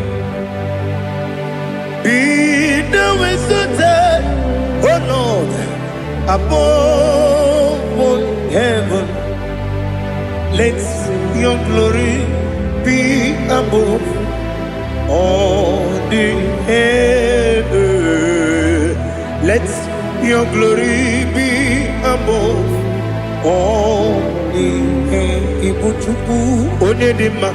Be the wisdom, oh Lord, above all heaven. Let your glory be above all the earth. Let your glory be above all the earth. Ibuchuku onedima,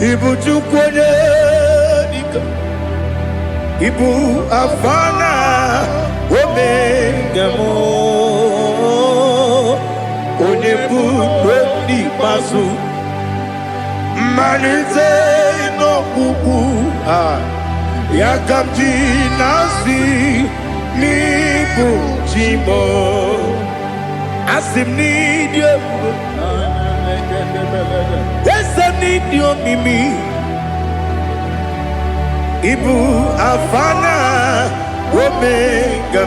Ibuchuku onedika. Ibu afana omega mo onebu ni pasu manite no kuku yakamji nasi nibu chimo asim ni dio esa ni dio mimi Ibu afana omega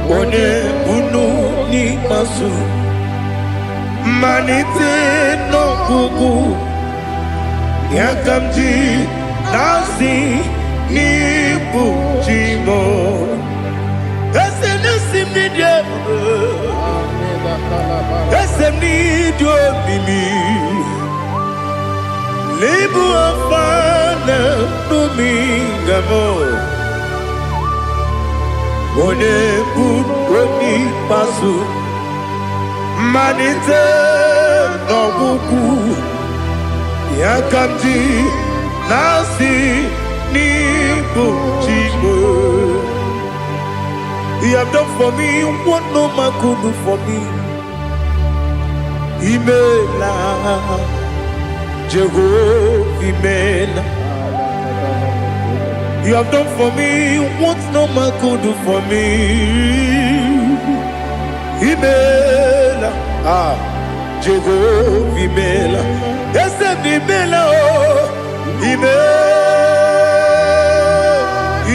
one bunu ni masu manite no kuku yakamji nasi ni bujimo ese nasi media ese ni dio mimi Lebu afana dominga mo One buni pasu Manite no buku Yakamji nasi ni buchigo You have done for me what no man could do for me Imela Jehovah, Amen. You have done for me what no man could do for me. Imela, Jehovah Imela, yes, Imela,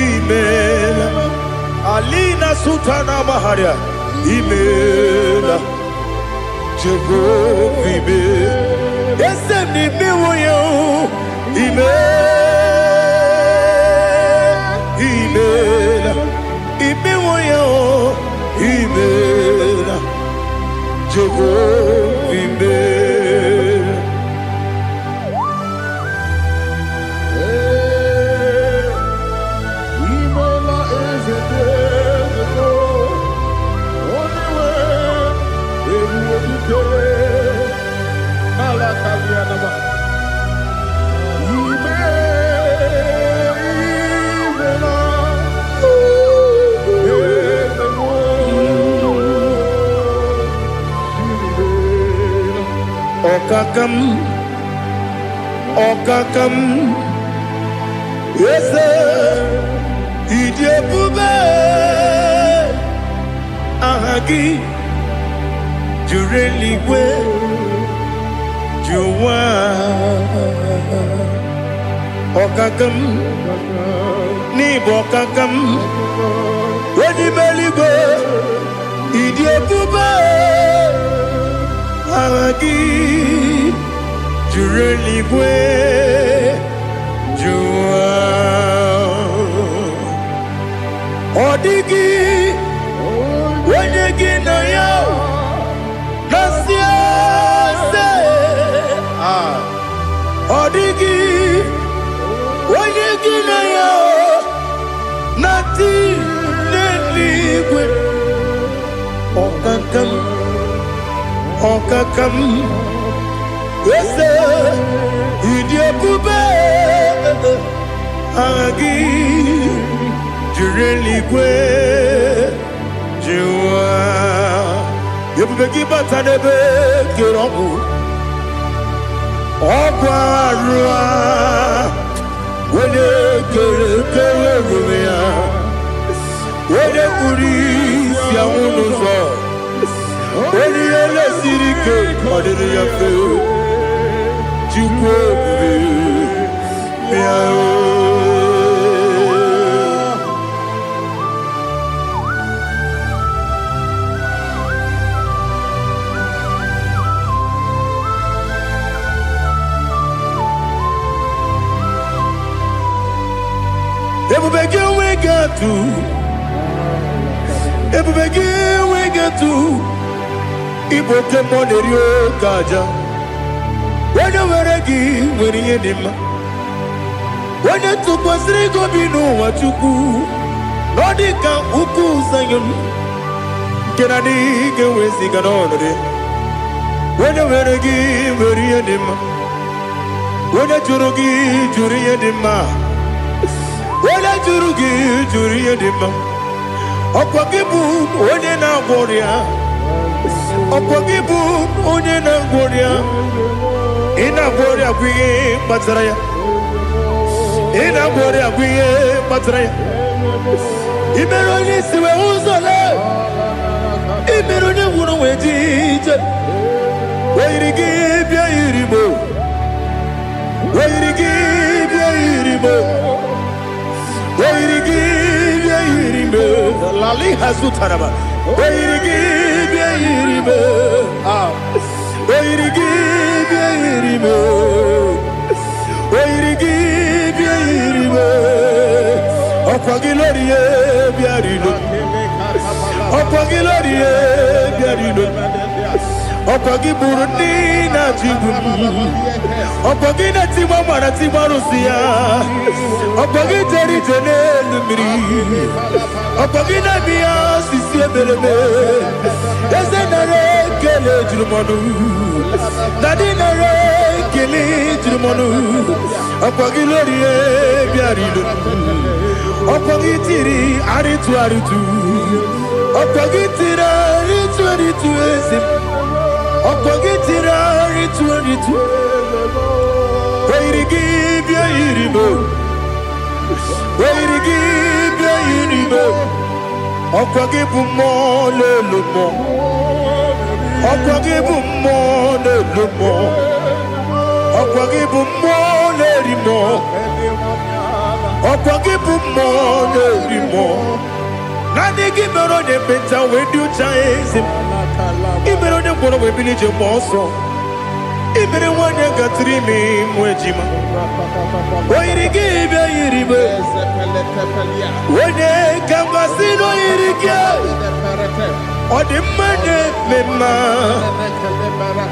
Imela, Alina Sultana Maharia, Imela, Jehovah Imela, yes, Imela, Imela, Jehovah Imela. Imela is a day, only way, every day, Alakalianaba. Okakam, yes, Idebube, Ahagi, Jureligwe, Juwa, Okakam, Nibokakam, Wedibeligwe, Idebube, Ahagi, Jureligwe, Juwa, Odigi, Wenegi na yo, Nasia se, Odigi, Wenegi na yo, Nati Neligwe, Okakam, Okakam. Yes, Idebube, Agi, Jureligwe, Juwa. Yebubeki batanebe kirongu, Okwarua, Wede kere rumia, Wede kuri siya unuzo, Wede yele sirike, Wadede yafe. Everybody we get to Igbo temonerio kaja. When you were a gay, when you did when you took was Rico Bino, what you do, Nordica, Uku, Sayon, Kennedy, go with Siganone. When you were a gay, when you did when you Jurugi, Juria Dima, when you Jurugi, Juria Dima, Opakibu, Odena Boria, Opakibu, Odena Boria. Ina bore agwiye matraya. Ina bore agwiye matraya. Imero ni siwe uzole. Imero ni wunu wejije. Weirigi bia iribo. Weirigi bia iribo. Weirigi bia iribo. Lali hasutaraba. Weirigi bia iribo. Weirigi bia iribo. Weirigi bia iribo. Okwagilorie bia rilo. Okwagilorie bia rilo. Okwagiburundi na jibu. Okwagina timama na timarusia. Okwagiteri tene lumiri. Okwagina biya sisi ebelebe. Ezenare kele jurumonu. Nadinare kele jurumonu. Okwagilorie bia rilo. Okwagitiri aritu aritu. Okwagitiri aritu aritu ezim. Okwagitiri aritu aritu. Weirigi bia iribo. Oirigi bia yiribe. Okwagi bumo lelumo. Okwagi bumo lelumo. Okwagi bumo lerimo. Okwagi bumo lerimo. Nani gimero de penta we do chaizim. Imero de kono we bilije moso. Imere wanya gatrimi mwejima. Oirigi bia yiribe. Wene kamasino yirige. Odimane mema.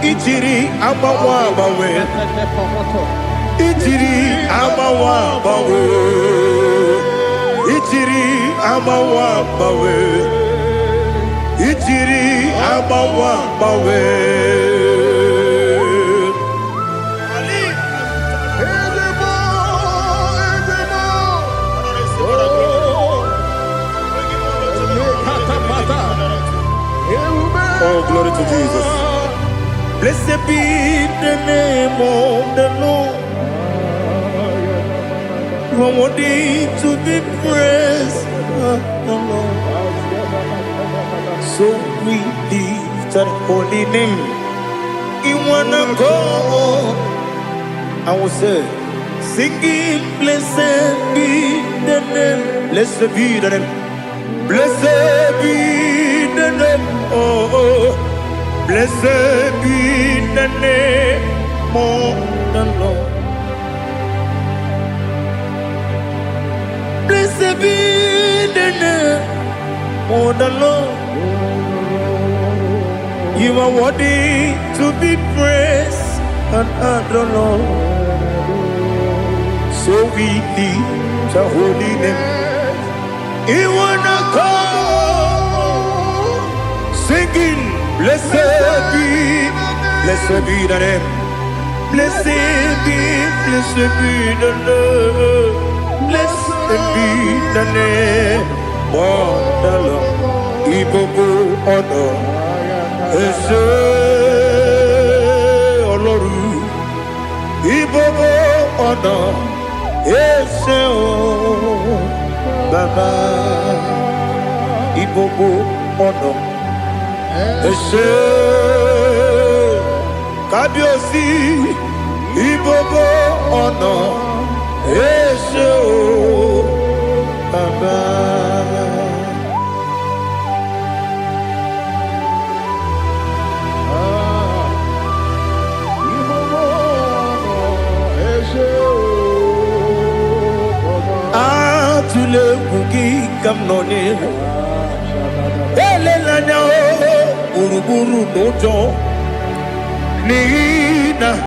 Ichiri amawa bawe. Ichiri amawa bawe. Ichiri amawa bawe. Ichiri amawa bawe. Oh, glory to Jesus. Blessed be the name of the Lord. You are worthy to be praised, the Lord. So we lift that holy name. You wanna go? I will say, singing, blessed be the name. Blessed be the name. Blessed be the name. Oh, blessed be the name of the Lord. Blessed be the name of the Lord. You are worthy to be praised and adored. So we lift the holy name. You wanna call, singing, blessed be the name. Blessed be the Lord. Blessed be the name of the Lord. Igbo honor, Ese Oloru. Igbo honor, Ese Baba. Igbo honor, Ese Kabiosi. Igbo honor, Ese Baba. Atule kuki kamnoni. Ele lanya o uruburu nojo. Nina.